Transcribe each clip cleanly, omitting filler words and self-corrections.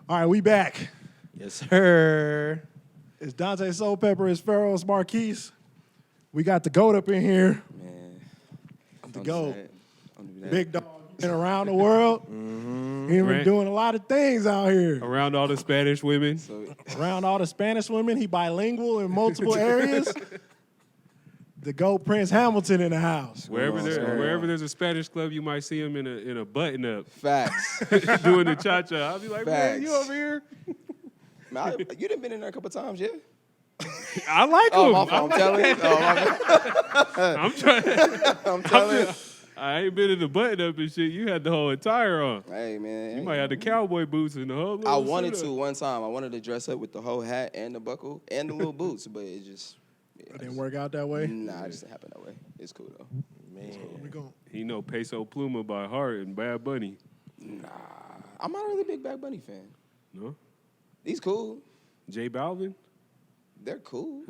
All right, we back. Yes, sir. It's Dante Soul Pepper, it's Pharaoh's Marquise. We got the GOAT up in here. Man, The GOAT. Don't do that. Big dog. Been around the world. He been doing a lot of things out here. Around all the Spanish women. So, Around all the Spanish women. He bilingual in multiple areas. The GOAT Prynce Hamilton in the house. Wherever there's a Spanish club, you might see him in a button up facts. doing the cha cha. I'll be like, man, Facts. you over here? Man, you done been in there a couple times, yeah? I like Oh, him. my fault. I'm telling you. Oh, my bad. I'm trying. I'm telling you. I ain't been in the button up and shit. You had the whole attire on. Hey, man. You might have the cowboy boots and the whole. I little wanted suit to up. one time. I wanted to dress up with the whole hat and the buckle and the little boots, but it just... It didn't work out that way. Nah, it just didn't happen that way. It's cool, though. Man. We go. He know Peso Pluma by heart and Bad Bunny. Nah. I'm not a really big Bad Bunny fan. No, He's cool. J Balvin. They're cool.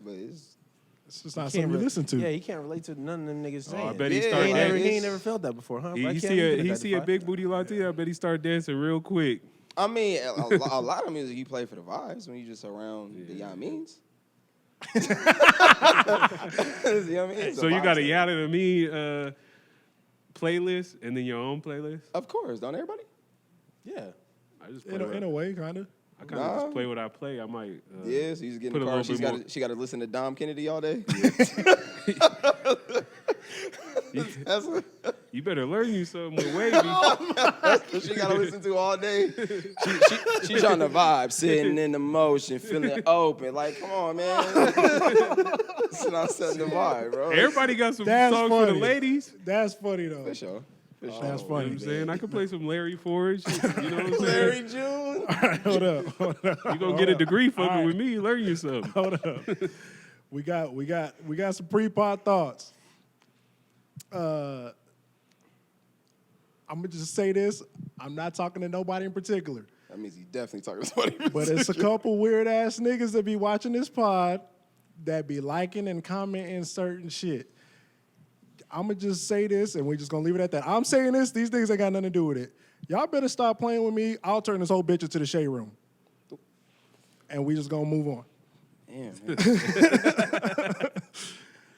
But it's... It's just not something you listen to. Yeah, he can't relate to none of them niggas saying. I bet he Yeah, start He like, ain't dancing. never felt that before, huh? He see a big booty Latina. I bet he start dancing real quick. I mean, a lot of music you play for the vibes when you just around the Yamins. You know what I mean? It's So a you vibe got a thing. Yada to Me playlist and then your own playlist. Of course, don't everybody? Yeah. I just play In a way, kind of. I kind of Nah. just play what I play. I might. Yeah, so you just get in put the a car. little bit more. She got to listen to Dom Kennedy all day. That's what You better learn you something with Wavy. she got to listen to all day. She's on the vibe, sitting in the motion, feeling open. Like, come on, man. It's not setting the vibe, bro. Everybody got some That's songs for funny. the ladies. That's funny, though. For sure. For sure. That's You know funny. what I'm saying? I could play some Larry Forge. You know what I'm saying? Larry June. Hold up. You gonna get a degree fucking with me? Learn you something. Hold up. We got some pre-pod thoughts. I'm gonna just say this. I'm not talking to nobody in particular, That means he definitely talking to somebody. but it's a couple weird ass niggas that be watching this pod that be liking and commenting certain shit. I'm gonna just say this, and we're just gonna leave it at that. I'm saying this. These things ain't got nothing to do with it. Y'all better stop playing with me. I'll turn this whole bitch into the shade room, and we just gonna move on. Damn, man.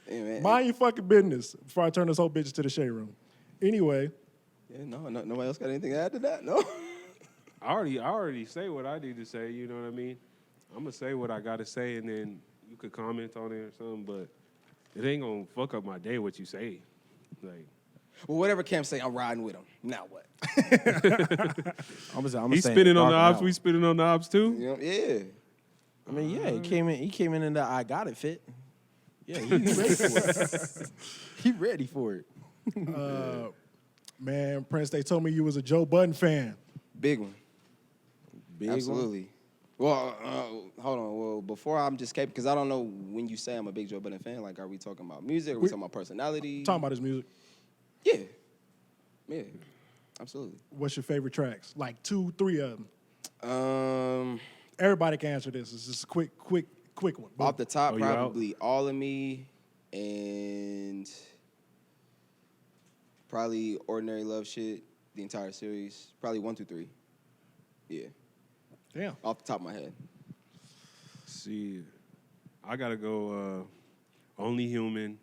Damn, man. Mind your fucking business before I turn this whole bitch into the shade room. Anyway, Yeah, no, nobody else got anything to add to that? No? I already say what I need to say. You know what I mean? I'm gonna say what I gotta say, and then you could comment on it or something. But it ain't gonna fuck up my day what you say. Like Well, whatever Cam say, I'm riding with him. Now what? I'm he's spinning on the ops. We spinning on the ops too. You know? Yeah. I mean, yeah, he came in the I got it fit. Yeah, he ready for it. He ready for it. man, Prynce, they told me you was a Joe Budden fan. Big one. Big one. Absolutely. Well, hold on. Well, before I'm just caping, because I don't know when you say I'm a big Joe Budden fan, like, are we talking about music? Are we talking about personality? Talking about his music. Yeah. Yeah. Absolutely. What's your favorite tracks? Like 2, 3 of them. Everybody can answer this. It's just a quick one. Off the top, Oh, you out? probably All of Me and probably Ordinary Love Shit, the entire series. Probably 1 through 3. Yeah. Damn. Off the top of my head. See, I gotta go. Only Human.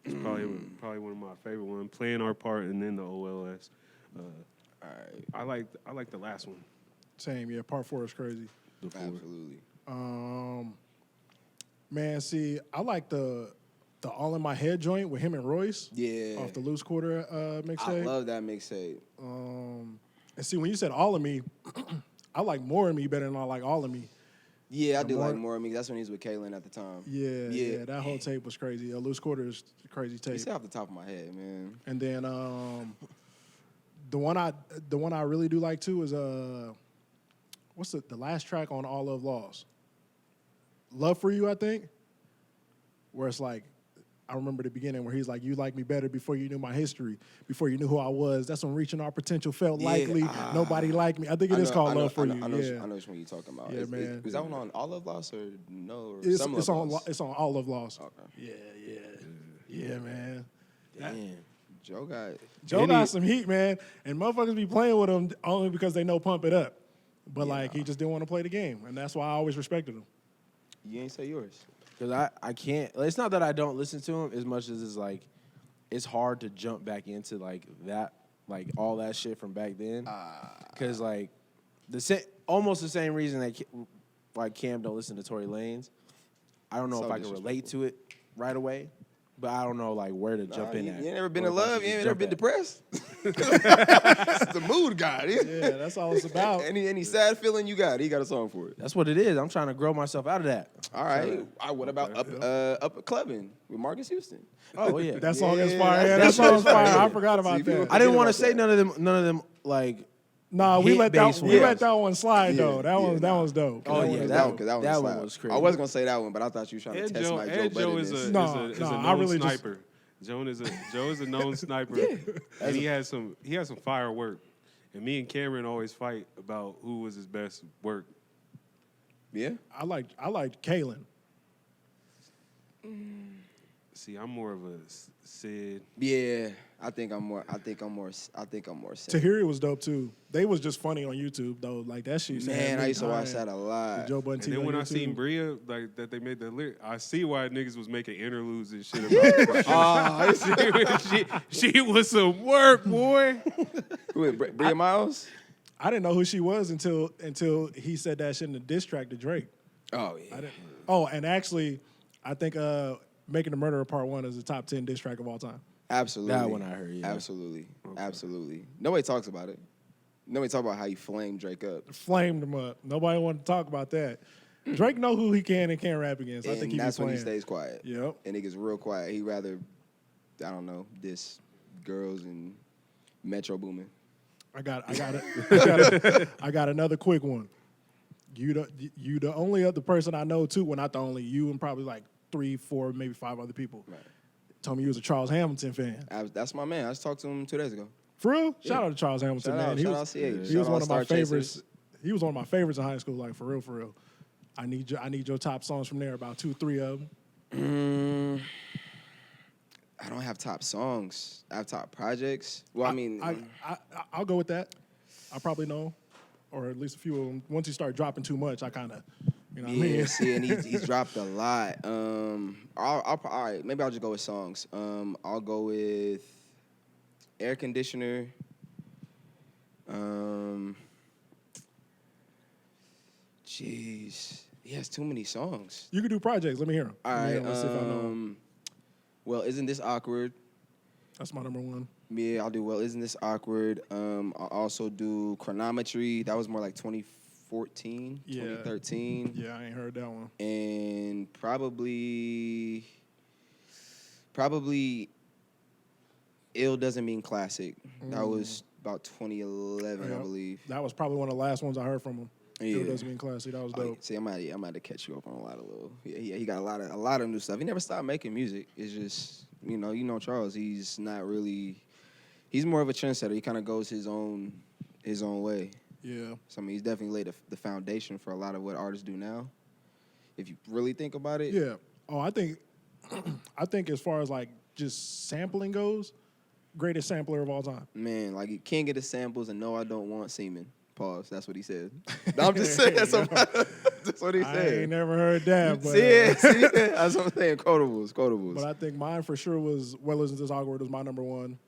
It's probably one of my favorite ones. Playing Our Part, and then the OLS. All right. I like the last one. Same, yeah. Part 4 is crazy. Before. Absolutely. Man, see, I like the All in My Head joint with him and Royce. Yeah. Off the Loose Quarter I mixtape. love that mixtape. And see, when you said All of Me, I like More of Me better than I like All of Me. Yeah, I do more- like More of Me. That's when he was with Kaylin at the time. Yeah, that whole tape was crazy. Loose Quarter is a crazy You tape. say off the top of my head, man. And then the one I really do like too is what's the last track on All Love Lost? Love for You, I think. Where it's like, I remember the beginning where he's like, you like me better before you knew my history, before you knew who I was. That's when reaching our potential felt likely. Nobody liked me. I think it is called Love for You. I know yeah. which one you're talking about. Yeah, man. Is that one on All Love Lost or no? Or It's Some Love on Lost? it's on All Love Lost. Okay. Yeah, man. Damn. Joe Got some heat, man. And motherfuckers be playing with him only because they know Pump It Up. But like he just didn't want to play the game, and that's why I always respected him. You ain't say yours. Because I can't. It's not that I don't listen to him as much as it's like it's hard to jump back into like that, like all that shit from back then. Because like almost the same reason that like Cam don't listen to Tory Lanez. I don't know So if I can relate to it right away, but I don't know like where to jump in You at. ain't never been Or in if I love. should You ain't just never been jump depressed. That's the mood guy. Yeah, that's all it's about. Any sad feeling you got, he got a song for it. That's what it is. I'm trying to grow myself out of that. All right. What about up clubbing with Marcus Houston? Oh yeah. That song is Yeah, fire. Yeah, that that's song is fire. fire. I forgot about See, people that. I didn't forget want to about say that. none of them like. Nah, we hit let that bass we ones. let that one slide though. Yeah, That yeah, one that one's dope. Oh, yeah, was that dope. one- that one slap. was crazy. I was gonna say that one, but I thought you were trying to Ed test Joe, my Joe Ed Joe is Buttonness. a No, is no, a I known really just- sniper. Joe is a known sniper, and he has some fire work. And me and Cameron always fight about who was his best work. Yeah. I liked Kalen. See, I'm more of a Sid. Yeah. I think I'm more sad. Tahiri was dope too. They was just funny on YouTube though. Like that shit. Man, I used to watch that a lot. Joe Budden And TV then when on I seen YouTube. Bria, like that they made the lyric, I see why niggas was making interludes and shit about she was some work, boy. Who is Bria Miles? I didn't know who she was until he said that shit in the diss track to Drake. Oh yeah. I didn't. Oh, and actually, I think Making the Murderer Part 1 is the top 10 diss track of all time. Absolutely. That one I heard, yeah. Absolutely. Absolutely. Nobody talks about it. Nobody talk about how you flamed Drake up. Flamed him up. Nobody wanted to talk about that. Drake know who he can and can't rap against. I And think he that's be when playing. he stays quiet. Yep. And he gets real quiet. He rather, I don't know, diss girls and Metro Boomin. I got another quick one. You the only other person I know too. Well, not the only. You and probably like 3, 4, maybe 5 other people. Right. Told me you was a Charles Hamilton fan. That's my man. I just talked to him 2 days ago. For real? Shout out to Charles Hamilton, Shout man. out, He shout was, out CH. he Shout was out one of my Star Chasers. favorites. He was one of my favorites in high school. Like for real. I need your top songs from there. About 2, 3 of them. I don't have top songs. I have top projects. Well, I mean, I'll go with that. I probably know, or at least a few of them. Once you start dropping too much, I kind of, you know what I yeah, mean? see, and he's dropped a lot. All right, maybe I'll just go with songs. I'll go with Air Conditioner. Jeez, he has too many songs. You can do projects. Let me hear them. All right, Let's see if I know 'em. well, isn't this awkward? That's my number one. Yeah, I'll do well. Isn't this awkward? I'll also do Chronometry. That was more like 2014, Yeah. 2013. Yeah, I ain't heard that one. And probably Ill Doesn't Mean Classic. That was about 2011, I Yep. believe. That was probably one of the last ones I heard from him. Yeah. It doesn't mean classy. That was Oh, dope. see, I'm out to catch you up on a lot of little. Yeah, he got a lot of new stuff. He never stopped making music. It's just you know Charles. He's not really. He's more of a trendsetter. He kind of goes his own way. Yeah. So I mean, he's definitely laid the foundation for a lot of what artists do now. If you really think about it. Yeah. Oh, I think as far as like just sampling goes, greatest sampler of all time. Man, like you can't get the samples and no, I don't want semen. Pause. That's what he said. No, I'm just saying. That's what he I said. ain't never heard that, but See it? That's what I'm saying. Quotables. but I think mine for sure was Well Isn't This Awkward was my number one.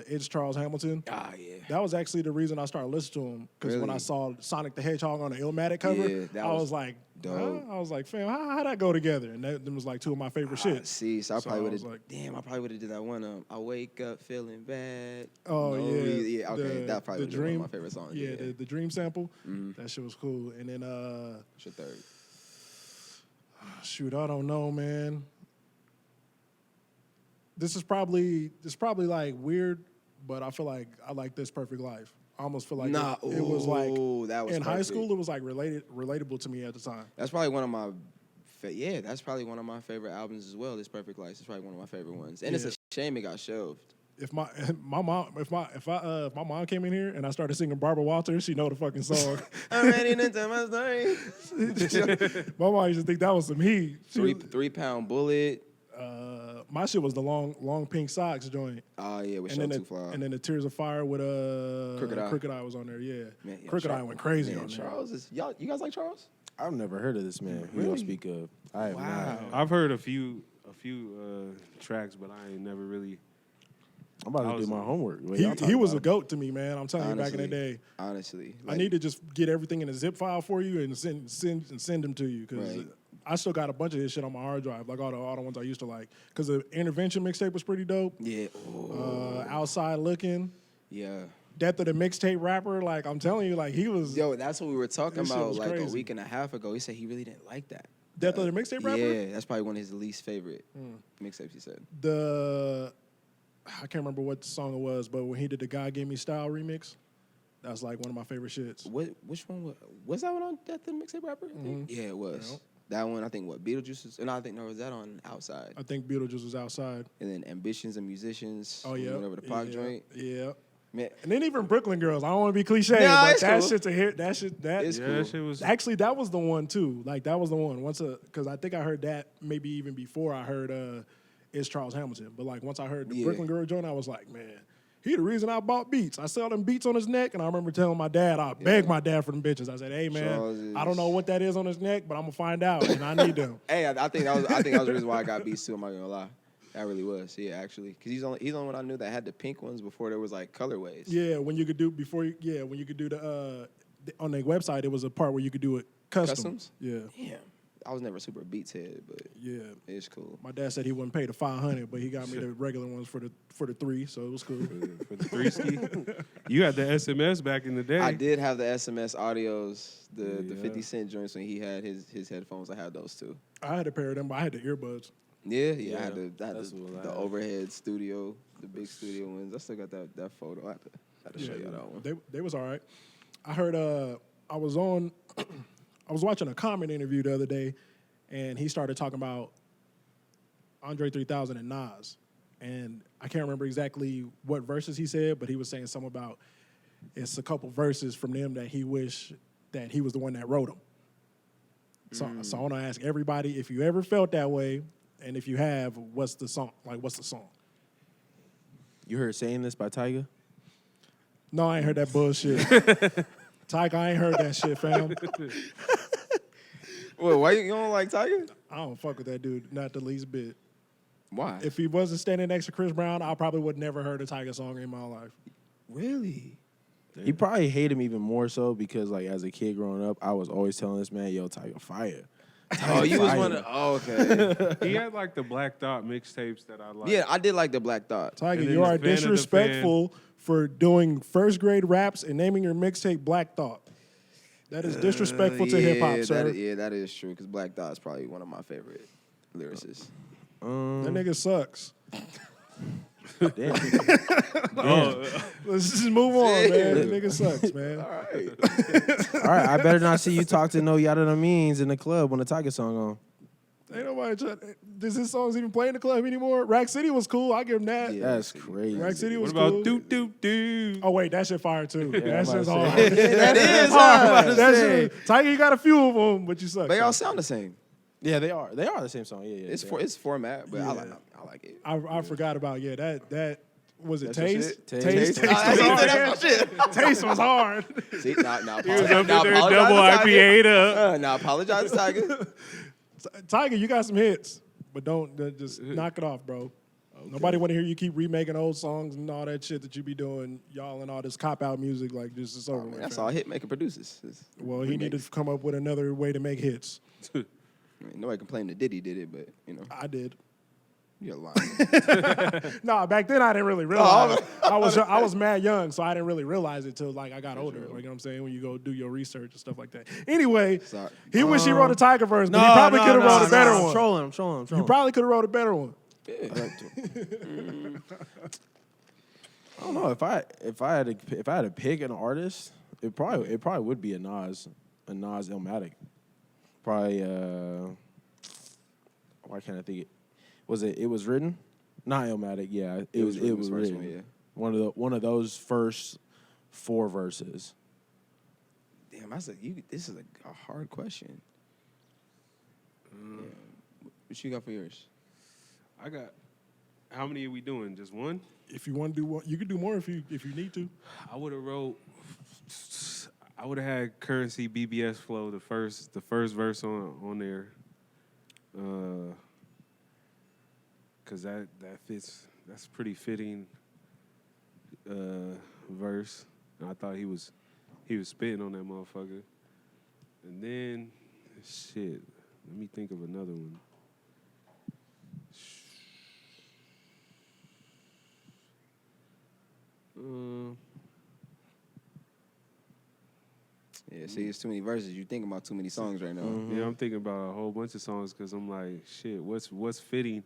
It's Charles Hamilton. Ah, yeah. That was actually the reason I started listening to him because when I Really? saw Sonic the Hedgehog on the Illmatic cover, Yeah, that I was was like, dope. huh? I was like, fam, how that go together? And that them was like 2 of my favorite shits. See, so I So probably I would was have. like- Damn, I probably would have did that one. I wake up feeling bad. Oh No yeah, reason- yeah. Okay, that probably the would have been one dream, of my favorite songs. Yeah, Yeah, the Dream sample, that shit was cool. And then What's your third? shoot, I don't know, man. This is probably like weird, but I feel like I like This Perfect Life. I almost feel like Nah, it was like ooh, that was in high perfect. school. It was like relatable to me at the time. That's probably one of my. That's probably one of my favorite albums as well. This Perfect Life. It's probably one of my favorite ones, and it's a shame it got shelved. If my mom came in here and I started singing Barbara Walters, she know the fucking song. I'm ready to tell my story. My mom used to think that was some heat. She was- 3 pound bullet. my shit was the long pink socks joint. Oh yeah, with And Show then Too Fly. the Tears of Fire with Crooked Eye. was on there. Yeah, Man, yeah, Crooked Eye went crazy man, on there. Charles is y'all. You guys like Charles? I've never heard of this man. Who y'all speak of? I have not. I've heard a few tracks, but I ain't never really. I'm about I to was- do my homework. What He y'all talking was a about? goat to me, man. I'm telling you, back in the day. Honestly, I need to just get everything in a zip file for you and send them to you because Right. I still got a bunch of his shit on my hard drive, like all the ones I used to like. Because the Intervention mixtape was pretty dope. Yeah. Outside Looking, Yeah. Death of the Mixtape Rapper. Like I'm telling you, like he was Yo, that's what we were talking That shit about was like a crazy. week and a half ago. He said he really didn't like that. Death of the Mixtape Rapper. Yeah, that's probably one of his least favorite mixtapes. He said. I can't remember what song it was, but when he did the God Gave Me Style remix, that's like one of my favorite shits. Which one was that one on Death of the Mixtape Rapper? I think? Yeah, it was. Yep. That one, I think. What Beetlejuice? Was that on Outside? I think Beetlejuice was outside. And then Ambitions and Musicians. Oh yeah, whatever the Pac joint. Yeah. Man, And then even Brooklyn Girls. I don't want to be cliche, Nah, but it's that cool. shit's a hit. That shit. It's Yeah, cool. that shit was. Actually, that was the one too. Like that was the one. Because I think I heard that maybe even before I heard It's Charles Hamilton. But like once I heard the Yeah. Brooklyn Girl joint, I was like, man, he the reason I bought Beats. I sell them Beats on his neck, and I remember telling my dad, I begged my dad for them bitches. I said, hey man, Charles I don't know what that is on his neck, but I'm gonna find out, and I need them. Hey, I think that was the reason why I got Beats too. I'm not gonna lie. That really was. Yeah, actually, because he's the only one I knew that had the pink ones before there was like colorways. Yeah, when you could do the on their website, it was a part where you could do it Customs? Yeah, Damn, I was never a super Beats head, but yeah. it's cool. My dad said he wouldn't pay the $500, but he got me the regular ones for the three, so it was cool. For the 3 ski. You had the SMS back in the day. I did have the SMS audios, the Yeah. 50 Cent joints when he had his headphones. I had those too. I had a pair of them, but I had the earbuds. Yeah, I Yeah, had the that's what I the had. overhead studio, the big studio ones. I still got that photo. I have to show you that one. They was all right. I heard I was watching a Common interview the other day, and he started talking about Andre 3000 and Nas, and I can't remember exactly what verses he said, but he was saying something about it's a couple verses from them that he wished that he was the one that wrote them. So I want to ask everybody if you ever felt that way, and if you have, what's the song? Like, what's the song? You heard Saying This by Tyga? No, I ain't heard that bullshit. Tyga, I ain't heard that shit, fam. Well, why you don't like Tiger? I don't fuck with that dude, not the least bit. Why? If he wasn't standing next to Chris Brown, I probably would never heard a Tyga song in my life. Really? You probably hate him even more so because, like, as a kid growing up, I was always telling this man, "Yo, Tyga fire." Oh, you was Fire. one of. Oh, okay. He had like the Black Thought mixtapes that I like. Yeah, I did like the Black Thought. Tyga, And then you are the fan of the disrespectful for doing first grade raps and naming your mixtape Black Thought. That is disrespectful to hip hop, sir. That is true because Black Thought is probably one of my favorite lyricists. That nigga sucks. Damn. Oh, Let's just move on, man. That nigga sucks, man. All right, I better not see you talk to no Yada the Means in the club when the Tyga song on. Ain't nobody trying. Does his songs even play in the club anymore? Rack City was cool. I give him that. Yeah. That's crazy. Rack City what was about cool. doop doop doop? Oh wait, that shit fire too. That I'm shit's about to hard. say. That is hard. hard. That shit, Tyga, you got a few of them, but you suck. They all sound the same. Yeah, they are. They are the same song. Yeah, yeah. It's they for are. it's format, but Yeah. I like it. I forgot about that. Was it That's your Taste? shit? Taste. Taste Ah, was he said hard. that's my shit. Taste was hard. See, now He was up now there apologize double to Tiger. IPA'd up. Now apologize, Tiger. Tiger, you got some hits, but don't just knock it off, bro. Nobody want to hear you keep remaking old songs and all that shit that you be doing, y'all, and all this cop out music. Like, just it's over. with, That's fam. all hit-maker produces. Well, he needed to come up with another way to make hits. I mean, nobody complained that Diddy did it, but I did. you're lying. Nah, back then I didn't really realize. I was mad young, so I didn't really realize it till like I got older. Like, you know what I'm saying? When you go do your research and stuff like that. Anyway, Sorry. he wished he wrote a Tiger verse, but he probably could have wrote a better I'm one. trolling. I'm trolling. You probably could have wrote a better one. Yeah. I don't know if I had to pick an artist, it probably would be a Nas Illmatic. Probably why can't I think it? It was written? Not Illmatic, yeah. It was written, the first written. one, yeah. One of those first 4 verses. Damn, this is a hard question. Yeah. What you got for yours? I got How many are we doing? Just one? If you want to do one, you could do more if you need to. I would have wrote. I would have had Currency BBS Flow the first verse on there, cause that fits. That's pretty fitting verse. And I thought he was spitting on that motherfucker. And then shit. Let me think of another one. Yeah, see, it's too many verses. You thinking about too many songs right now. Yeah, I'm thinking about a whole bunch of songs because I'm like, shit, what's fitting?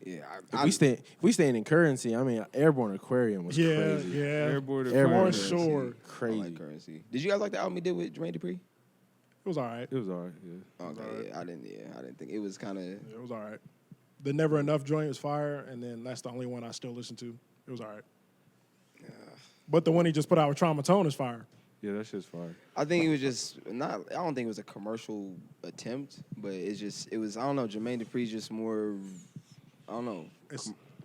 Yeah, If we staying in Currency, I mean, Airborne Aquarium was crazy. Yeah. Airborne Airborne For Currency, sure. I crazy. like Currency. Did you guys like the album he did with Jermaine Dupri? It was all right. It was alright. Yeah. Okay, alright. yeah, I didn't think it was kind of. It was all right. The Never Enough joint was fire, and then that's the only one I still listen to. It was all right. But the one he just put out with Trauma Tone is fire. Yeah, that shit's fire. I think it was just not. I don't think it was a commercial attempt, but it was. I don't know. Jermaine Dupri's just more. I don't know.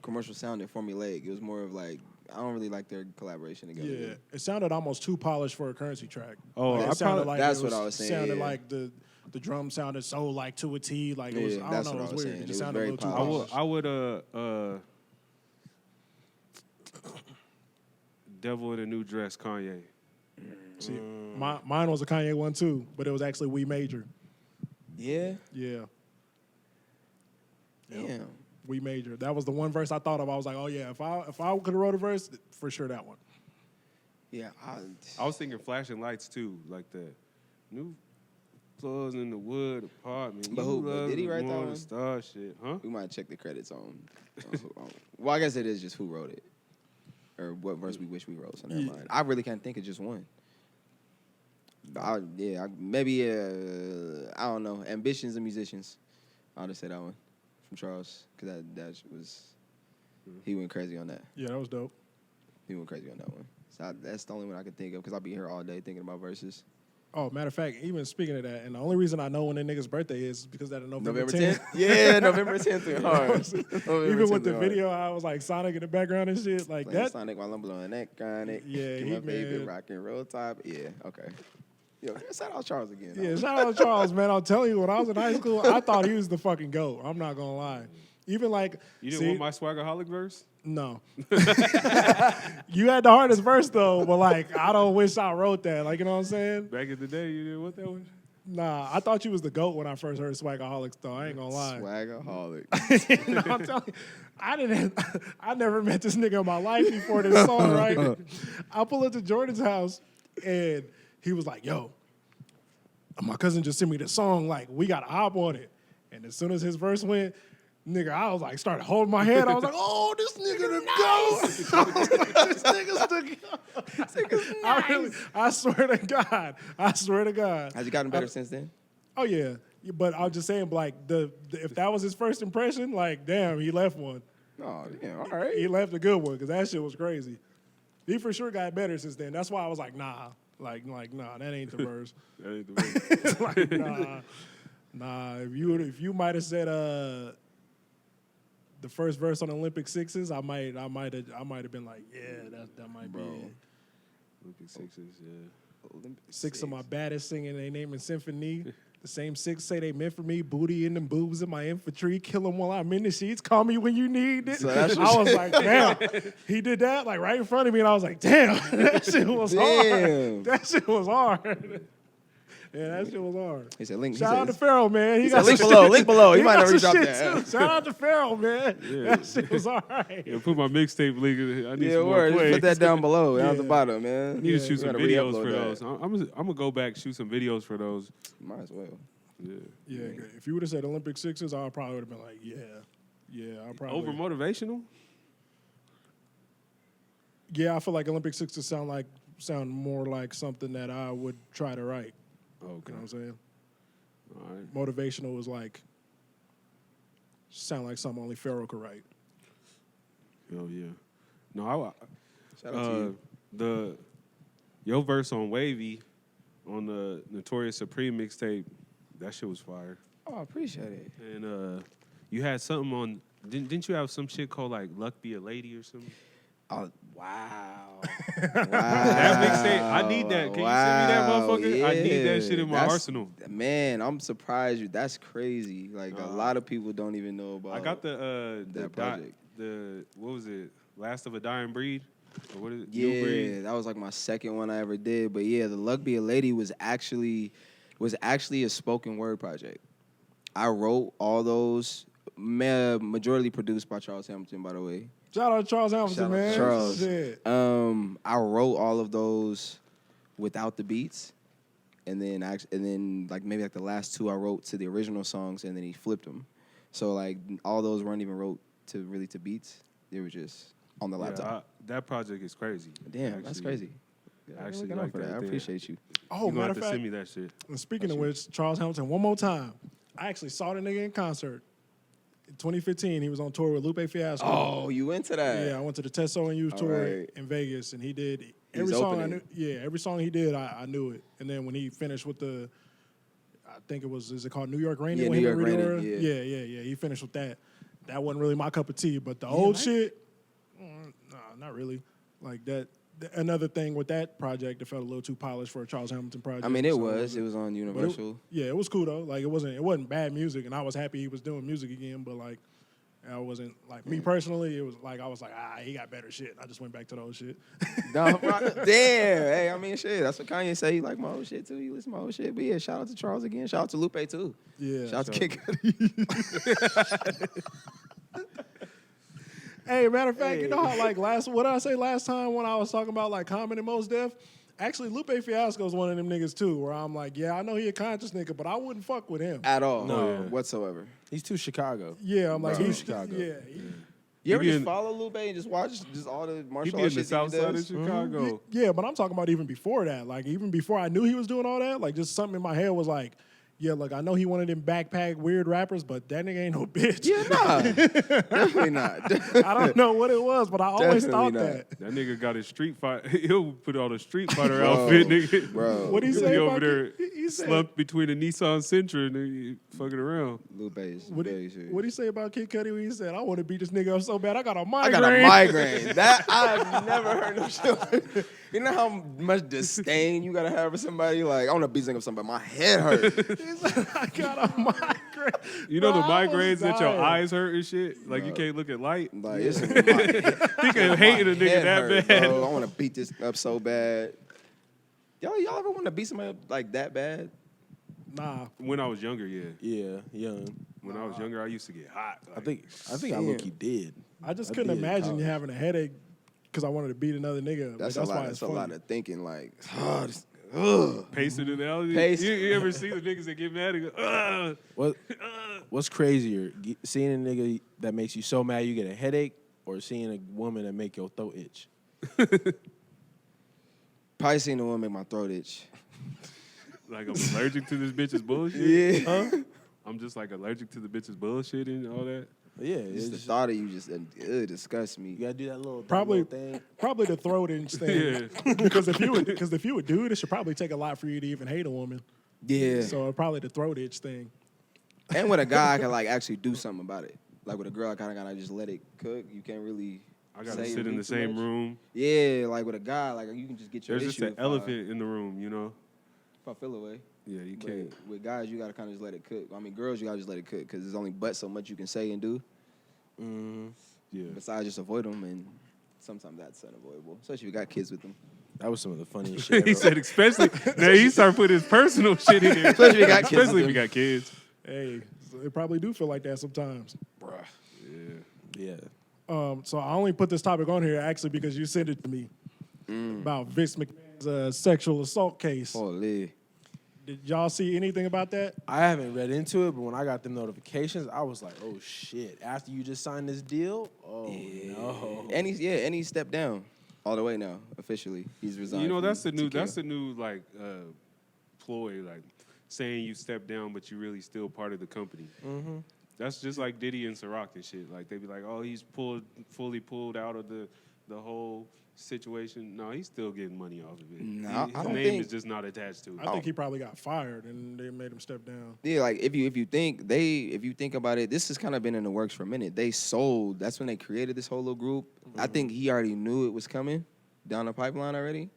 Commercial sounding, formulaic. It was more of like I don't really like their collaboration together. Yeah, it sounded almost too polished for a Currency track. Oh, Like, I it sounded probably- like That's it what I was saying, Sounded yeah. like the drum sounded so like to a T. Like it was. Yeah, I that's don't know. what It I was was weird. saying. It It just was sounded a very little too polished. polished. I would Devil in a New Dress, Kanye. See, mine was a Kanye one too, but it was actually We Major. Yeah. Yeah, Damn. We Major. That was the one verse I thought of. I was like, oh yeah, if I could have wrote a verse, for sure that one. Yeah. I was thinking Flashing Lights too, like the new floors in the wood apartment. But You who- love did he the write that morning one? Star shit, huh? We might check the credits on. Well, I guess it is just who wrote it, or what verse we wish we wrote. So never Yeah. mind. I really can't think of just one. Maybe I don't know. Ambitions and Musicians. I'll just say that one from Charles because that was he went crazy on that. Yeah, that was dope. He went crazy on that one. So that's the only one I can think of because I'll be here all day thinking about verses. Oh, matter of fact, even speaking of that, and the only reason I know when that nigga's birthday is because that November 10th. Yeah, November 10th went hard. Even with the video, I was like Sonic in the background and shit like Playing that. Sonic while I'm blowing that chronic. Yeah, Get he my favorite mad. rock and roll top. Yeah, okay. Yo, shout out Charles again. Yeah, shout out to Charles, man. I'm telling you, when I was in high school, I thought he was the fucking GOAT. I'm not gonna lie. Even like, You didn't want my Swagaholic verse? No. You had the hardest verse though, but like, I don't wish I wrote that. Like, you know what I'm saying? Back in the day, you didn't want that one? Nah, I thought you was the GOAT when I first heard Swagaholics though. I ain't gonna lie. Swagaholic. No, I'm telling you, I never met this nigga in my life before this song, right? I pull up to Jordan's house and he was like, yo, my cousin just sent me this song, like, we got a hop on it. And as soon as his verse went, nigga, I was like, started holding my head. I was like, oh, this nigga the GOAT. I was like, this nigga's the GOAT. This nigga's nice. I swear to God. Has he gotten better since then? Oh, yeah. But I'm just saying, like, if that was his first impression, like, damn, he left one. Oh, damn. All right. He left a good one because that shit was crazy. He for sure got better since then. That's why I was like, nah. Like, nah, that ain't the verse. That ain't the verse. Like, nah. If you might have said the first verse on Olympic Sixes, I might have been like, yeah, that might be it. Olympic Sixes, yeah. Six of my baddest singing, they naming symphony. The same six say they meant for me. Booty in them boobs in my infantry. Kill them while I'm in the sheets. Call me when you need it. So that's I was like, damn. He did that like right in front of me, and I was like, damn, that shit was hard. That shit was hard. Yeah, that shit was hard. He said, link. Shout out to Pharaoh, man. He said, link some below. shit- Link below. He might got never some drop shit that. too. Shout out to Pharaoh, man. Yeah. That shit was all right. Yeah, put my mixtape link in it. I need Yeah, some more word. Just plays. put that down below, down at the Yeah. bottom, man. I need to shoot You some gotta videos re-upload for that. those. I'm gonna go back shoot some videos for those. Might as well. Yeah. Yeah, if you would have said Olympic Sixes, I probably would have been like, I probably. Over motivational? Yeah, I feel like Olympic Sixes sound more like something that I would try to write. Okay. You know what I'm saying? All right. Motivational was like sound like something only Pharaoh could write. Hell yeah. No, Shout out to you. your verse on Wavy on the Notorious Supreme mixtape, that shit was fire. Oh, I appreciate it. And you had something Didn't you have some shit called like "Luck Be a Lady" or something? Oh, Wow. That mixtape, I need that. Can you send me that motherfucker? I need that shit in my arsenal. Man, I'm surprised you. That's crazy. Like a lot of people don't even know about. I got the project. What was it? Last of a Dying Breed. Or what is it? New Yeah, Breed? that was like my second one I ever did. But yeah, the Luck Be a Lady was actually a spoken word project. I wrote all those, majority produced by Charles Hamilton, by the way. Shout out to Charles Hamilton, Shout out to man. Charles. Shit. I wrote all of those without the beats, and then like maybe like the last two I wrote to the original songs, and then he flipped them. So like all those weren't even wrote to beats. They were just on the laptop. That project is crazy. Damn, that's crazy. I actually Looking out like for that. I appreciate you. Oh, You're gonna matter have of to send fact, me that shit. and speaking of which, Charles Hamilton, one more time. I actually saw the nigga in concert. In 2015, he was on tour with Lupe Fiasco. Oh, you into that? Yeah, I went to the Testo and Use All tour right. in Vegas, and he did He every was song I opening. knew. Yeah, every song he did, I knew it. And then when he finished with I think it was, is it called New York Raining? Yeah, with New him York and Rita Raining, Ora? yeah. Yeah. He finished with that. That wasn't really my cup of tea, but the old right? shit, nah, not really. Like that. Another thing with that project, it felt a little too polished for a Charles Hamilton project. I mean, it so was on but Universal. it was cool though. Like it wasn't bad music, and I was happy he was doing music again. But like, I wasn't like me personally. It was like I was like, he got better shit. I just went back to the old shit. Damn. Hey, I mean, shit. That's what Kanye say. He like my old shit too. He listen to my old shit. But yeah, shout out to Charles again. Shout out to Lupe too. Yeah. Shout out to Kid Cudi. Hey, matter of fact, you know how like what did I say last time when I was talking about like Common and Mos Def? Actually, Lupe Fiasco is one of them niggas too, where I'm like, yeah, I know he a conscious nigga, but I wouldn't fuck with him. At all. No. Yeah. Whatsoever. He's too Chicago. Yeah, I'm like, Bro. he's Chicago. Yeah. You ever be just in- follow Lupe and just watch just all the He martial be arts in the shit south he side of does? Chicago. Yeah, but I'm talking about even before that. Like, even before I knew he was doing all that, like, just something in my head was like, yeah, like, I know he one of them backpack weird rappers, but that nigga ain't no bitch. Yeah, nah. Definitely not. I don't know what it was, but I always Definitely thought not. that. That nigga got his street fight. He'll put on a street fighter Bro, outfit, nigga. bro. What he He'll say be about over there it? He said, slumped between a Nissan Sentra and he fucking around. Lupe is What very serious. he say about Kid Cudi when he said, I want to beat this nigga up so bad, I got a I migraine. got a migraine. That I've never heard no shit. You know how much disdain you gotta have for somebody? Like, I want to beat up somebody. My head hurts. He said, I got a migraine. You know Bro, the I was migraines that your dying. eyes hurt and shit? Like you can't look at light? Like, it's my head. Think of hating a nigga head that hurt, bad. Bro. I want to beat this up so bad. Y'all ever want to beat somebody up like that bad? Nah. When I was younger, yeah. Yeah, young. When I was younger, I used to get hot. I think I look he did. I just I couldn't did in imagine college. having a headache because I wanted to beat another nigga. Like, That's why a lot. it's That's a funny. lot of thinking. Like, Pacing analogy. Pace. You ever see the niggas that get mad and go, What's crazier, seeing a nigga that makes you so mad you get a headache, or seeing a woman that make your throat itch? probably seen a woman make my throat itch. like I'm allergic to this bitch's bullshit? Yeah. I'm just like allergic to the bitch's bullshit and all that. Yeah, Just it's the thought of you just it disgusts me. you gotta do that little Probably, thing. probably the throat inch thing. because if you would do it, it should probably take a lot for you to even hate a woman. Yeah. So probably the throat itch thing. And with a guy, I can like actually do something about it. Like with a girl, I kind of gotta just let it cook. You can't really. I gotta say sit in too the same much. room. Yeah, like with a guy, like you can just get your There's just issue. an if I- elephant in the room, you know? If I feel away. Yeah, you But can't. with guys, you gotta kind of just let it cook. I mean, girls, you gotta just let it cook because there's only but so much you can say and do. Yeah. Besides just avoid them, and sometimes that's unavoidable, especially if you got kids with them. That was some of the funniest shit. he ever. said especially. Now he started putting his personal shit in there. Especially if you got kids. Especially if you got kids. Hey, so they probably do feel like that sometimes. Yeah. Yeah. So I only put this topic on here actually because you sent it to me about Vince McMahon's sexual assault case. Holy. Did y'all see anything about that? I haven't read into it, but when I got the notifications, I was like, "Oh shit!" After you just signed this deal, oh no. And he stepped down all the way now officially. He's resigned. You know, from that's the new. TKO. That's the new like ploy, like saying you stepped down, but you really still part of the company. That's just like Diddy and Ciroc and shit. Like they be like, oh, he's fully pulled out of the the whole situation. No, he's still getting money off of it. No, His I don't name think- is just not attached to it. I think he probably got fired and they made him step down. Yeah, like if you think about it, this has kind of been in the works for a minute. They sold. That's when they created this whole little group. I think he already knew it was coming down the pipeline already,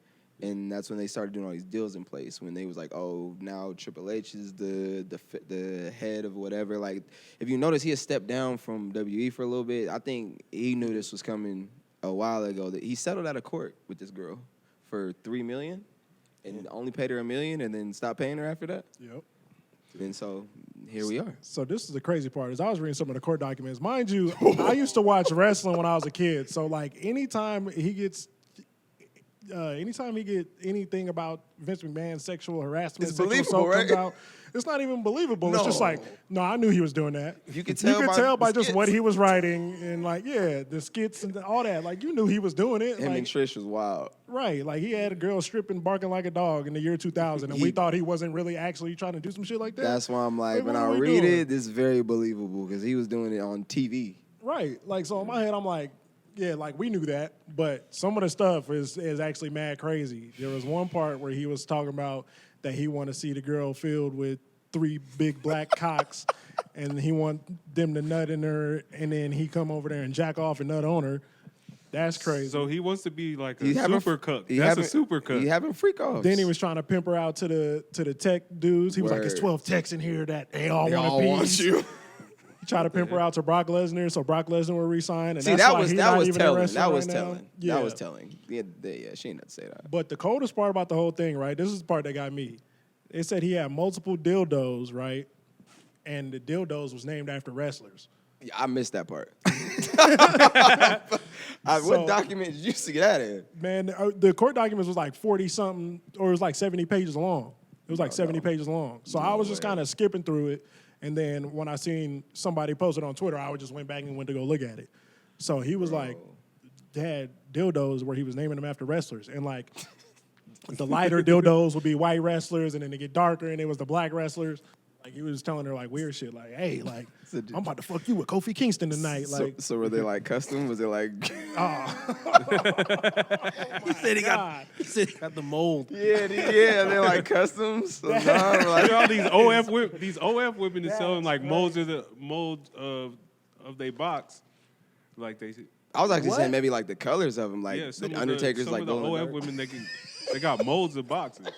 and that's when they started doing all these deals in place. When they was like, oh, now Triple H is the head of whatever. Like, if you notice, he had stepped down from WE for a little bit. I think he knew this was coming a while ago. That he settled out of court with this girl for $3 million, and only paid her $1 million, and then stopped paying her after that. Yep. And so here we are. So this is the crazy part. Is I was reading some of the court documents. Mind you, I used to watch wrestling when I was a kid. So like anytime he get anything about Vince McMahon's sexual harassment, It's sexual believable, assault comes right? out, it's not even believable. It's just No. like, no, I knew he was doing that. You could You tell could by tell the by just what skits. he was writing and like, yeah, the skits and all that. Like you knew he was doing it. Him like, and Trish was wild. right. Like he had a girl stripping, barking like a dog in the year 2000, and we He- thought he wasn't really actually trying to do some shit like that. That's why I'm like, Like, when what I are we read doing? it, this is very believable because he was doing it on TV. Right. Like, so in my head, I'm like, yeah, like we knew that, but some of the stuff is actually mad crazy. There was one part where he was talking about that he wanted to see the girl filled with 3 big black cocks, and he want them to nut in her, and then he come over there and jack off and nut on her. That's crazy. So he wants to be like a He having- super cuck. he That's having- a super cuck. He having freak offs. Then he was trying to pimp her out to the tech dudes. He was like, "There's Word. 12 techs in here that they all They want all a want piece." you. He tried to pimp her out to Brock Lesnar, so Brock Lesnar will resign. And See, that's that why was he that not was even in telling. wrestling That was right now. telling. Yeah. That was telling. Yeah, she ain't nothing to say that. But the coldest part about the whole thing, right? This is the part that got me. They said he had multiple dildos, right? And the dildos was named after wrestlers. Yeah, I missed that part. So- What document did you see that in? Man, the court documents was like 40 something, or it was like 70 pages long. It was like 70 pages long. So I was just kind of skipping through it. And then when I seen somebody post it on Twitter, I just went back and went to go look at it. So he was like, had dildos where he was naming them after wrestlers. And like, the lighter dildos would be white wrestlers, and then they get darker, and it was the black wrestlers. Like he was telling her like weird shit, like, "Hey, like I'm about to fuck you with Kofi Kingston tonight." Like, So were they like custom? Was it like? He said he God. got the mold. yeah, they're like customs. So nah, Look like, at all these OF women is selling like molds of their box, like they. I was actually What? saying maybe like the colors of them, like Yeah, some the of Undertaker's some like of the glowing in OF the dark. women they got molds of boxes.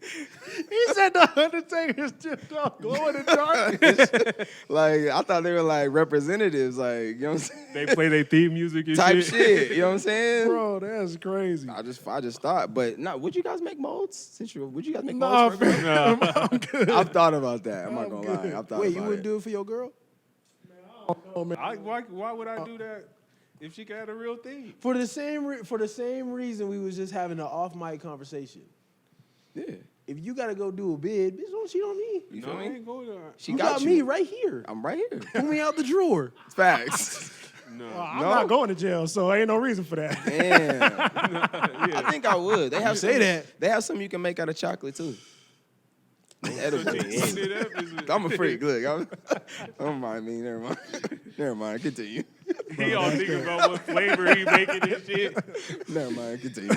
he said the Undertaker's just glowing in the dark. Like I thought they were like representatives, like you know what I'm saying? They play their theme music and Type shit. shit. You know what I'm saying? Bro, that's crazy. I just thought, but no. Would you guys make molds? Would you guys make Nah, molds? For a girl? fam, I'm good. I've thought about that. I'm not I'm gonna good. lie. I've thought Wait, you about wouldn't it. do it for your girl? Oh, man. Why would I do that if she got a real thing? For the same reason we was just having an off mic conversation. Yeah. If you gotta go do a bid, bitch, don't cheat on me. You No, feel I me? ain't going to. She You got got you. me right here. I'm right here. Pull me out the drawer. Facts. No. I'm No. not going to jail, so ain't no reason for that. Damn. Yeah. I think I would. They have say some- that. They have some you can make out of chocolate too. Edible. I'm a freak. Look, don't mind me. Never mind. Never mind. Continue. He all thinking about what flavor he making this shit. Never mind. Continue.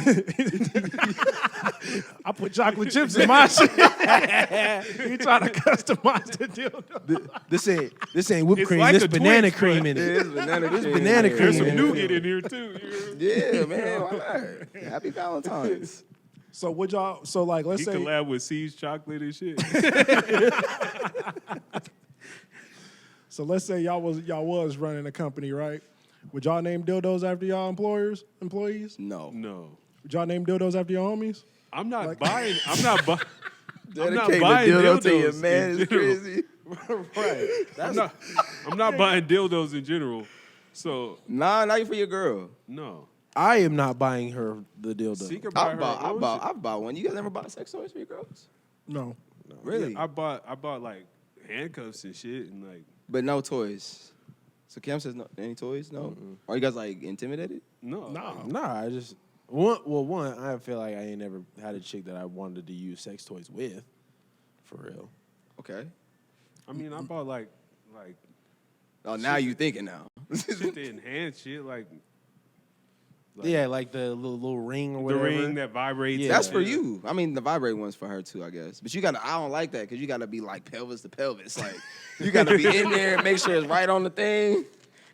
I put chocolate chips in my shit. He trying to customize the dildo. This ain't whipped It's cream. like this a banana Twix, cream but- in it. There's banana cream. banana cream There's in some it. nougat in here too. Yeah, man. Why not? Happy Valentine's. So would y'all? So like, let's He say. collab with Siege Chocolate and shit. So let's say y'all was running a company, right? Would y'all name dildos after y'all employees? No. No, Would y'all name dildos after your homies? I'm not buying. I'm not buying. I'm not Dedicating buying a dildo to your dildos man in is general. crazy. Right. I'm not buying dildos in general. So Nah, not for your girl. no. I am not buying her the dildo. She could buy I've her own shit. I've bought one. You guys ever bought sex toys for your girls? No. Really? I bought like handcuffs and shit and like But no toys. So Cam says no. Any toys? No. Are you guys like intimidated? no. Nah, I just one. I feel like I ain't never had a chick that I wanted to use sex toys with, for real. Okay. I mean, I bought like Oh, now you thinking now. shit to enhance shit like Yeah, like the little ring or the whatever. ring that vibrates. Yeah. That's for you. I mean, the vibrate one's for her too, I guess. But you gotta. I don't like that because you gotta be like pelvis to pelvis. Like you gotta be in there and make sure it's right on the thing.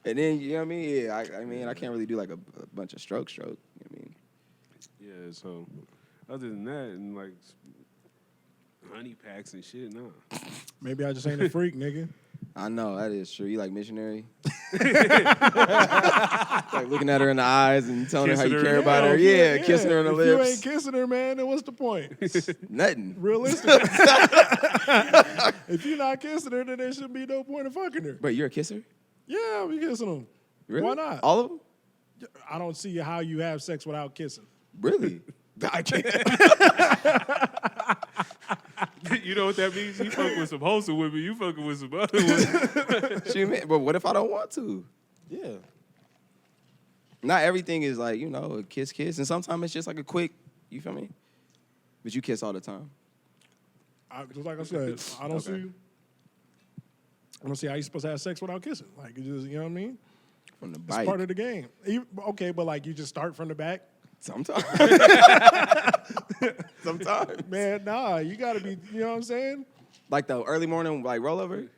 And then you know what I mean? Yeah, I mean, I can't really do like a bunch of stroke. You know what I mean? Yeah, so other than that, and like honey packs and shit, no. Maybe I just ain't a freak, nigga. I know that is true. You like missionary? Like looking at her in the eyes and telling her how Kissing you her. care about her. if you- Yeah, kissing her on the if lips. you ain't kissing her, man, then what's the point? Nothing. Realistic. If you're not kissing her, then there should be no point in fucking her. But you're a kisser? Yeah, I'll be kissing them. Really? Why not? All of them? I don't see how you have sex without kissing. Really? I can't. You know what that means? You fucking with some wholesome women. You fucking with some other women. But what if I don't want to? Yeah. Not everything is like, you know, a kiss, and sometimes it's just like a quick, you feel me? But you kiss all the time. Just like I said, I don't see how you're supposed to have sex without kissing. Like, you just, you know what I mean? From the It's bike. part of the game. Okay, but like you just start from the back. Sometimes. Sometimes. Man, nah, you gotta be, you know what I'm saying? Like the early morning, like rollover,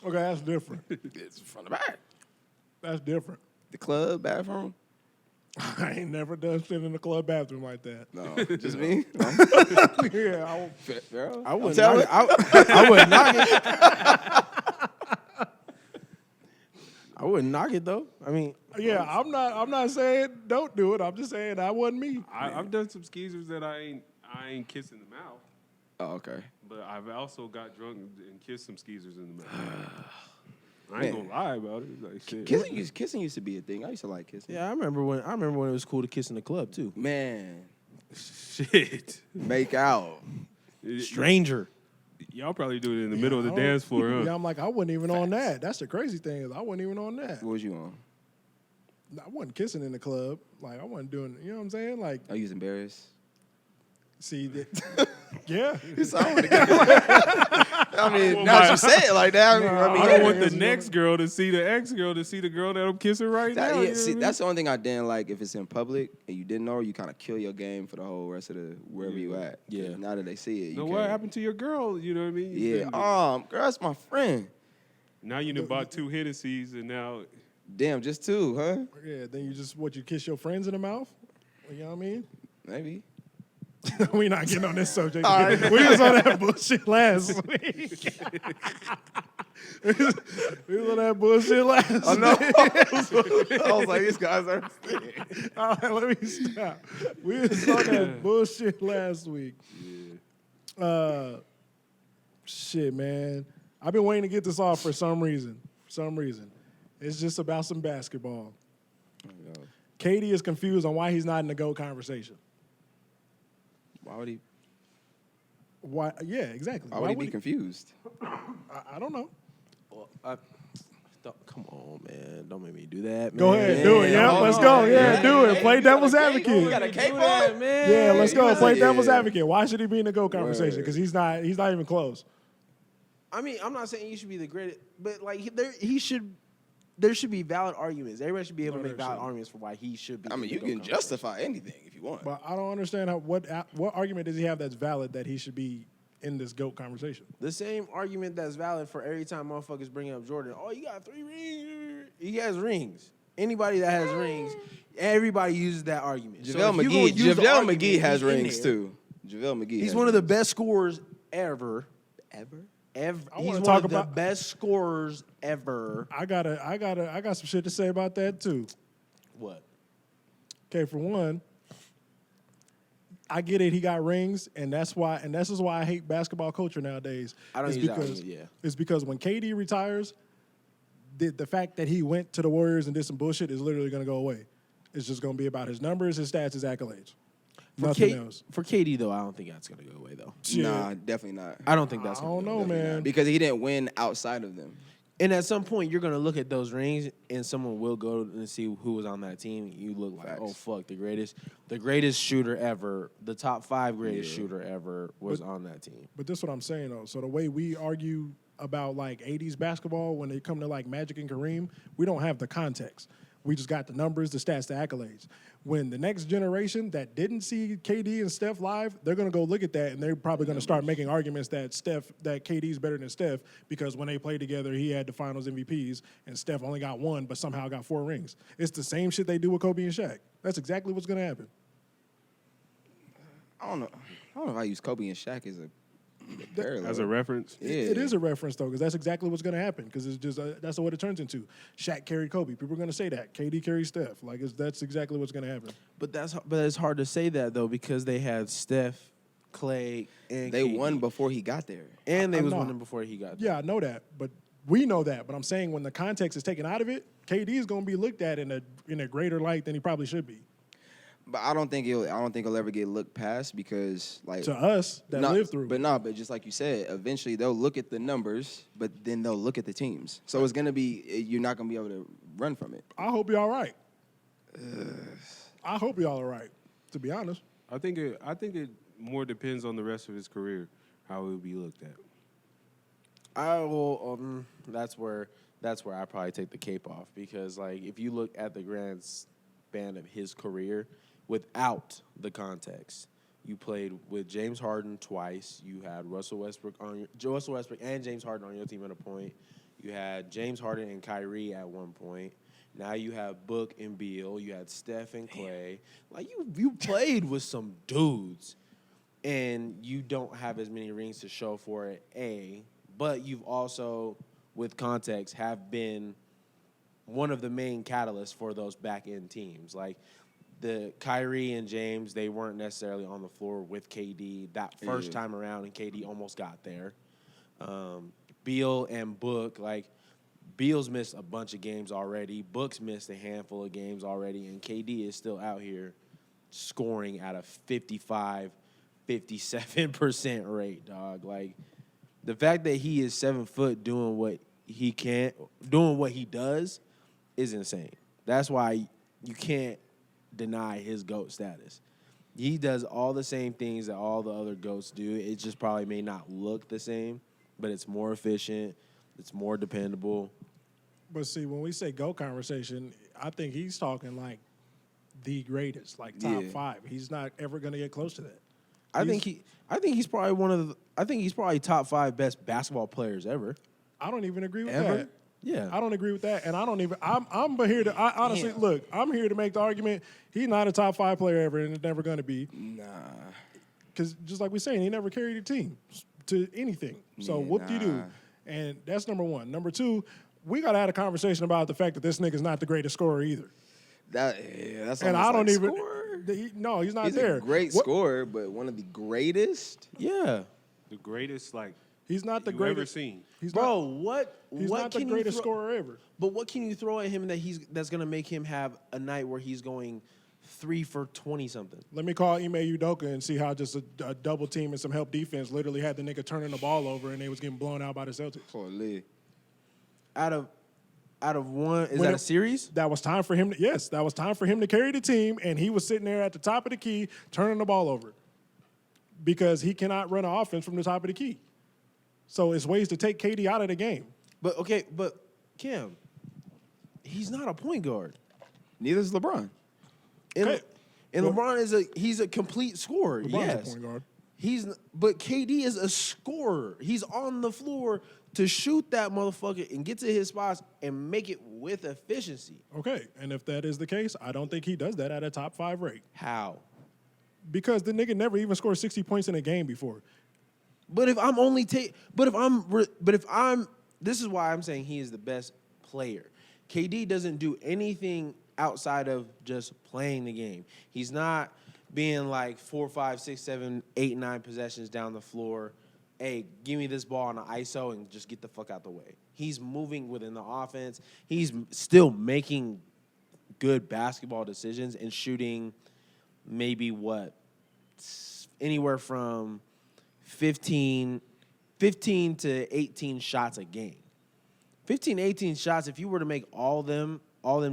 Okay, that's different. it's from the back. That's different. The club, bathroom. I ain't never done shit in the club bathroom like that. No, just me. No. Yeah, I won't. Pharaoh? I wouldn't tell knock it. I wouldn't knock it. I wouldn't knock it though. I mean, Yeah, I'm not saying don't do it. I'm just saying that wasn't me. I've done some skeezers that I ain't kissing the mouth, Oh, okay. but I've also got drunk and kissed some skeezers in the mouth. I ain't Man. gonna lie about it. Like shit. Kissing used to be a thing. I used to like kissing. yeah, I remember when it was cool to kiss in the club too. Man, Shit. make out. Stranger. Y'all probably do it in the middle of the I don't- dance floor, huh? Yeah, I'm like, I wasn't even on that. That's the crazy thing is I wasn't even on that. What was you on? I wasn't kissing in the club. Like I wasn't doing. You know what I'm saying? Like, Oh, you was embarrassed. see, yeah. I mean, now that you say it like that, I mean, I don't want yeah, the next girl to see the ex girl to see the girl that I'm kissing right now. you know see, what I mean? that's the only thing I didn't like. If it's in public and you didn't know her, you kind of kill your game for the whole rest of the wherever you at. Yeah. Now that they see it, you No, can't. what happened to your girl? You know what I mean? Yeah. Then- Girl, that's my friend. Now you done bought 2 Hennessy's and now Damn, just two, huh? Yeah, then you kiss your friends in the mouth? You know what I mean? Maybe. We not getting on this subject. All right. We was on that bullshit last week. we was on that bullshit last week. I know. I was like, these guys are. All right, let me stop. We was on that bullshit last week. Shit, man. I've been waiting to get this off for some reason. It's just about some basketball. Katie is confused on why he's not in the GOAT conversation. Why would he? Why? Yeah, exactly. Why would he be confused? I don't know. Come on, man. Don't make me do that, man. Go ahead, do it. Yeah, let's go. Yeah, do it. Play devil's advocate. got a cape Do that, on? man. Yeah, let's go. was Play like, devil's yeah. advocate. Why should he be in the GOAT conversation? Because he's not even close. I mean, I'm not saying you should be the greatest, but like there should be valid arguments. Everybody should be able to make valid arguments for why he should be. I mean, in the you GOAT can conversation. justify anything if you want. But I don't understand what argument does he have that's valid that he should be in this GOAT conversation. The same argument that's valid for every time motherfuckers bring up Jordan. Oh, you got 3 rings. He has rings. Anybody that has rings, everybody uses that argument. So JaVale if you gonna McGee. use the JaVale argument, McGee has he's in rings there. too. JaVale McGee. He's has one of the rings. best scorers ever. ever. He's wanna one talk of the about- best scorers ever. I got some shit to say about that too. What? Okay, for one, I get it. He got rings, and this is why I hate basketball culture nowadays. I don't It's use that because argument, yeah. it's because when KD retires, the fact that he went to the Warriors and did some bullshit is literally going to go away. It's just going to be about his numbers, his stats, his accolades. Nothing else. For KD though, I don't think that's gonna go away though. Shit. Nah, definitely not. I don't think that's. I Gonna don't go know, away. man. Because he didn't win outside of them. And at some point, you're gonna look at those rings, and someone will go and see who was on that team. And you look like, Facts. oh fuck, the greatest shooter ever, the top 5 greatest Yeah. shooter ever was on that team. But this is what I'm saying though. So the way we argue about like 80s basketball when it come to like Magic and Kareem, we don't have the context. We just got the numbers, the stats, the accolades. When the next generation that didn't see KD and Steph live, they're gonna go look at that and they're probably gonna start making arguments that KD's better than Steph because when they played together, he had the Finals MVPs and Steph only got one, but somehow got 4 rings. It's the same shit they do with Kobe and Shaq. That's exactly what's gonna happen. I don't know if I use Kobe and Shaq as a parallel. As a reference. Yeah. It is a reference though, because that's exactly what's gonna happen. Because it's just that's what it turns into. Shaq carried Kobe. People are gonna say that. KD carried Steph. Like that's exactly what's gonna happen. But it's hard to say that though because they had Steph, Clay, and They KD. won before he got there. and they I'm was not- winning before he got there. Yeah, I know that, but we know that. But I'm saying when the context is taken out of it, KD is gonna be looked at in a greater light than he probably should be But I don't think he'll ever get looked past because like to us that live through. But just like you said, eventually they'll look at the numbers, but then they'll look at the teams. So it's gonna be you're not gonna be able to run from it. I hope you're all right. I hope y'all are right. To be honest, I think it more depends on the rest of his career how it will be looked at. I will. That's where I probably take the cape off because like if you look at the grand span of his career without the context, you played with James Harden twice. You had Russell Westbrook and James Harden on your team at a point. You had James Harden and Kyrie at one point. Now you have Book and Beal. You had Steph and Clay. Like you played with some dudes, and you don't have as many rings to show for it. But you've also, with context, have been one of the main catalysts for those back-end teams. Like the Kyrie and James, they weren't necessarily on the floor with KD that first time around, and KD almost got there. Beal and Book, like Beal's missed a bunch of games already. Book's missed a handful of games already, and KD is still out here scoring at a 55, 57% rate, dog. Like the fact that he is 7 foot doing what he does is insane. That's why you can't deny his GOAT status. He does all the same things that all the other GOATs do. It just probably may not look the same, but it's more efficient. It's more dependable. but see, when we say GOAT conversation, I think he's talking like the greatest, like top 5. He's not ever gonna get close to that. I think he's probably top 5 best basketball players ever. I don't even agree with Ever? that. Yeah. I don't agree with that, and I'm here to. I honestly look. I'm here to make the argument. He's not a top 5 player ever, and it's never going to be. Nah. Because just like we're saying, he never carried a team to anything. So whoop de do, and that's number one. Number two, we got to have a conversation about the fact that this nigga's not the greatest scorer either. That's And almost I don't like even. scorer. No, he's not He's there. a great scorer, but one of the greatest. Yeah. The greatest, like, He's not the you greatest. ever seen. He's Bro, not, he's what not the can greatest you throw, scorer ever. But what can you throw at him that's gonna make him have a night where he's going 3 for 20 something? Let me call Ime Udoka and see how just a double team and some help defense literally had the nigga turning the ball over and they was getting blown out by the Celtics. Holy. Out of one, is When that it- a series? That was time for him. That was time for him to carry the team, and he was sitting there at the top of the key turning the ball over because he cannot run an offense from the top of the key. So it's ways to take KD out of the game. But Kim, he's not a point guard. Neither is LeBron. And, Okay. and Well- LeBron he's a complete scorer. LeBron's yes. a point guard. But KD is a scorer. He's on the floor to shoot that motherfucker and get to his spots and make it with efficiency. Okay, and if that is the case, I don't think he does that at a top 5 rate How? because the nigga never even scored 60 points in a game before. But if I'm this is why I'm saying he is the best player. KD doesn't do anything outside of just playing the game. He's not being like 4, 5, 6, 7, 8, 9 possessions down the floor. Hey, give me this ball on an ISO and just get the fuck out the way. He's moving within the offense. He's still making good basketball decisions and shooting maybe anywhere from 15 to 18 shots a game. 15, 18 shots, if you were to make all of them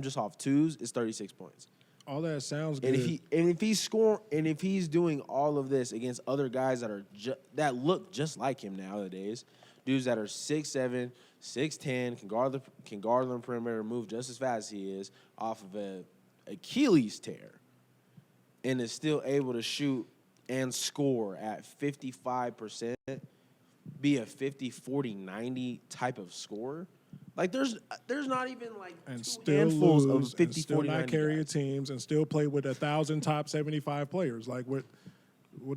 just off twos, is 36 points. All that sounds good. And if he's doing all of this against other guys that look just like him nowadays, dudes that are 6'7", 6'10", can guard on the perimeter, move just as fast as he is off of a Achilles tear, and is still able to shoot and score at 55%, be a 50, 40, 90 type of scorer. Like there's not even like And two still handfuls lose, of 50, and still 40, not 90 carry your guys. teams, and still play with 1,000 top 75 players. Like what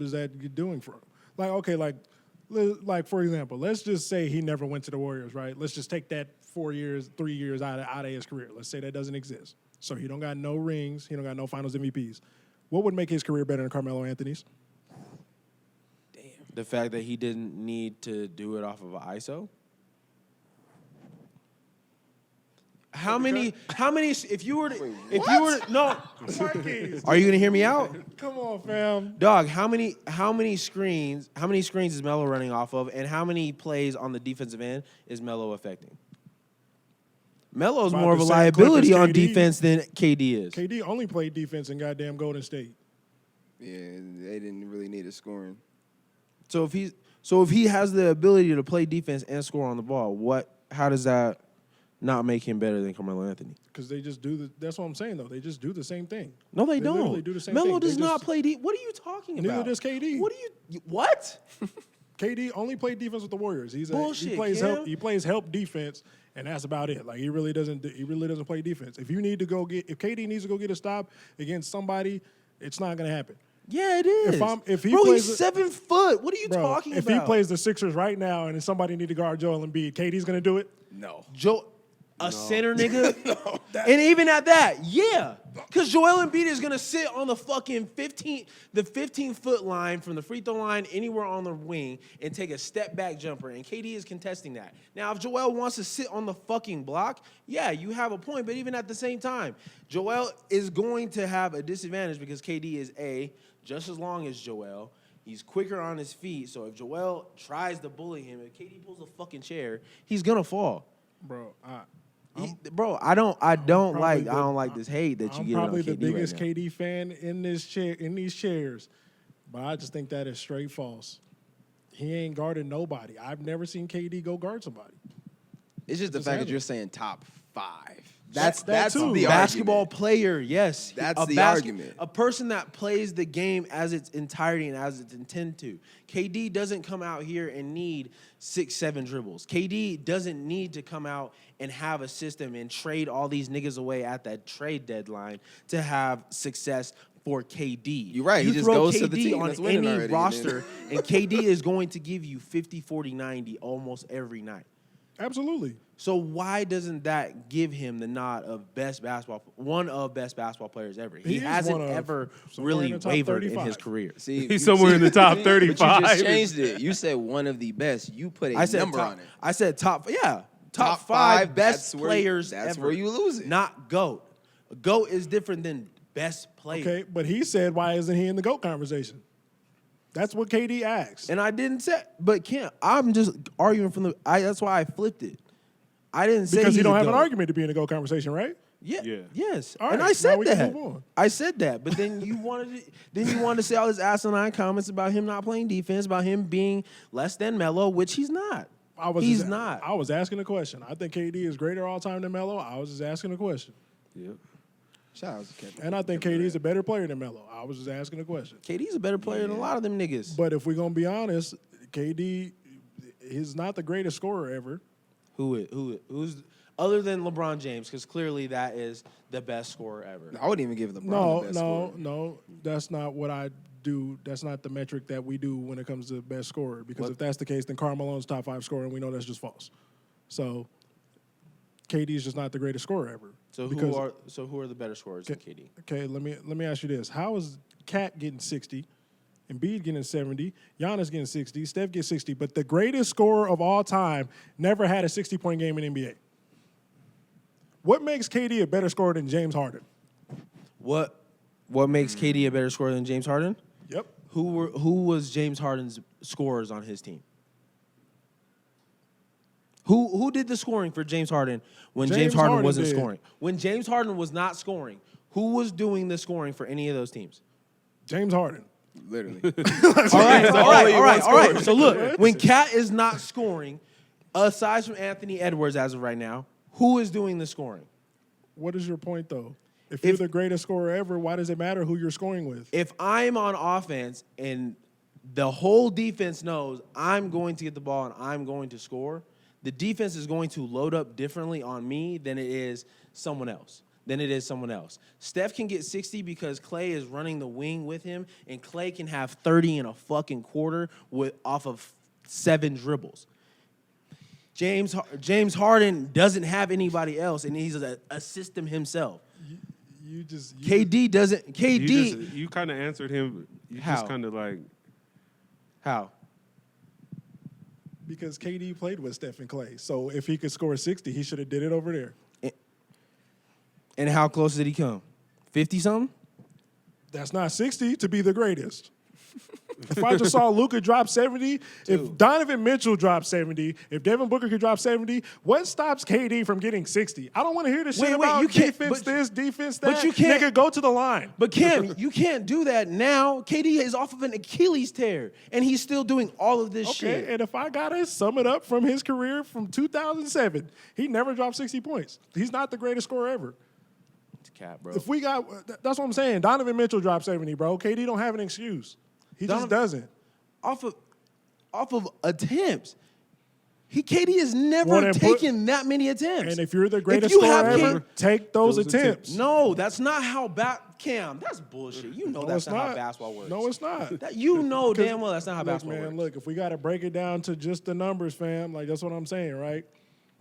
is that doing for him? Like okay, like for example, let's just say he never went to the Warriors, right? Let's just take that 3 years out of his career. Let's say that doesn't exist. So he don't got no rings, he don't got no Finals MVPs. What would make his career better than Carmelo Anthony's? The fact that he didn't need to do it off of an ISO. How many? If you were to, no, are you gonna hear me out, Come on, fam. dog? How many screens is Melo running off of, and how many plays on the defensive end is Melo affecting? Melo's About more of the a same clip as liability on KD. defense than KD is. KD only played defense in goddamn Golden State. Yeah, they didn't really need his scoring. So if he has the ability to play defense and score on the ball, how does that not make him better than Carmelo Anthony? Because they just that's what I'm saying, though. They just do the same thing. No, they literally don't. do the same Melo thing. They does not just- play What are you talking about? Neither does KD. What? KD only played defense with the Warriors. Bullshit, he plays Cam. help. He plays help defense, and that's about it. Like he really doesn't play defense. If KD needs to go get a stop against somebody, it's not gonna happen. Yeah, it is. If he Bro, plays he's 7 foot. What are you Bro, talking if about? he plays the Sixers right now and somebody need to guard Joel Embiid, KD's gonna do it. No. Center nigga? And even at that, yeah. Because Joel Embiid is going to sit on the fucking 15-foot line from the free throw line anywhere on the wing and take a step back jumper. And KD is contesting that. Now, if Joel wants to sit on the fucking block, yeah, you have a point. But even at the same time, Joel is going to have a disadvantage because KD is just as long as Joel. He's quicker on his feet. So if Joel tries to bully him, if KD pulls a fucking chair, he's going to fall. Bro, I don't probably like this hate that you I'm get on probably KD the biggest right now. KD fan in these chairs, but I just think that is straight false. He ain't guarded nobody. I've never seen KD go guard somebody. It's just the Just fact have that it. you're saying top 5. That That's too. the Basketball argument. player, yes. That's the argument. A person that plays the game as its entirety and as it's intended to. KD doesn't come out here and need 6-7 dribbles. KD doesn't need to come out and have a system and trade all these niggas away at that trade deadline to have success for KD. You're right. You He just throw goes KD to the team on that's winning any already, roster, and KD is going to give you 50, 40, 90 almost every night. Absolutely. So why doesn't that give him the nod of one of best basketball players ever? He He is hasn't one of ever somewhere in really the top wavered in 35. his career. See, He's somewhere in the top But 35. you just changed it. You said one of the best. You put a I said number top, on it. I said top Top 5 five, best that's where players that's ever. where you lose it. Not GOAT. GOAT is different than best player. Okay, but he said, why isn't he in the GOAT conversation? That's what KD asked. And I didn't say, but I'm just arguing from that's why I flipped it. I didn't say Because he's you don't a have an GOAT. argument to be in the GOAT conversation, right? Yeah. Yeah. Yes. All and right, I now said we can that. move on. I said that. But then you wanted to say all this asinine comments about him not playing defense, about him being less than Melo, which he's not. He's not. I was asking a question. I think KD is greater all time than Melo. I was just asking a question. Yep. Shout out to Kevin. And I think KD is a better player than Melo. I was just asking a question. KD's a better player than a lot of them niggas. But if we're going to be honest, KD is not the greatest scorer ever. Who's other than LeBron James? Because clearly that is the best scorer ever. I wouldn't even give LeBron the best scorer. No. That's not what I do. That's not the metric that we do when it comes to best scorer. Because if that's the case, then Carmelo's top 5 scorer, and we know that's just false. So KD is just not the greatest scorer ever. So Because- who are the better scorers than KD? Okay, let me ask you this: how is Cat getting 60, Embiid getting 70, Giannis getting 60, Steph gets 60, but the greatest scorer of all time never had a 60-point game in NBA? What makes KD a better scorer than James Harden? What makes KD a better scorer than James Harden? Yep. Who was James Harden's scorers on his team? Who did the scoring for James Harden when James Harden Harden wasn't did. scoring? When James Harden was not scoring, who was doing the scoring for any of those teams? James Harden. Literally. All right. So look, when Cat is not scoring, aside from Anthony Edwards as of right now, who is doing the scoring? What is your point, though? If you're the greatest scorer ever, why does it matter who you're scoring with? If I'm on offense and the whole defense knows I'm going to get the ball and I'm going to score, the defense is going to load up differently on me than it is someone else. Steph can get 60 because Klay is running the wing with him, and Klay can have 30 in a fucking quarter off of 7 dribbles. James Harden doesn't have anybody else, and he's a system himself. KD doesn't. KD. You kind of answered him. You How? just kind of like. How? Because KD played with Steph and Klay. So if he could score 60, he should have did it over there. And how close did he come? 50-something? That's not 60 to be the greatest. If I just saw Luka drop 70, if Donovan Mitchell dropped 70, if Devin Booker could drop 70, what stops KD from getting 60? I don't want to hear this shit about you can't, defense this, defense that. But you can't. Nigga, go to the line. But Cam, you can't do that now. KD is off of an Achilles tear, and he's still doing all of this shit. Okay, and if I got to sum it up from his career from 2007, he never dropped 60 points. He's not the greatest scorer ever. It's cap, bro. If we got, that's what I'm saying. Donovan Mitchell dropped 70, bro. KD don't have an excuse. He just doesn't. Off of attempts. KD has never taken that many attempts. And if you're the greatest scorer ever, take those attempts. No, that's not how Cam, that's bullshit. You know that's not how basketball works. No, it's not. You know damn well that's not how basketball works. Look, if we got to break it down to just the numbers, fam, like that's what I'm saying, right?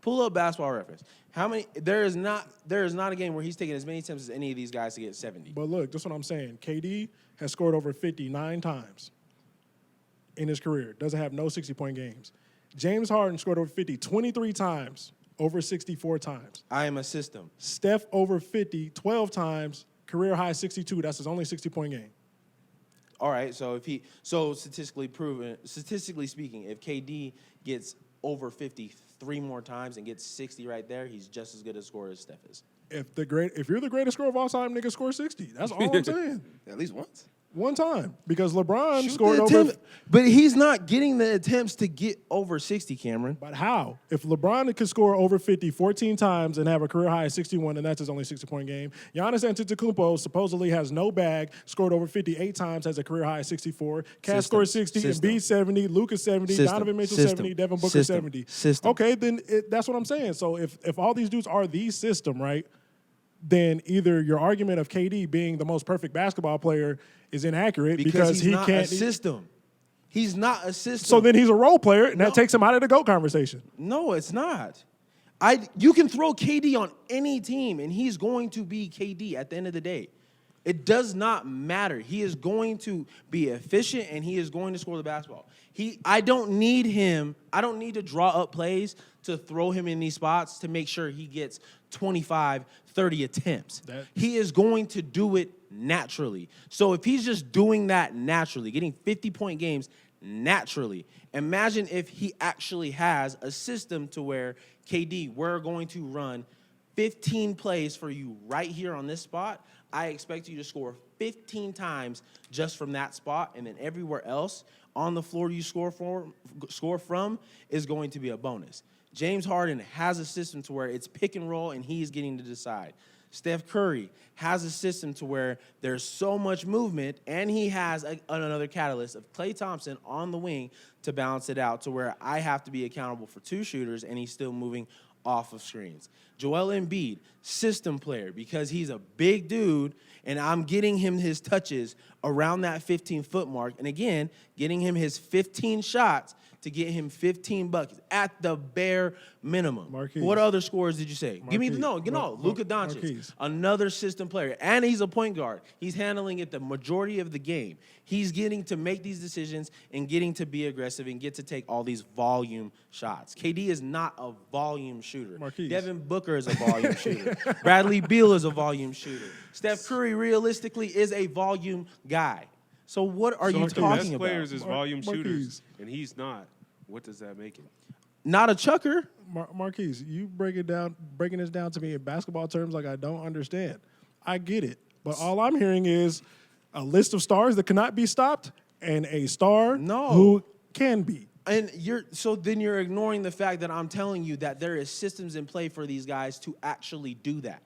Pull up Basketball Reference. How many? There is not a game where he's taking as many attempts as any of these guys to get 70. But look, that's what I'm saying. KD has scored over 59 times in his career. Doesn't have no 60-point games. James Harden scored over 50 23 times, over 64 times. I am a system. Steph over 50 12 times, career high 62. That's his only 60-point game. All right, so statistically speaking, if KD gets over 50 3 more times and gets 60 right there, he's just as good a scorer as Steph is. If you're the greatest scorer of all time, nigga, score 60. That's all I'm saying. At least once. One time, because LeBron scored over. But he's not getting the attempts to get over 60, Cameron. But how? If LeBron could score over 50 14 times and have a career high of 61, and that's his only 60-point game. Giannis Antetokounmpo supposedly has no bag, scored over 58 times, has a career high of 64. Cat scored 60, Embiid 70, Luka 70, Donovan Mitchell 70, Devin Booker 70. Okay, then that's what I'm saying. So if all these dudes are the system, right, then either your argument of KD being the most perfect basketball player is inaccurate because he not can't. A system. He's not a system. So then he's a role player, and that takes him out of the GOAT conversation. No, it's not. You can throw KD on any team, and he's going to be KD at the end of the day. It does not matter. He is going to be efficient, and he is going to score the basketball. I don't need him. I don't need to draw up plays to throw him in these spots to make sure he gets 25, 30 attempts. He is going to do it naturally. So if he's just doing that naturally, getting 50-point games naturally, imagine if he actually has a system to where, KD, we're going to run 15 plays for you right here on this spot. I expect you to score 15 times just from that spot, and then everywhere else on the floor you score from is going to be a bonus. James Harden has a system to where it's pick and roll, and he's getting to decide. Steph Curry has a system to where there's so much movement, and he has another catalyst of Klay Thompson on the wing to balance it out to where I have to be accountable for 2 shooters, and he's still moving off of screens. Joel Embiid, system player, because he's a big dude, and I'm getting him his touches around that 15-foot mark, and again, getting him his 15 shots to get him 15 buckets at the bare minimum. Marquise. What other scores did you say? Marquise. Give me Luka Doncic, Marquise. another system player, and he's a point guard. He's handling it the majority of the game. He's getting to make these decisions and getting to be aggressive and get to take all these volume shots. KD is not a volume shooter. Marquise. Devin Booker is a volume shooter. Bradley Beal is a volume shooter. Steph Curry realistically is a volume guy. So what are you if the talking best about? players is volume Marquise. shooters, and he's not. What does that make him? Not a chucker. Marquise, you breaking this down to me in basketball terms like I don't understand. I get it, but all I'm hearing is a list of stars that cannot be stopped and a star who can be. And then you're ignoring the fact that I'm telling you that there is systems in play for these guys to actually do that.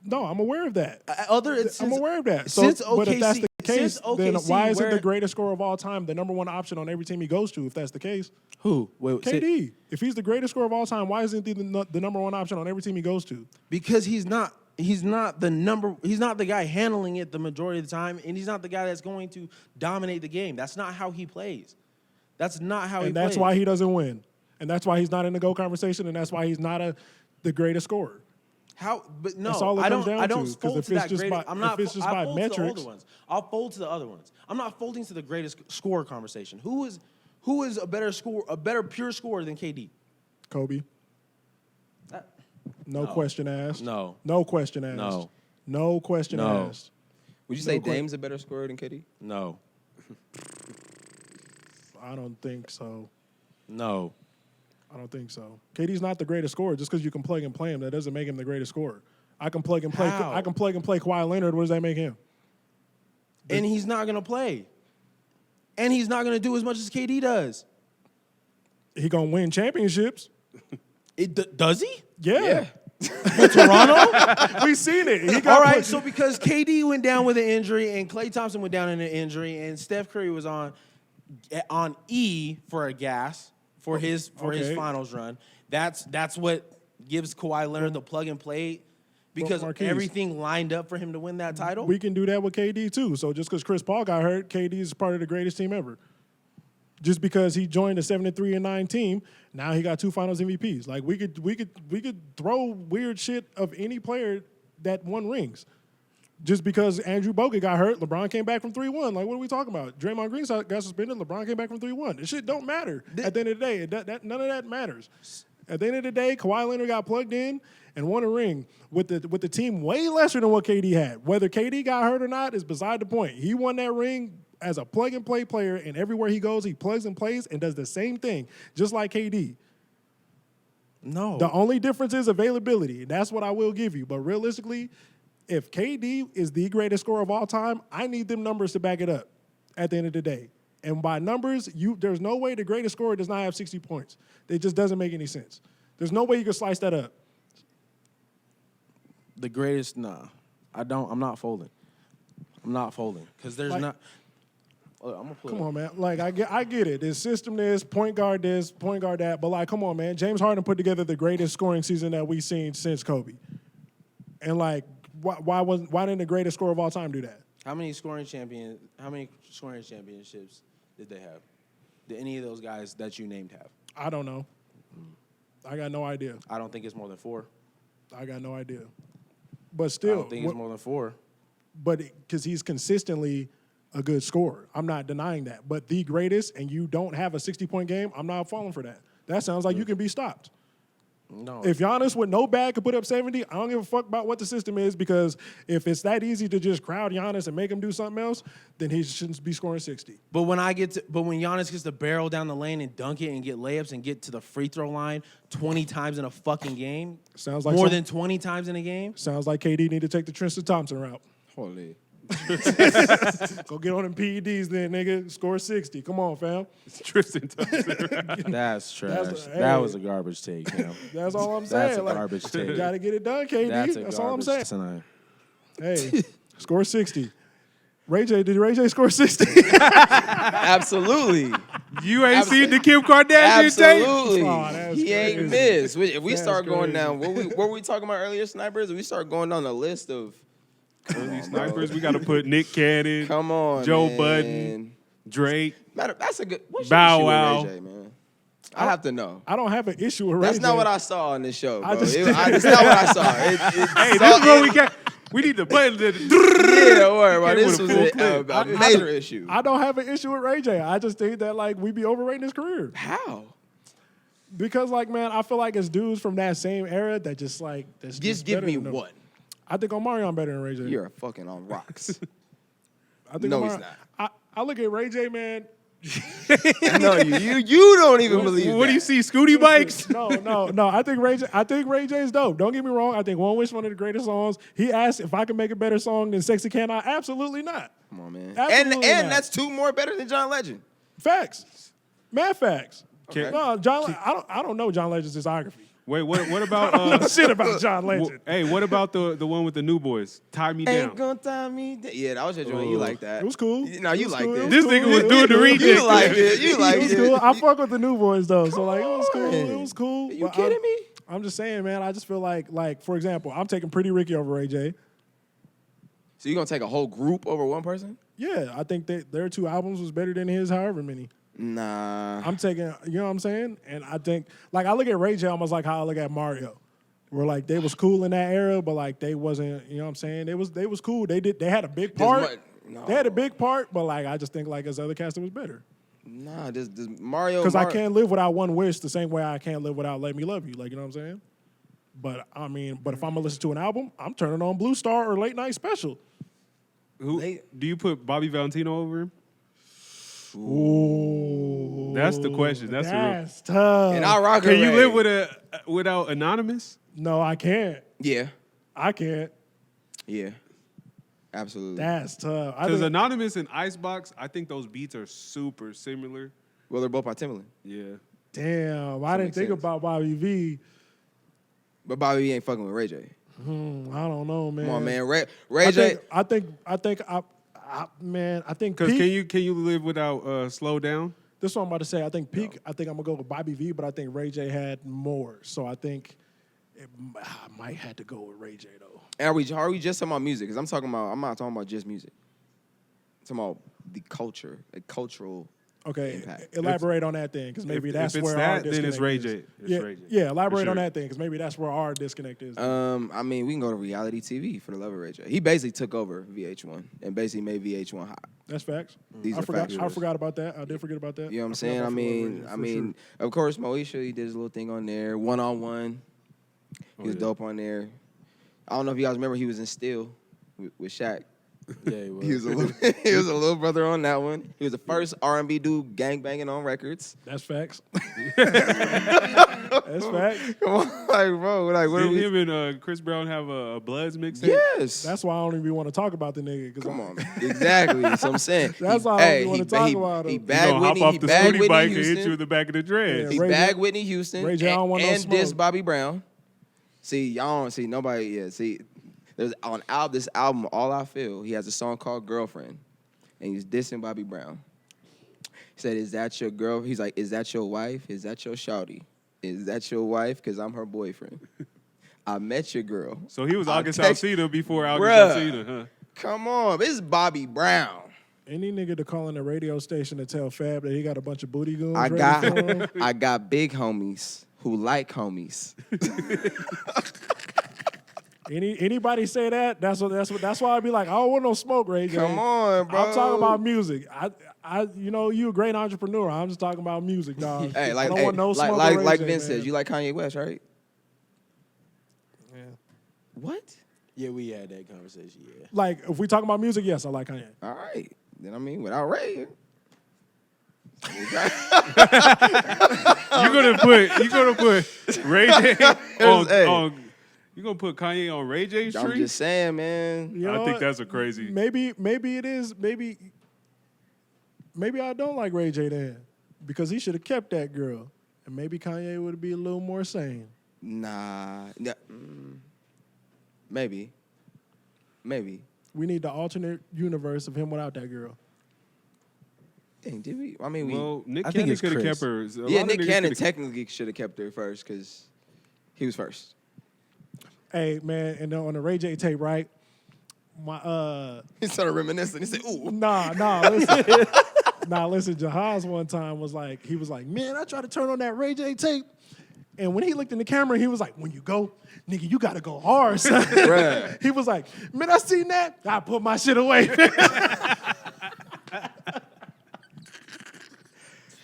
No, I'm aware of that. I'm aware of that. So, Since but if that's OKC the case, then OKC, why isn't the greatest scorer of all time the number one option on every team he goes to? If that's the case, who? Wait, KD. If he's the greatest scorer of all time, why isn't he the number one option on every team he goes to? Because he's not the guy handling it the majority of the time, and he's not the guy that's going to dominate the game. That's not how he plays. That's not how he plays. And that's why he doesn't win. And that's why he's not in the GOAT conversation, and that's why he's not the greatest scorer. How? But no, That's all it I comes don't. down I don't to, 'cause fold if to it's that just greatest. by- I'm not. if it's just I by fold to the metrics- older ones. I'll fold to the other ones. I'm not folding to the greatest scorer conversation. Who is a better pure scorer than KD? Kobe. No question asked. No. No question asked. No. No question No. asked. Would you say No que- Dame's a better scorer than KD? No. I don't think so. No. I don't think so. KD's not the greatest scorer. Just because you can plug and play him, that doesn't make him the greatest scorer. I can plug and play. How? I can plug and play Kawhi Leonard. What does that make him? And he's not gonna play. And he's not gonna do as much as KD does. He gonna win championships. Does he? Yeah. With Toronto? We seen it. He got All right, put- so because KD went down with an injury and Klay Thompson went down in an injury and Steph Curry was on E for a gas for his Okay. finals run. That's what gives Kawhi Leonard the plug and play because Marquise. everything lined up for him to win that title. we can do that with KD too. So just because Chris Paul got hurt, KD is part of the greatest team ever. Just because he joined a 7-3-9 team, now he got 2 Finals MVPs. Like we could throw weird shit of any player that won rings. Just because Andrew Bogut got hurt, LeBron came back from 3-1. Like, what are we talking about? Draymond Green got suspended, LeBron came back from 3-1. This shit don't matter. At the end of the day, none of that matters. At the end of the day, Kawhi Leonard got plugged in and won a ring with the team way lesser than what KD had. Whether KD got hurt or not is beside the point. He won that ring as a plug-and-play player, and everywhere he goes, he plugs and plays and does the same thing, just like KD. No. The only difference is availability. That's what I will give you. But realistically, if KD is the greatest scorer of all time, I need them numbers to back it up at the end of the day. And by numbers, there's no way the greatest scorer does not have 60 points. It just doesn't make any sense. There's no way you can slice that up. The greatest, nah. I'm not folding. I'm not folding. Because there's Like- not. I'm gonna put Come on, man. Like, I get it. It's system this, point guard that. But, like, come on, man. James Harden put together the greatest scoring season that we've seen since Kobe. And, like, why didn't the greatest scorer of all time do that? How many scoring championships did they have? Did any of those guys that you named have? I don't know. I got no idea. I don't think it's more than 4. I got no idea. But I still, don't think it's more than 4. but because he's consistently a good scorer. I'm not denying that. But the greatest, and you don't have a 60-point game, I'm not falling for that. That sounds like you can be stopped. No. If Giannis with no bag could put up 70, I don't give a fuck about what the system is, because if it's that easy to just crowd Giannis and make him do something else, then he shouldn't be scoring 60. But when Giannis gets to barrel down the lane and dunk it and get layups and get to the free throw line 20 times in a fucking game, Sounds like more than 20 times in a game, Sounds like KD need to take the Tristan Thompson route. Holy. Go get on them PEDs then, nigga. Score 60. Come on, fam. Tristan Thompson. that's trash. That's- that hey. was a garbage take. You know? That's all I'm saying. That's a Like, garbage take. Got to get it done, KD. That's all I'm saying. tonight. Hey, score 60. Did Ray J score 60? Absolutely. You ain't seen the Kim Kardashian tape? Absolutely. Oh, that's He ain't crazy. missed. If we That's start going crazy. down, what were we talking about earlier, snipers? If we start going down the list of These snipers, we got to put Nick Cannon, come on, Joe man. Budden, Drake. That's a good. What's Bow your issue Wow. with Ray J, man? I have to know. I don't have an issue with Ray That's J. not what I saw on this show, bro. I just- It's not what I saw. Hey, this is what we got. We need to play the. Yeah, don't worry about Came this. with Was a full a clip. major issue. I don't have an issue with Ray J. I just think that, like, we be overrating his career. How? Because, like, man, I feel like it's dudes from that same era that just, like, that's Just give better me than them. one. I think Omarion better than Ray J. You're fucking on rocks. I think No, he's not. I look at Ray J, man. No, you don't even believe What do you that. see? Scooty bikes? No. I think Ray J is dope. Don't get me wrong. I think One Wish one of the greatest songs. He asked if I could make a better song than Sexy Can I? Absolutely not. Come on, man. Absolutely And not. that's 2 more better than John Legend. Facts. Mad facts. Okay. No, I don't know John Legend's discography. Wait, what I don't about know shit about John Legend. hey, what about the one with the New Boys? Tie Me Ain't Down. gonna tie me down. Yeah, that was your joint. You Oh. like that. It was cool. No, you It was liked cool. it. This nigga was doing the remix. You liked it. You It liked was it. cool. I fuck with the new boys though, so like it was cool. on. It was cool. Are you But kidding me? I'm just saying, man. I just feel like for example, I'm taking Pretty Ricky over Ray J. So you gonna take a whole group over one person? Yeah, I think that their 2 albums was better than his, however many. Nah. I'm taking, you know what I'm saying? And I think, like, I look at Ray J almost like how I look at Mario, where like they was cool in that era, but like they wasn't, you know what I'm saying? They was cool. They had a big part. No. They had a big part, but like I just think like his other cast it was better. Nah, this Mario. Because I can't live without One Wish the same way I can't live without Let Me Love You. Like, you know what I'm saying? But I mean, if I'm gonna listen to an album, I'm turning on Blue Star or Late Night Special. Who do you put Bobby Valentino over him? Ooh, That's the question. That's the real. that's tough. And I rock. Can you Ray. live without Anonymous? No, I can't. Yeah. I can't. Yeah. Absolutely. That's tough. I Because think, Anonymous and Icebox, I think those beats are super similar. Well, they're both by Timbaland. Yeah. damn, I didn't makes think sense. about Bobby V. But Bobby ain't fucking with Ray J. I don't know, man. Come on, man. Ray J. I think Because Peak. can you live without Slow Down? This is what I'm about to say. I think Peak. I think I'm gonna go with Bobby V, but I think Ray J had more. So I think I might have to go with Ray J though. Are we just talking about music? Because I'm not talking about just music. I'm talking about the culture, the cultural. Okay, Impact. elaborate on that thing, because maybe If that's it's where that, our then disconnect it's Ray is. J. It's yeah, Ray J. yeah, elaborate For on sure. that thing, because maybe that's where our disconnect is. I mean, we can go to reality TV for the love of Ray J. He basically took over VH1 and basically made VH1 hot. That's facts. These I are forgot. factuals. I forgot about that. I did forget about that. You know what I'm I saying? forgot I about mean, Florida, I for mean, sure. of course, Moesha, he did his little thing on there. 1-on-1. He was yeah. dope on there. I don't know if you guys remember he was in Steel with Shaq. Yeah, he was. He was a little, he was a little brother on that one. He was the first R&B dude gang banging on records. That's facts. That's facts. Come on, like bro, like what are Did we? him and Chris Brown have a Bloods mixtape? Yes. That's why I don't even want to talk about the nigga. Cause Come on, exactly. That's what I'm saying. That's why I don't wanna talk about him. He He bagged Hop Whitney. off He the bagged scooty Whitney bike and hit you in Houston. the back of the dreads. Yeah, He Ray J- bagged Whitney Houston. Ray J, I don't want no and smoke. dissed Bobby Brown. See, y'all don't see nobody. Yeah, see, there's on this album, All I Feel. He has a song called Girlfriend, and he's dissing Bobby Brown. He said, "Is that your girl?" He's like, "Is that your wife? Is that your shawty? Is that your wife? Because I'm her boyfriend. I met your girl." So he was I'll August text- Alsina before August Bruh. Alsina, huh? Come on, this is Bobby Brown. any nigga to call in the radio station to tell Fab that he got a bunch of booty goons I ready got, for him. I got big homies who like homies. Anybody say that? That's why I be like, I don't want no smoke, Ray J. Come on, bro. I'm talking about music. You a great entrepreneur. I'm just talking about music, dog. Hey, I like, don't want no smoke. with Ray like J, Vince man. says, you like Kanye West, right? Yeah. What? Yeah, we had that conversation. Yeah. Like, if we talking about music, yes, I like Kanye. All right. Then I mean, without Ray. You're gonna put Ray J on, Hey. on. You gonna put Kanye on Ray J's I'm tree? just saying, man. You know I think what? that's a crazy. Maybe it is. Maybe I don't like Ray J then, because he should have kept that girl, and maybe Kanye would be a little more sane. Nah. Maybe. We need the alternate universe of him without that girl. Dang, did we? I mean, Well, Nick I think Cannon it's could have Chris. kept her. A lot yeah, of Nick niggas Cannon coulda- technically should have kept her first because he was first. Hey man, and on the Ray J tape, right? My He started reminiscing. He said, ooh. listen. Listen, Jahaz one time was like, man, I tried to turn on that Ray J tape. And when he looked in the camera, he was like, when you go, nigga, you gotta go hard, son. Bruh. He was like, man, I seen that. I put my shit away.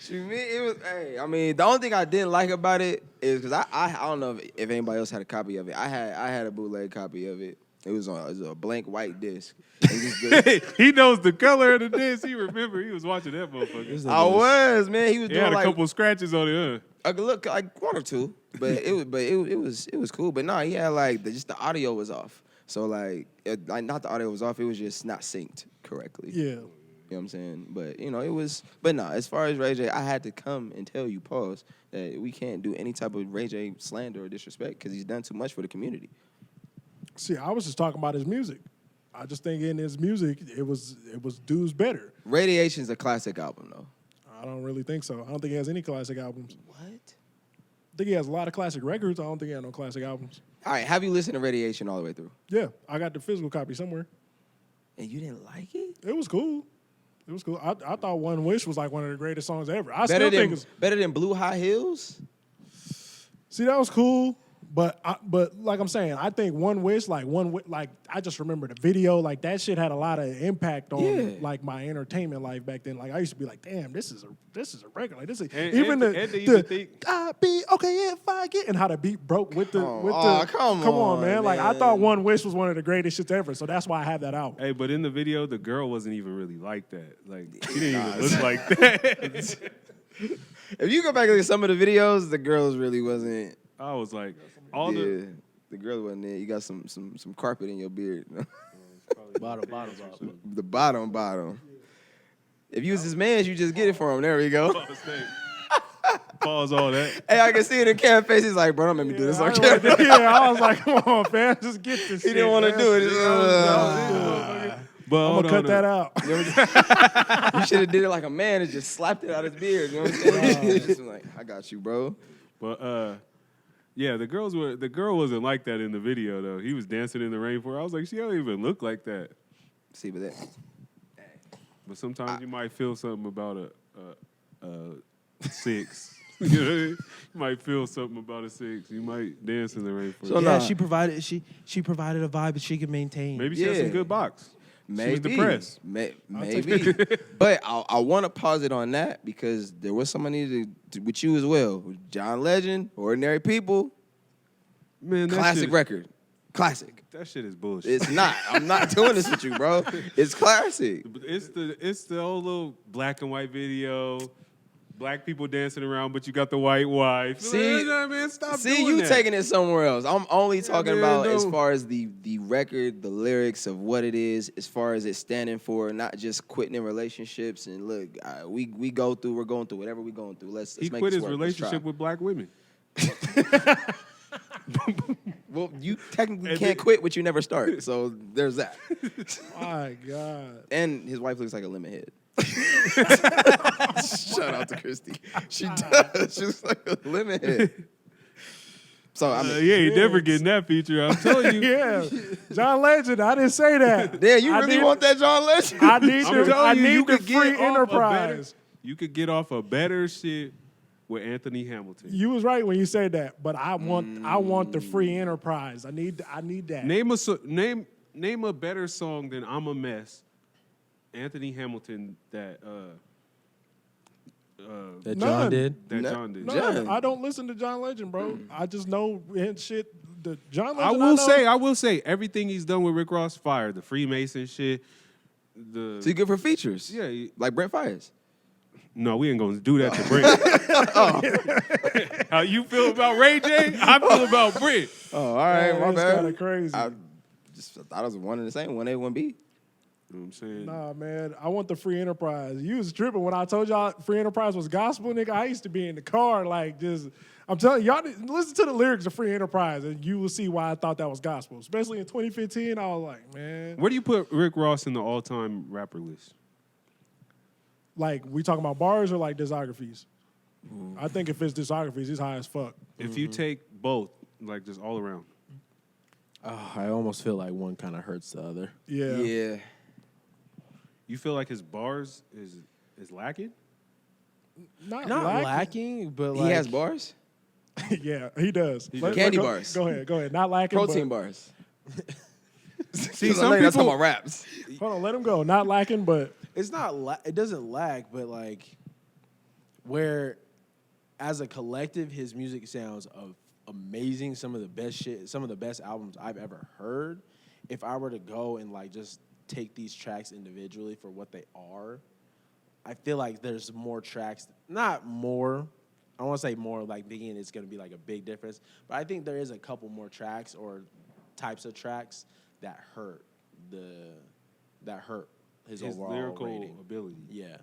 It was. Hey, I mean, the only thing I didn't like about it is because I don't know if anybody else had a copy of it. I had a bootleg copy of it. It was a blank white disc. And He knows the color of the disc. He remember he was watching that motherfucker. I was, man. He was He doing had a like couple scratches on it, huh? look like one or two, but it was cool. But no, he had like just the audio was off. So like not the audio was off. It was just not synced correctly. Yeah. You know what I'm saying? But, it was, but no, as far as Ray J, I had to come and tell you, pause, that we can't do any type of Ray J slander or disrespect because he's done too much for the community. See, I was just talking about his music. I just think in his music, it was dudes better. Radiation's a classic album, though. I don't really think so. I don't think he has any classic albums. What? I think he has a lot of classic records. I don't think he has no classic albums. All right, have you listened to Radiation all the way through? Yeah, I got the physical copy somewhere. And you didn't like it? It was cool. It was cool. I thought One Wish was like one of the greatest songs ever. I Better still think than it's... better than Blue High Heels? See, that was cool. But like I'm saying, I think One Wish, like I just remember the video, like that shit had a lot of impact on like my entertainment life back then. Like I used to be like, damn, this is a record. Like this is I be okay if I get, and how the beat broke with the come on, man. Like I man. thought One Wish was one of the greatest shits ever. So that's why I have that album. Hey, but in the video, the girl wasn't even really like that. Like she didn't even look like that. If you go back and look at some of the videos, the girls really wasn't. I was like, the girl wasn't there. You got some carpet in your beard. Bottom. The bottom. If you was his man, you just get it for him. There we go. Pause all that. Hey, I can see it in Cam's face. He's like, bro, don't make me do this on camera. I was like, come on, fam, just get this. He didn't want to do it. But I'm gonna cut that out. You should have did it like a man and just slapped it out his beard. You know what I'm saying? Just like, I got you, bro. But yeah, the girl wasn't like that in the video though. He was dancing in the rain for her. I was like, she don't even look like that. See, but that. But sometimes you might feel something about a 6. You know what I mean? You might feel something about a 6. You might dance in the rain for her. So Yeah, nah. she provided a vibe that she could maintain. Maybe she had some good box. Maybe. She was depressed. Maybe. But I want to pause it on that because there was somebody with you as well. John Legend, Ordinary People. Man, that Classic shit, record. Classic. That shit is bullshit. It's not. I'm not doing this with you, bro. It's classic. It's the old little black and white video. Black people dancing around, but you got the white wife. See, you know what I mean? Stop See, doing you that. taking it somewhere else. I'm only talking man, about as no. far as the record, the lyrics of what it is, as far as it's standing for, not just quitting in relationships. And look, we're going through whatever we're going through. Let's He make quit this his work. Let's relationship try. with black women. Well, you technically And can't then- quit what you never start. So there's that. My God. And his wife looks like a lemon head. Shout out to Christy. She does. She looks like a lemon head. So I mean, You ain't never getting that feature. I'm telling you. Yeah, John Legend. I didn't say that. damn, you I really need- want that John Legend? I need I'm the telling you, you the could get free off a better- enterprise. You could get off a better shit with Anthony Hamilton. You was right when you said that, but I want the free enterprise. I need that. Name a better song than "I'm a Mess." Anthony Hamilton that that None. John did. that No. John did. No, John. I don't listen to John Legend, bro. I just know his shit. The John I Legend. will say everything he's done with Rick Ross fire. The Freemason shit. So you good for features? Yeah. Like Brent Fires. No, we ain't gonna do that to Brent. How you feel about Ray J? I feel about Brent. Oh, all right, my That's bad. kind of crazy. I just thought it was one and the same, 1A, 1B. You know what I'm saying? Nah, man, I want the free enterprise. You was tripping when I told y'all free enterprise was gospel, nigga. I used to be in the car like just. I'm telling y'all, listen to the lyrics of free enterprise, and you will see why I thought that was gospel. Especially in 2015, I was like, man, Where do you put Rick Ross in the all-time rapper list? like we talking about bars or like discographies. I think if it's discographies, he's high as fuck. If you take both, like just all around. I almost feel like one kind of hurts the other. Yeah. Yeah. You feel like his bars is lacking? Not Not lacking. lacking, but He like has bars? Yeah, he does. Candy go, bars. Go ahead. Not lacking. Protein but, bars. See, Some some people talking people. about raps. Hold on, let him go. Not lacking, but it's not. It doesn't lack, but like where, as a collective, his music sounds amazing. Some of the best shit. Some of the best albums I've ever heard. If I were to go and like just take these tracks individually for what they are, I feel like there's more tracks. Not more. I want to say more, like thinking it's going to be like a big difference. But I think there is a couple more tracks or types of tracks that hurt his His overall lyrical rating. ability. Yeah.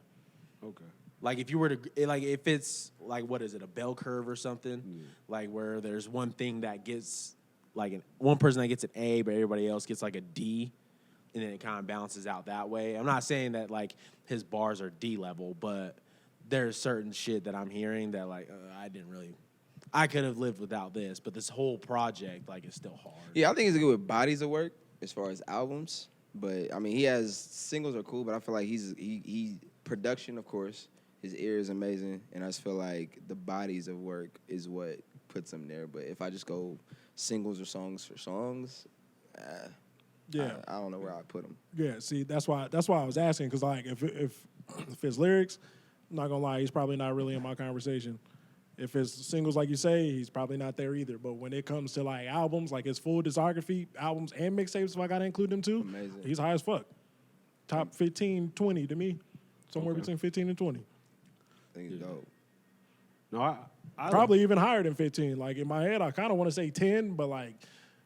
Okay. Like if you were to like if it's like what is it, a bell curve or something? Like where there's one thing that gets like one person that gets an A, but everybody else gets like a D, and then it kind of balances out that way. I'm not saying that like his bars are D level, but there's certain shit that I'm hearing that like I could have lived without this, but this whole project like is still hard. Yeah, I think he's good with bodies of work as far as albums. But I mean, he has singles are cool, but I feel like he production, of course. His ear is amazing, and I just feel like the bodies of work is what puts him there. But if I just go singles or songs for songs, Yeah. I don't know where I'd put him. Yeah, see, that's why I was asking, because like if his lyrics, I'm not gonna lie, he's probably not really in my conversation. If it's singles like you say, he's probably not there either. But when it comes to like albums, like his full discography, albums and mixtapes, if I gotta include them too, Amazing. he's high as fuck. Top 15, 20 to me, somewhere Okay. between 15 and 20. I think it's dope. No, I Probably even higher than 15. Like in my head, I kind of want to say 10, but like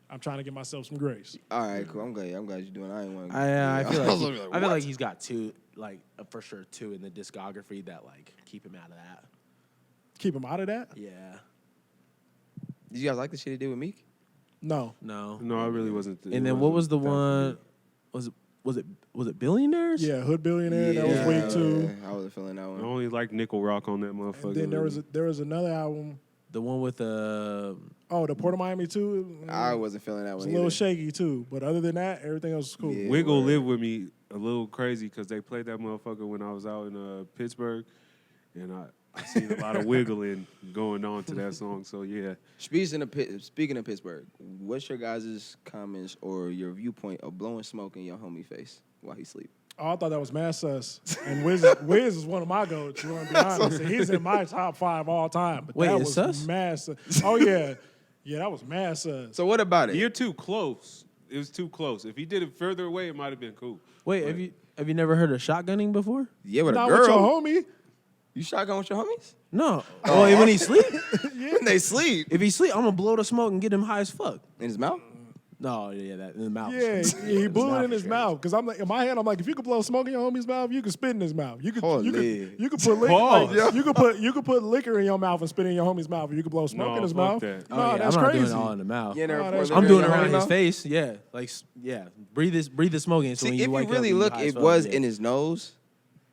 I'm trying to give myself some grace. All right, cool. I'm glad you're doing. I ain't want to. I feel was like like, I feel what? like he's got two, like for sure two in the discography that like keep him out of that. Keep him out of that? Yeah. Did you guys like the shit he did with Meek? No. No. No, I really wasn't. And then what was the one? Was it Billionaires? Yeah, Hood Billionaire, that was weak too. I wasn't feeling that I one. only like Nickel Rock on that motherfucker. And then there was another album. The one with The Port of Miami too. I wasn't feeling that It's one. a little either. shaky too, but other than that, everything else was cool. Yeah. Wiggle word. lived with me a little crazy because they played that motherfucker when I was out in Pittsburgh, and I seen a lot of wiggling going on to that song. So yeah, Speaking of Pittsburgh, what's your guys' comments or your viewpoint of blowing smoke in your homie face while he sleep? Oh, I thought that was mad sus. And Wiz is one of my goats, to be honest. And he's in my top 5 all time. But Wait, that it's was sus? mad sus. Oh, yeah. Yeah, that was mad sus. So what about it? you're too close. It was too close. If he did it further away, it might have been cool. Wait, have you never heard of shotgunning before? Yeah, with a Not girl. with your homie. You shotgun with your homies? No. Oh, when he sleep? When they sleep If he sleep, I'm gonna blow the smoke and get him high as fuck. in his mouth. No, yeah, that in the mouth. Yeah, he blew it in his Straight. mouth. Because I'm like, in my head, I'm like, if you could blow smoke in your homie's mouth, you could spit in his mouth. You could Holy. you could put liquor. Pause. Like, you could put liquor in your mouth and spit in your homie's mouth. Or you could blow smoke No, in his fuck mouth. that. No, Oh, yeah, that's I'm not crazy. doing it all in the mouth. You ain't never Oh, poured that's liquor I'm in doing it your around homie's his mouth? face. Yeah, like yeah, breathe the smoke in. So See, when if you you wake really up, look, high as it fuck, was yeah. in his nose,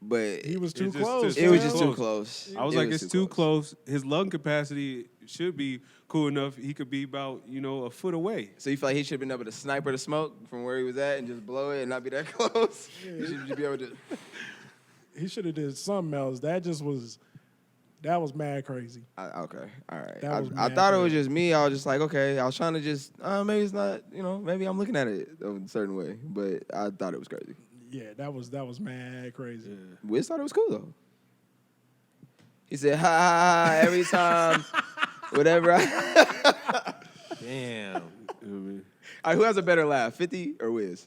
but He was too It's just close. it was fam. just too close. I was It like, it's too close. His lung capacity should be cool enough. He could be about a foot away. So you feel like he should have been able to sniper the smoke from where he was at and just blow it and not be that close? He should just be able to. He should have did something else. That was mad crazy. Okay, all right. That was I mad thought it was crazy. just me. I was just like, okay. I was trying to just, maybe it's not, maybe I'm looking at it a certain way. But I thought it was crazy. Yeah, that was mad crazy. Wiz thought it was cool, though. He said, ha, ha, ha, every time, whatever. All Damn. You know what I mean? right, who has a better laugh, 50 or Wiz?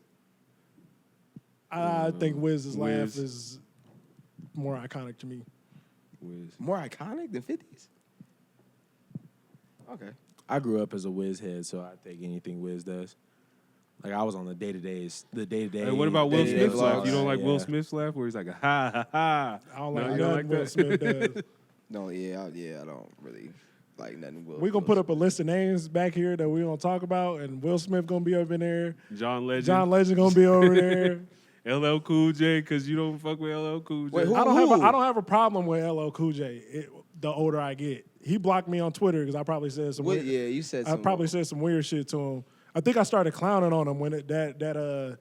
I think Wiz's laugh Wiz. is more iconic to me. Wiz. More iconic than 50's? Okay. I grew up as a Wiz head, so I take anything Wiz does. Like I was on the day to day. Hey, what about Will day-to-day Smith's laugh? You don't vlogs. like Will Yeah. Smith's laugh where he's like, ha, ha, ha. I don't No, like you don't nothing like Will that? Smith does. No, I don't really like nothing. We're going to put up a list of names back here that we're going to talk about, and Will Smith going to be up in there. John Legend. John Legend going to be over there. LL Cool J, because you don't fuck with LL Cool J. Wait, who- I don't have a problem with LL Cool J the older I get. He blocked me on Twitter because I probably said some weird, Yeah, you said I some. probably said some weird shit to him. I think I started clowning on him when that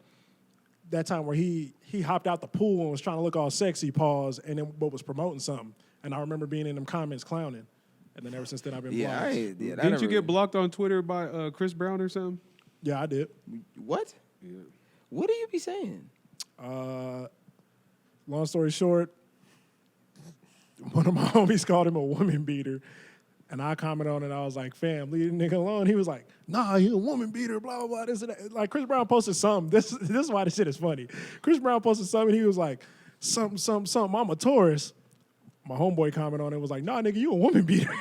time where he hopped out the pool and was trying to look all sexy, pause, and then but was promoting something. And I remember being in them comments clowning. And then ever since then I've been Yeah, blocked. Didn't you get blocked on Twitter by Chris Brown or something? Yeah, I did. What? Yeah. What do you be saying? Long story short, one of my homies called him a woman beater. And I commented on it. I was like, fam, leave the nigga alone. He was like, nah, he a woman beater, blah, blah, blah, this and that. Like, Chris Brown posted something. This is why this shit is funny. Chris Brown posted something. He was like, something, I'm a Taurus. My homeboy commented on it was like, nah, nigga, you a woman beater.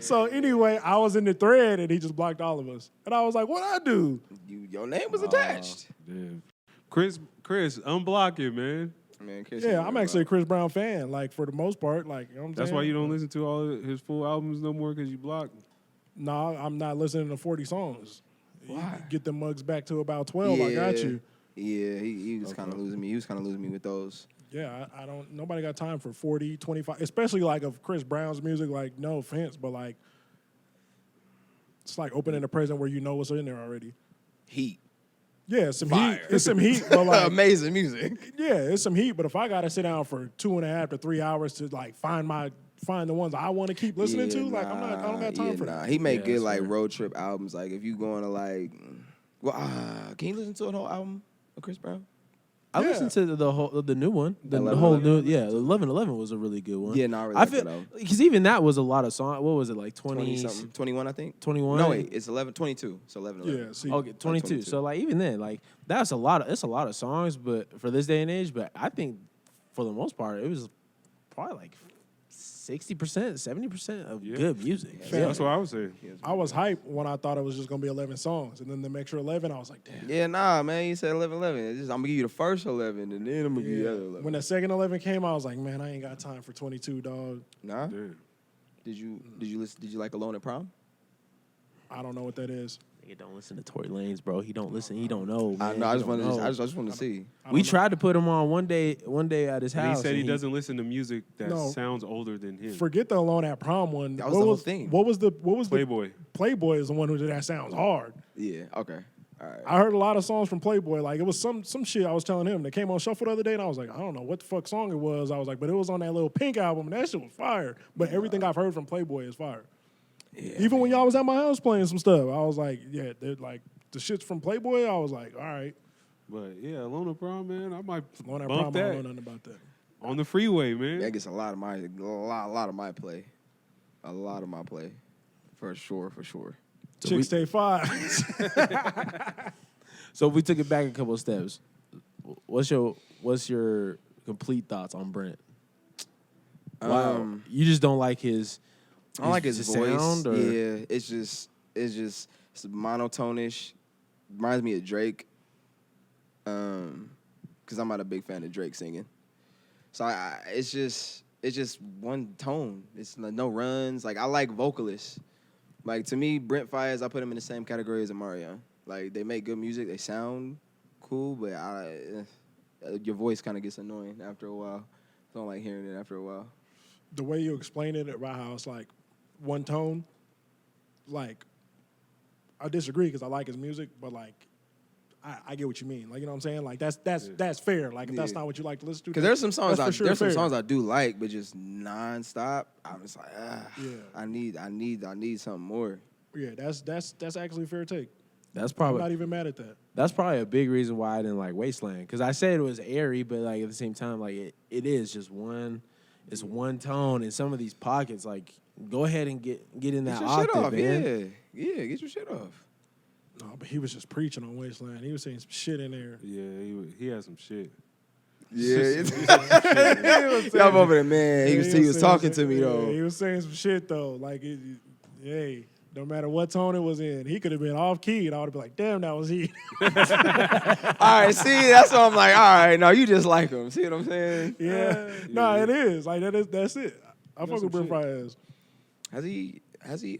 So anyway, I was in the thread, and he just blocked all of us. And I was like, what'd I do? Your name was attached. Damn. Chris, unblock it, man. Man, Chris Yeah, ain't I'm worried actually a about Chris Brown fan. Like for the most part, like you know what I'm That's saying? why you don't listen to all his full albums no more because you blocked. No, I'm not listening to 40 songs. Why? You get the mugs back to about 12. I got you. Yeah, he was kind of losing me. He was kind of losing me with those. Yeah, I don't. Nobody got time for 40, 25, especially like of Chris Brown's music. Like, no offense, but like, it's like opening a present where you know what's in there already. Heat. Yeah, it's some Fire. heat. It's some heat, but like, Amazing music. yeah, it's some heat. But if I gotta sit down for 2.5 to 3 hours to like find the ones I want to keep listening to, like I don't got time for that. He made Yeah, good that's like fair. road trip albums. Like if you going to like, well, can you listen to a whole album of Chris Brown? I Yeah. listened to the new one. The 11, whole 11. new 11 was a really good one. Yeah, no, I really I like feel that album. because even that was a lot of songs. What was it like 20 something, 21, I think. 21? No, wait, it's 11, 22. So 11. Yeah, see, Okay, 22. 22. So like even then, like that's a lot of it's a lot of songs, but for this day and age, but I think for the most part, it was probably like 60%, 70% of Yeah. good music. Yeah. That's what I was saying. I was hyped when I thought it was just gonna be 11 songs, and then the extra 11, I was like, damn. Yeah, nah, man. You said 11. It's just, I'm gonna give you the first 11, and then I'm gonna give you the other 11. When the second 11 came, I was like, man, I ain't got time for 22, dog. Nah. Damn. Did you listen? Did you like Alone at Prom? I don't know what that is. Nigga don't listen to Tory Lanez, bro. He don't listen. He don't know. I Man. know. I He just don't wanted. know. I just wanted to see. We tried to put him on one day at his And house. he said he and doesn't listen to music that No. sounds older than him. Forget the Alone at Prom one. That was the whole thing. What was the Playboy. Playboy is the one who did that sounds hard. Yeah. Okay. All right. I heard a lot of songs from Playboy. Like it was some shit I was telling him that came on Shuffle the other day, and I was like, I don't know what the fuck song it was. I was like, but it was on that little Pink album, and that shit was fire. But everything I've heard from Playboy is fire. Yeah, Even when y'all was at my house playing some stuff, I was like, yeah, they're like the shit's from Playboy. I was like, all right. But yeah, Alone at Prom, man, I might Alone at bump Prom, I don't know that nothing about that. on the freeway, man. that gets a lot of my play. A lot of my play, for sure. Chicks Stay Five. So if we took it back a couple of steps, what's your complete thoughts on Brent? Wow, you just don't like his. I don't like his voice. sound, or? Yeah, it's monotonish. Reminds me of Drake. Because I'm not a big fan of Drake singing. So it's just one tone. It's no runs. Like I like vocalists. Like to me, Brent Fayez, I put him in the same category as Amarion. Like they make good music, they sound cool, but your voice kind of gets annoying after a while. I don't like hearing it after a while. The way you explain it about how it's like one tone, like I disagree because I like his music, but like I get what you mean. Like you know what I'm saying? Like that's fair. Like if that's Yeah. not what you like to listen to, Because there's some songs that's for sure there's some fair. songs I do like, but just nonstop. I'm just like, Yeah. I need something more. Yeah, that's actually a fair take. That's I'm probably not even mad at that. That's probably a big reason why I didn't like Wasteland. Because I said it was airy, but like at the same time, like it is just one. It's one tone in some of these pockets. Like, go ahead and get in that Get your shit octave, off, man. yeah. Get your shit off. No, but he was just preaching on Wasteland. He was saying some shit in there. Yeah, he had some shit. Yeah, y'all over there, man. He was saying talking some- to me yeah, though. He was saying some shit though. Like, hey, no matter what tone it was in, he could have been off key, and I would have been like, damn, that was he. All right, see, that's what I'm like. All right, no, you just like him. See what I'm saying? yeah, no, it is like that's it. I fuck some with Brent shit. Fayez. Has he?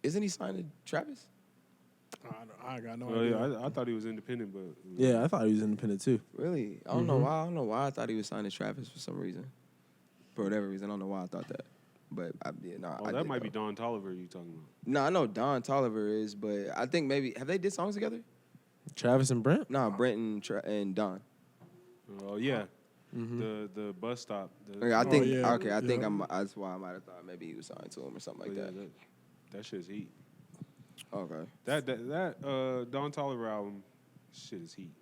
Isn't he signed to Travis? I got no Oh, idea. yeah, I thought he was independent, but Yeah, I thought he was independent too. Really? I don't know why. I don't know why I thought he was signed to Travis for some reason. For whatever reason, I don't know why I thought that. But Oh, that might be Don Tolliver you talking about. No, I know Don Tolliver is, but I think maybe have they did songs together? Travis and Brent. No, Brent and Don. Oh yeah, the bus stop. Okay, I think yeah. okay. I think Yeah. that's why I might have thought maybe he was signed to him or something like yeah, that. that shit's heat. Okay. That Don Tolliver album, shit is heat.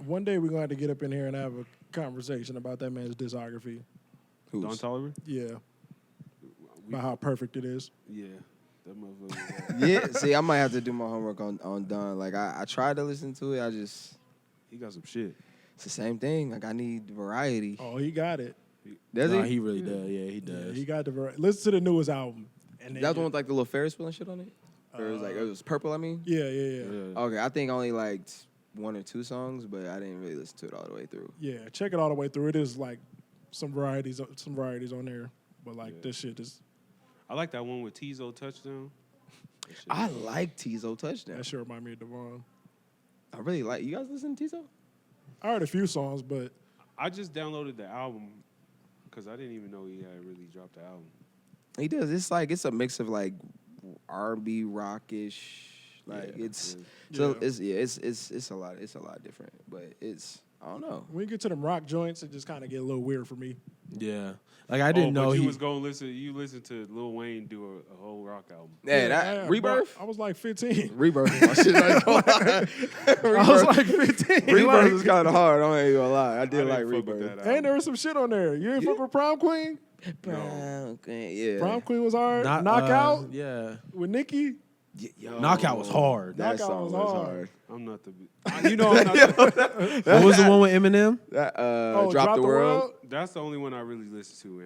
One day we're gonna have to get up in here and have a conversation about that man's discography. Who's? Don Tolliver? Yeah, about how perfect it is. Yeah, that motherfucker. Yeah. See, I might have to do my homework on Don. Like I tried to listen to it. He got some shit. It's the same thing. Like I need variety. Oh, he got it. Does Nah, he? he really does. Yeah, he Yeah, does. he got the variety. Listen to the newest album. And then That was the one with like the little Ferris wheel and shit on it. Or it was purple. I mean. Yeah. Yeah. Okay, I think only like one or two songs, but I didn't really listen to it all the way through. Yeah, check it all the way through. It is like some varieties on there, but like this shit is I like that one with Tizo Touchdown. That shit- I like Tizo Touchdown. that shit remind me of Devon. I really like. You guys listen to Tizo? I heard a few songs, but I just downloaded the album because I didn't even know he had really dropped the album. He does. It's like it's a mix of like R&B rockish. Like Yeah, it's yeah. so Yeah. it's a lot different. But it's I don't know. when you get to them rock joints, it just kind of get a little weird for me. Yeah, like I didn't know but you he was gonna listen. You listened to Lil Wayne do a whole rock album. Yeah, Yeah, that Rebirth. bro, I was like 15. Rebirth. My shit, I ain't gonna lie. I was like 15. Rebirth like, was kind of hard. I ain't gonna lie. I did I like didn't fuck with Rebirth. that and album. there was some shit on there. You ain't fuck with Prom Queen? Yeah. Prom Queen was hard. not Knockout yeah, with Nicki. Yo, Knockout was hard. That Knockout song was was hard. hard. I'm not the. You know, I'm not. The, What was the one with Eminem? That Oh, Drop the World. that's the only one I really listen to,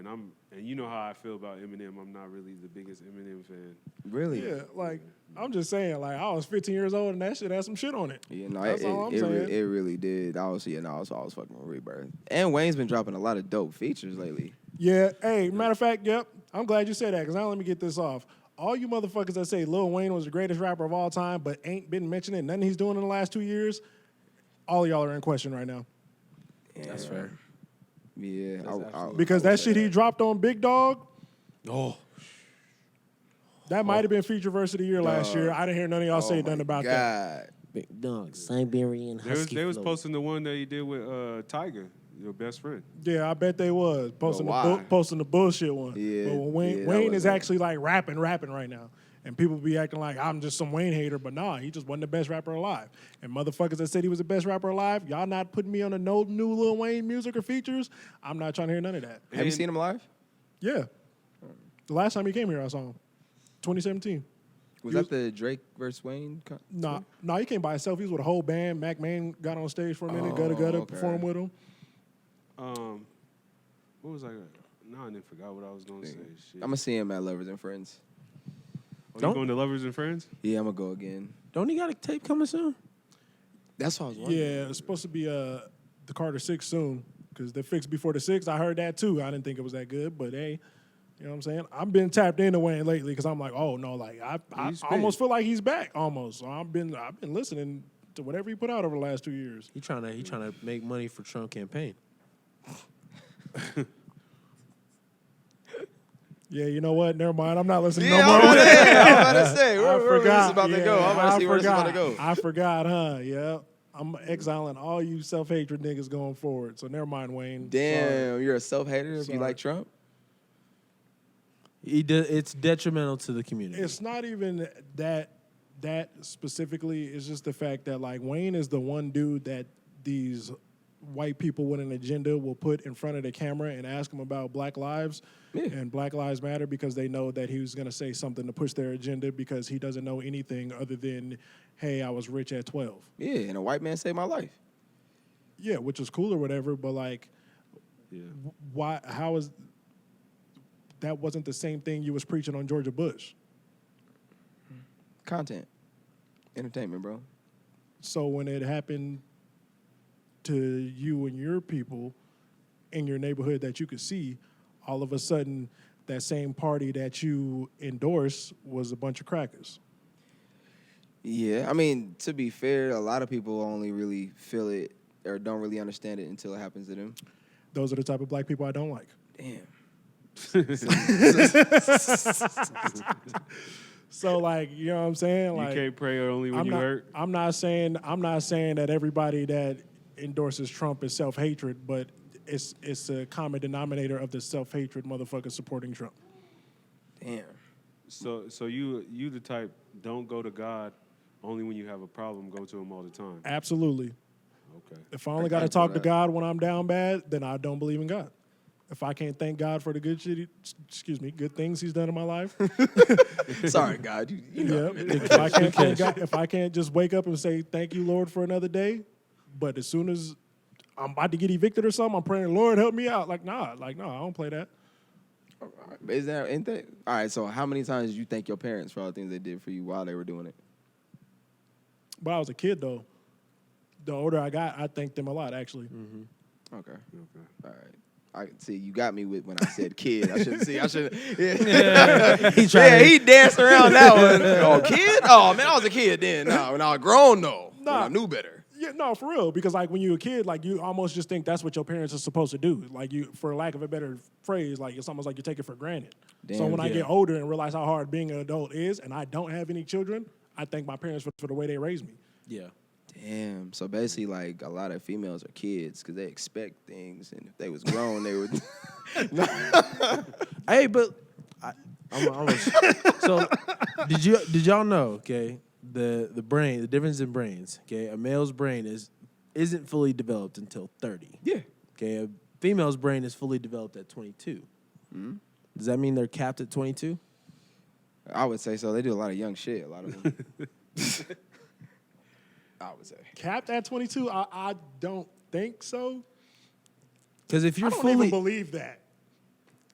and you know how I feel about Eminem. I'm not really the biggest Eminem fan. Really? Yeah, like I'm just saying, like I was 15 years old and that shit had some shit on it. Yeah, no, That's all I'm it saying. really did. I was fucking with Rebirth. And Wayne's been dropping a lot of dope features lately. Yeah. Hey, matter of fact, yep. I'm glad you said that because now let me get this off. All you motherfuckers that say Lil Wayne was the greatest rapper of all time, but ain't been mentioning nothing he's doing in the last 2 years, all of y'all are in question right now. That's fair. Yeah, Because that shit he dropped on Big Dog, Oh, that might have been feature verse of the year last year. I didn't hear none of y'all say nothing about that. big dog, Siberian husky. They was flow. posting the one that he did with Tiger, your best friend. Yeah, I bet they was posting why? posting the bullshit one. Yeah, but when yeah, that Wayne was is it. actually like rapping right now, and people be acting like I'm just some Wayne hater, but nah, he just wasn't the best rapper alive. And motherfuckers that said he was the best rapper alive, y'all not putting me on a no new Lil Wayne music or features. I'm not trying to hear none of that. Have you seen him live? Yeah, the last time he came here, I saw him, 2017. Was that the Drake versus Wayne? Nah, he came by himself. He was with a whole band. Mac Main got on stage for a minute. Oh, Gutta okay. performed with him. What was I? No, I didn't forgot what I was gonna say. Shit. I'm gonna see him at Lovers and Friends. Oh, you going to Lovers and Friends? Yeah, I'm gonna go again. Don't he got a tape coming soon? That's what I was wondering. Yeah, it's supposed to be the Carter 6 soon because they fixed before the 6. I heard that too. I didn't think it was that good, but hey, you know what I'm saying? I've been tapped into Wayne lately because I'm like, oh no, like I He's almost big. feel like he's back almost. So I've been listening to whatever he put out over the last 2 years. He trying to make money for Trump campaign. Yeah, you know what? Never mind. I'm not listening Yeah, no more. I'm about to say, where I is this about to go? I'm about to see where this is about to go. I forgot, huh? Yeah. I'm exiling all you self-hatred niggas going forward. So never mind, Wayne. Damn, Sorry. you're a self-hater if you Sorry. like Trump? It's detrimental to the community. It's not even that specifically. It's just the fact that like Wayne is the one dude that these white people with an agenda will put in front of the camera and ask him about Black Lives and Black Lives Matter because they know that he was going to say something to push their agenda because he doesn't know anything other than, hey, I was rich at 12. Yeah, and a white man saved my life. Yeah, which is cool or whatever, but like, Yeah. why? How is that wasn't the same thing you was preaching on Georgia Bush? Content. Entertainment, bro. So when it happened to you and your people in your neighborhood that you could see, all of a sudden that same party that you endorsed was a bunch of crackers. Yeah, I mean, to be fair, a lot of people only really feel it or don't really understand it until it happens to them. Those are the type of black people I don't like. Damn. So like, you know what I'm saying? You Like, can't pray only when you hurt. I'm not saying that everybody that endorses Trump is self-hatred, but it's a common denominator of the self-hatred motherfuckers supporting Trump. Damn. So you the type don't go to God only when you have a problem. Go to Him all the time. Absolutely. Okay. If I only I got to feel talk to that. God when I'm down bad, then I don't believe in God. If I can't thank God for the good good things He's done in my life, Sorry, God. You know. yeah. If I can't thank God, if I can't just wake up and say thank you, Lord, for another day, but as soon as I'm about to get evicted or something, I'm praying, Lord, help me out. No, I don't play that. Is that anything? All right, so how many times did you thank your parents for all the things they did for you while they were doing it? But I was a kid though. the older I got, I thank them a lot, actually. Okay. Okay. All right. I see you got me with when I said kid. I should. Yeah. He danced around that one. Oh, kid? Oh man, I was a kid then. No, when I was grown, no. When I knew better. Yeah, no, for real. Because like when you're a kid, like you almost just think that's what your parents are supposed to do. Like you, for lack of a better phrase, like it's almost like you take it for granted. So Damn, when I get older and realize how hard being an adult is, and I don't have any children, I thank my parents for the way they raised me. Yeah. Damn. So basically, like a lot of females are kids because they expect things, and if they was grown, they would. Hey, but so did y'all know? Okay, the difference in brains. Okay, a male's brain isn't fully developed until 30. Yeah. Okay, a female's brain is fully developed at 22. Does that mean they're capped at 22? I would say so. They do a lot of young shit. A lot of them. I would say. Capped at 22, I don't think so. Because if you're I don't even believe that.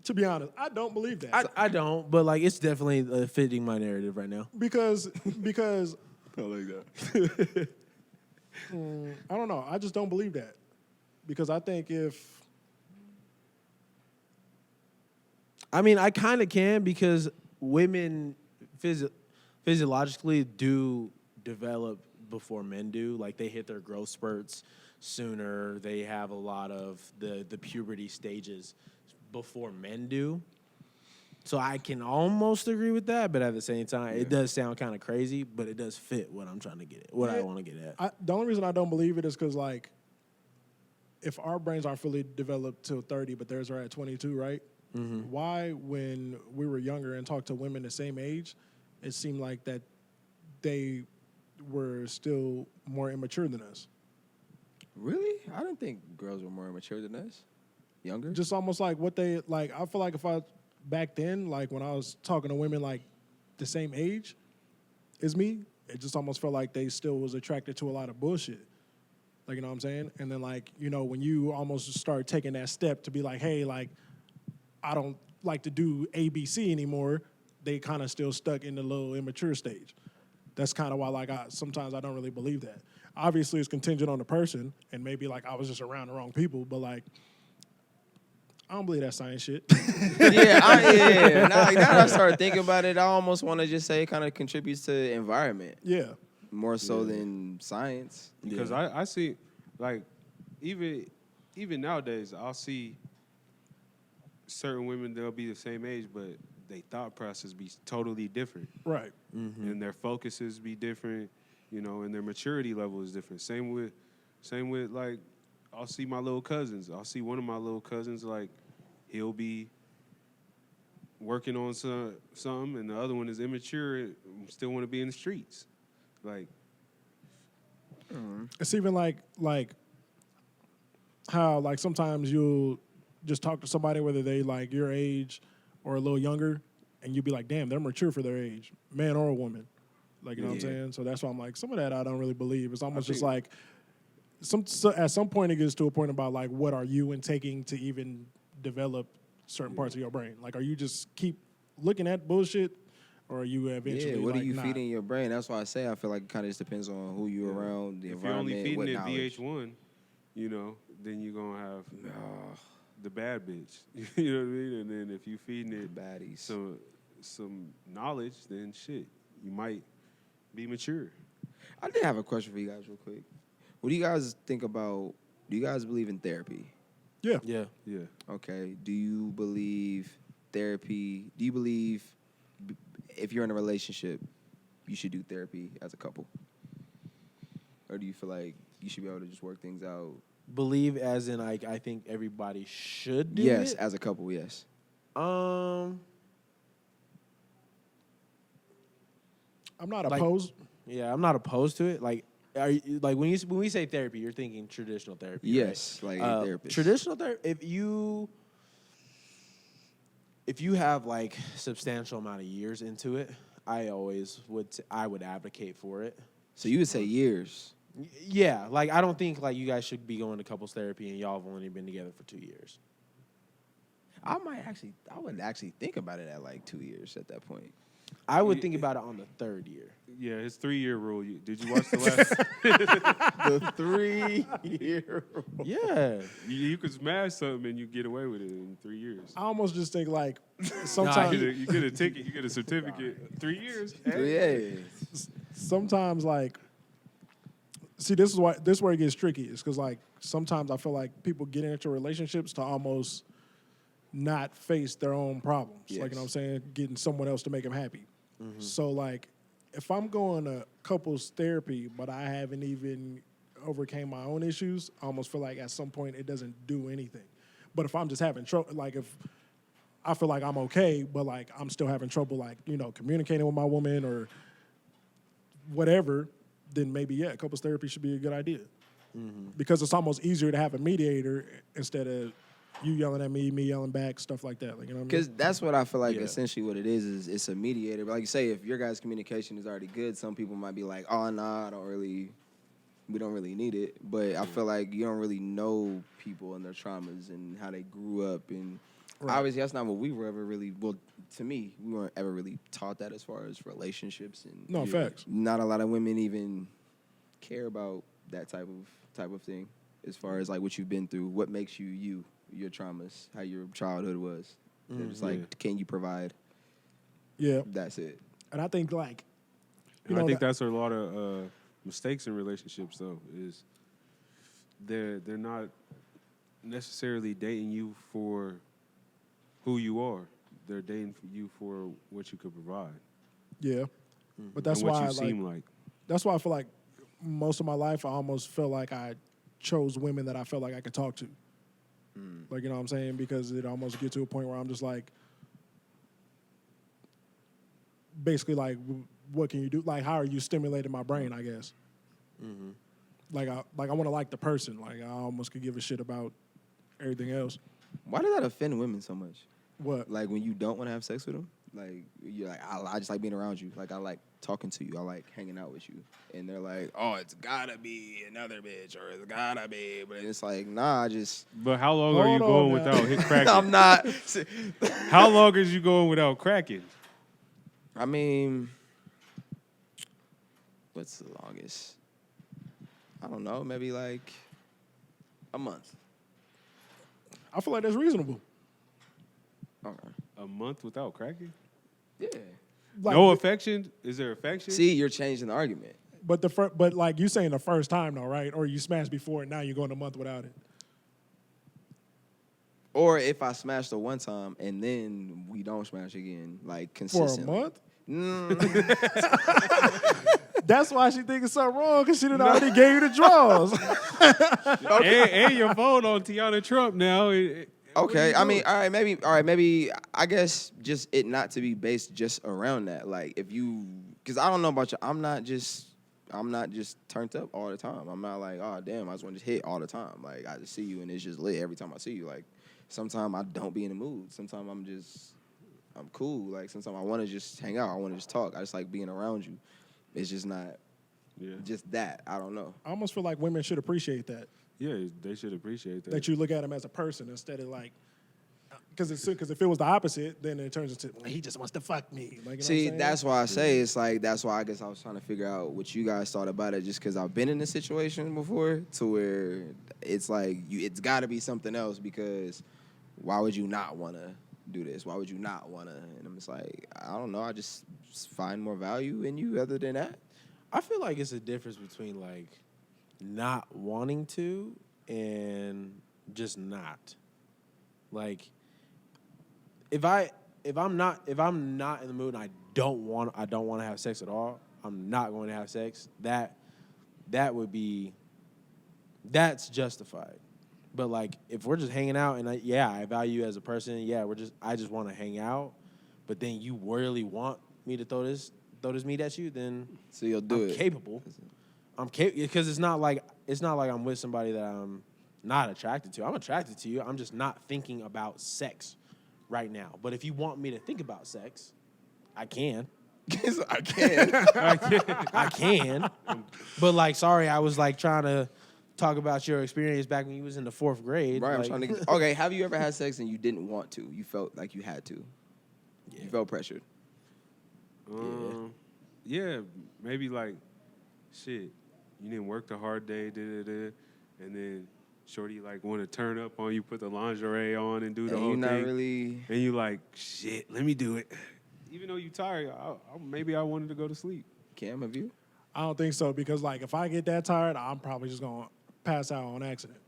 To be honest, I don't believe that. I don't, but like it's definitely fitting my narrative right now. because I like that. I don't know. I just don't believe that. Because I think I mean, I kind of can because women physiologically do develop before men do. Like they hit their growth spurts sooner. They have a lot of the puberty stages before men do. So I can almost agree with that, but at the same time, it does sound kind of crazy, but it does fit what I'm trying to get at, what I want to get at. the only reason I don't believe it is because, like, if our brains aren't fully developed till 30, but theirs are at 22, right? Why, when we were younger and talked to women the same age, it seemed like that they were still more immature than us? Really? I didn't think girls were more immature than us. Younger? Just almost like what they, like, I feel like if I, back then, like when I was talking to women like the same age as me, it just almost felt like they still was attracted to a lot of bullshit. Like, you know what I'm saying? And then, like, you know, when you almost start taking that step to be like, hey, like, I don't like to do ABC anymore, they kind of still stuck in the little immature stage. That's kind of why, like, sometimes I don't really believe that. Obviously, it's contingent on the person, and maybe, like, I was just around the wrong people, but, like, I don't believe that science shit. Yeah. Now that I started thinking about it, I almost want to just say it kind of contributes to the environment Yeah. more so than science. Because I see, like, even nowadays, I'll see certain women, they'll be the same age, but they thought process be totally different. Right. And their focuses be different, you know, and their maturity level is different. Same with like, I'll see my little cousins. I'll see one of my little cousins, like, he'll be working on something, and the other one is immature and still want to be in the streets. Like, It's even like how, like, sometimes you'll just talk to somebody, whether they like your age or a little younger, and you'll be like, damn, they're mature for their age, man or a woman. Like, you know what I'm saying? So that's why I'm like, some of that I don't really believe. It's almost just like, at some point it gets to a point about, like, what are you intaking to even develop certain parts of your brain? Like, are you just keep looking at bullshit, or are you eventually What like, are you nah. feeding your brain? That's why I say I feel like it kind of just depends on who you're around, the if you're environment, only feeding what it knowledge. VH1, you know, then you're going to have the bad bitch. You know what I mean? And then if you feeding it Baddies. some knowledge, then shit, you might be mature. I did have a question for you guys real quick. What do you guys think about, do you guys believe in therapy? Yeah. Yeah. Yeah. Okay. Do you believe if you're in a relationship, you should do therapy as a couple? Or do you feel like you should be able to just work things out? Believe as in, like, I think everybody should do Yes, it. as a couple, yes. I'm not Like- opposed. Yeah, I'm not opposed to it. Like, are you, like when we say therapy, you're thinking traditional therapy. Yes, right? like a therapist. Traditional therapy. If you have like substantial amount of years into it, I would advocate for it. So you would say years. Yeah, like I don't think like you guys should be going to couples therapy and y'all have only been together for 2 years. I would actually think about it at like 2 years at that point. I would think about it on the third year. Yeah, his 3-year rule. Did you watch the last? The 3-year. Yeah. You could smash something and you get away with it in 3 years. I almost just think like You sometimes, get a ticket, you get a certificate. 3 years. Yeah. sometimes like, see, this is where it gets tricky. Is because like sometimes I feel like people get into relationships to almost not face their own problems. Like, you know what I'm saying? Getting someone else to make them happy. So like, if I'm going to couples therapy, but I haven't even overcame my own issues, I almost feel like at some point it doesn't do anything. But if I'm just having trouble, like if I feel like I'm okay, but like I'm still having trouble, like, you know, communicating with my woman or whatever, then maybe, yeah, couples therapy should be a good idea. Because it's almost easier to have a mediator instead of you yelling at me yelling back, stuff like that. Like, you know what I mean? Because that's what I feel like essentially what it is it's a mediator. But like you say, if your guys' communication is already good, some people might be like, oh, nah, we don't really need it. But I feel like you don't really know people and their traumas and how they grew up. And obviously that's not what we were ever really, well, to me, we weren't ever really taught that as far as relationships. And No, facts. Not a lot of women even care about that type of thing as far as like what you've been through, what makes you, your traumas, how your childhood was. They're just like, can you provide? Yeah. That's it. And I think like, you And I know, think that's a lot of mistakes in relationships, though, is they're not necessarily dating you for who you are. They're dating you for what you could provide. yeah. But that's and what why you seem like. that's why I feel like most of my life I almost feel like I chose women that I felt like I could talk to. Like, you know what I'm saying? Because it almost get to a point where I'm just like, basically like, what can you do? Like, how are you stimulating my brain, I guess? Like, I want to like the person. Like, I almost could give a shit about everything else. Why does that offend women so much? What? Like when you don't want to have sex with them? Like, you're like, I just like being around you. Like, I like talking to you. I like hanging out with you. And they're like, oh, it's gotta be another bitch or it's gotta be. But it's like, nah, I just. But how long are you Hold on going now. without hit cracking? I'm not. How long is you going without cracking? I mean, what's the longest? I don't know. Maybe like a month. I feel like that's reasonable. Okay. A month without cracking? Yeah. Like, No affection? Is there affection? See, you're changing the argument. But but like you saying the first time though, right? Or you smashed before and now you're going a month without it. Or if I smash the one time and then we don't smash again, like For a consistently. month? Mm. That's why she thinking something wrong, because she done already gave you the draws. And your phone on Tiana Trump now. Okay, I mean, all right, maybe, I guess just it not to be based just around that. Like, if you, because I don't know about you, I'm not just turned up all the time. I'm not like, oh, damn, I just want to hit all the time. Like, I just see you and it's just lit every time I see you. Like, sometimes I don't be in the mood. Sometimes I'm cool. Like, sometimes I want to just hang out. I want to just talk. I just like being around you. It's just not just that. I don't know. I almost feel like women should appreciate that. Yeah, they should appreciate that. That you look at him as a person instead of like, because if it was the opposite, then it turns into he just wants to fuck me. Like, you know See, what I'm saying? that's why I say it's like that's why I guess I was trying to figure out what you guys thought about it, just because I've been in this situation before, to where it's like it's got to be something else. Because why would you not want to do this? Why would you not want to? And I'm just like, I don't know. I just find more value in you other than that. I feel like it's a difference between like not wanting to and just not. Like if I'm not in the mood and I don't want to have sex at all, I'm not going to have sex. That's justified. But like if we're just hanging out and I value you as a person, I just want to hang out, but then you really want me to throw this meat at you, then So you'll do I'm it. capable. Because it's not like I'm with somebody that I'm not attracted to. I'm attracted to you. I'm just not thinking about sex right now. But if you want me to think about sex, I can. I can. I can. But like, sorry, I was like trying to talk about your experience back when you was in the 4th grade. Right. I'm like, trying to. Okay. Have you ever had sex and you didn't want to? You felt like you had to. Yeah. You felt pressured. Yeah, maybe like, shit, you didn't work the hard day, and then shorty like want to turn up on you, put the lingerie on and do the And whole you're not thing, really. and you like, shit, let me do it. Even though you tired, maybe I wanted to go to sleep. Cam, have you? I don't think so because like if I get that tired, I'm probably just gonna pass out on accident.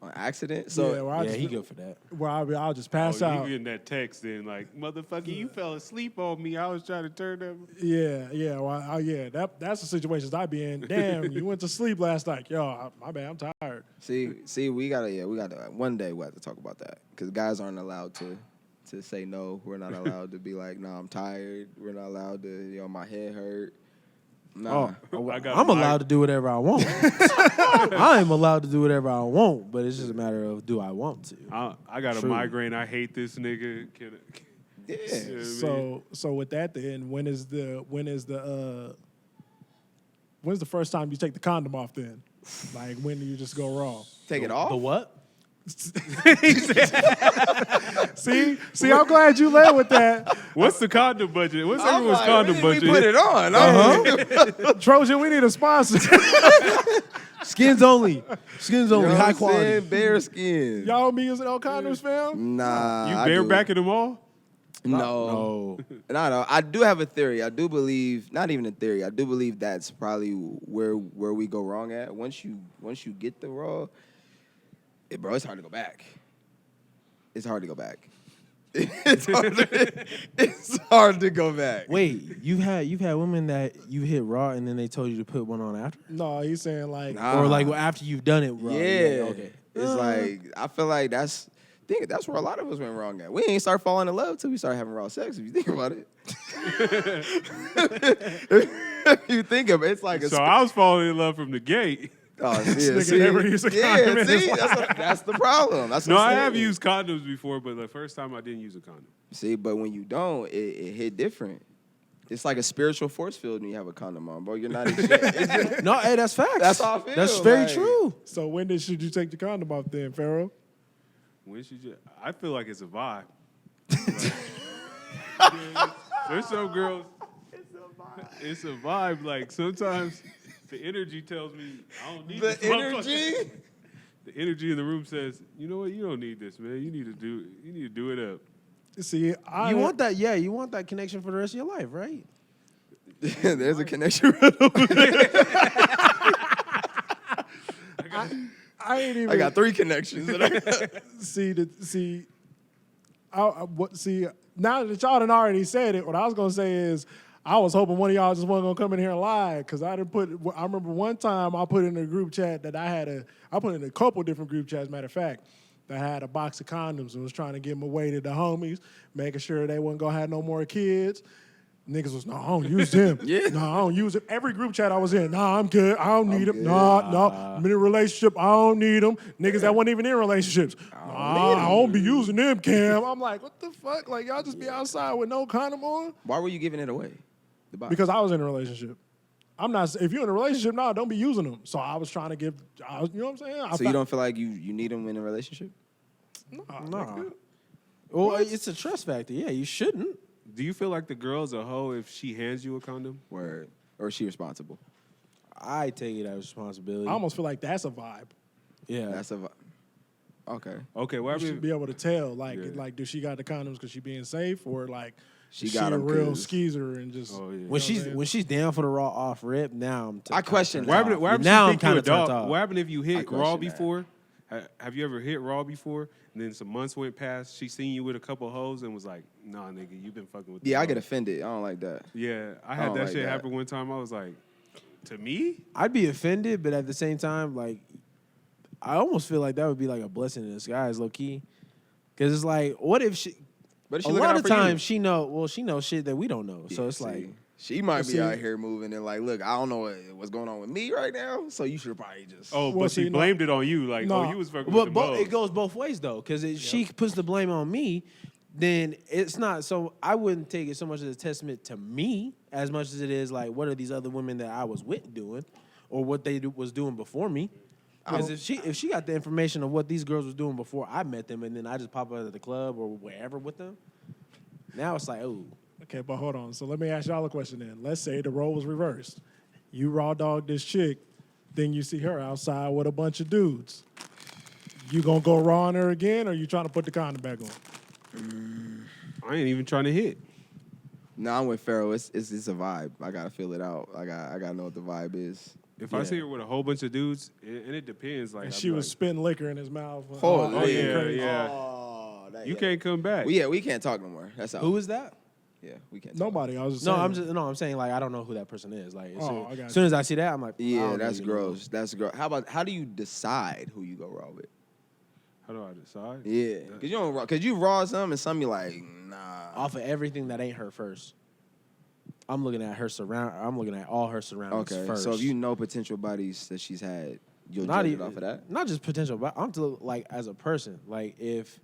On accident? Yeah, So where I Yeah, just, he good for that. where I'll just pass You out. getting that text then like, motherfucker, you fell asleep on me. I was trying to turn up. Yeah. Well, yeah. That's the situations I be in. Damn, you went to sleep last night. Yo, my bad. I'm tired. see, we gotta one day we have to talk about that because guys aren't allowed to say no. We're not allowed to be like, nah, I'm tired. We're not allowed to, my head hurt. Nah. I'm allowed to do whatever I want. I am allowed to do whatever I want, but it's just a matter of do I want to. I got True. a migraine. I hate this nigga. Yeah. You know what I mean? So with that, then when's the first time you take the condom off? Then, like when do you just go raw? Take it off? The what? See, I'm glad you led with that. What's the condom budget? What's I'm everyone's like, condom we budget? put it on. Trojan, we need a sponsor. Skins only. Skins only. High quality. Bear skin. Y'all be using no condoms, fam? Nah. You I do. barebacking them all? No. No. I do have a theory. I do believe, not even a theory, I do believe that's probably where we go wrong at. Once you get the raw, bro, it's hard to go back. It's hard to go back. It's hard to go back. Wait, you've had women that you hit raw and then they told you to put one on after? No, he's saying like, Nah. Or like after you've done it raw? Yeah. Like, okay. It's like, I feel like that's where a lot of us went wrong at. We ain't start falling in love till we started having raw sex, if you think about it. If you think of it, it's like a So I was falling in love from the gate. Oh, nigga never used a condom in his that's the problem. That's No, what I'm I saying. have used condoms before, but the first time I didn't use a condom. See, but when you don't, it hit different. It's like a spiritual force field when you have a condom on, bro. You're not in shit. It's just- No, hey, that's facts. That's how I feel, That's very like- true. so when should you take the condom off then, Pharaoh? When should you? I feel like it's a vibe. Like, there's some girls. It's a vibe. Like sometimes the energy tells me I don't need The this motherfucker. energy? The energy in the room says, you know what? You don't need this, man. You need to do it up. See, You want that? Yeah, you want that connection for the rest of your life, right? There's a connection. I ain't even. I got 3 connections. See. Now that y'all done already said it, what I was gonna say is, I was hoping one of y'all just wasn't gonna come in here and lie, because I remember one time I put in a group chat that I put in a couple different group chats, matter of fact, that had a box of condoms and was trying to give them away to the homies, making sure they wasn't gonna have no more kids. Niggas was, no, I don't use them. Yeah. No, I don't use them. Every group chat I was in, nah, I'm good. I don't need them. good. No, I'm in a relationship. I don't need them. Niggas that wasn't even in relationships. I don't be using them, Cam. I'm like, what the fuck? Like, y'all just be outside with no condom on? Why were you giving it away? The box. Because I was in a relationship. I'm not, if you're in a relationship, no, don't be using them. So I was trying to give, you know what I'm saying? So you don't feel like you need them in a relationship? Nah. Well, it's a trust factor. Yeah, you shouldn't. Do you feel like the girl's a hoe if she hands you a condom? Word. Or is she responsible? I take it as responsibility. I almost feel like that's a vibe. Yeah. That's a okay. Okay, You what should happened? be able to tell, like, Yeah. like, does she got the condoms because she being safe, or like, She is got a 'em real 'cause- skeezer and just. Oh yeah. when she's down for the raw off rip, now I'm. I question What happened? What happened? Now if I'm you think you kind a of turned dog? off. What happened if you I hit question raw that. before? Have you ever hit raw before? And then some months went past. She seen you with a couple hoes and was like, "Nah, nigga, you been fucking with." the Yeah, I dog." get offended. I don't like that. Yeah, I I had don't that like shit that. happen one time. I was like, to me? I'd be offended, but at the same time, like, I almost feel like that would be like a blessing in disguise, low key. Because it's like, what if she? But if she A looking lot out of for you. times she knows shit that we don't know. So Yeah, it's see, like, she might be see- out here moving and like, look, I don't know what's going on with me right now, so you should probably just. Oh, Well, but see, she no- blamed it on you. Like, No. oh, you was fucking but with the hoes. it goes both ways though. Because if she puts the blame on me, then it's not. So I wouldn't take it so much as a testament to me as much as it is like, what are these other women that I was with doing, or what they was doing before me. Because if she got the information of what these girls was doing before I met them, and then I just pop out at the club or wherever with them, now it's like, oh, Okay, but hold on. So let me ask y'all a question then. Let's say the role was reversed. You raw dog this chick, then you see her outside with a bunch of dudes. You gonna go raw on her again, or you trying to put the condom back on? I ain't even trying to hit. No, I'm with Pharaoh. It's a vibe. I gotta feel it out. I gotta know what the vibe is. If I see her with a whole bunch of dudes, and it depends. Like And I'd she be was like, spitting liquor in his mouth. Holy oh yeah, crazy. yeah. Oh, that, You can't come back. Well, yeah, we can't talk no more. That's all. Who is that? Yeah, we can't. Talk. Nobody. I was just No, saying. I'm saying like I don't know who that person is. Like Oh, I got as soon as I see that, I'm like, I Yeah, don't know that's you know. gross. That's gross. How do you decide who you go raw with? How do I decide? Yeah, cause you don't raw. Cause you raw some and some you like nah. Off of everything that ain't her first. I'm looking at her I'm looking at all her surroundings Okay, first. so if you know potential bodies that she's had, you'll not judge even it off of that. not just potential, but I'm to like as a person. Like if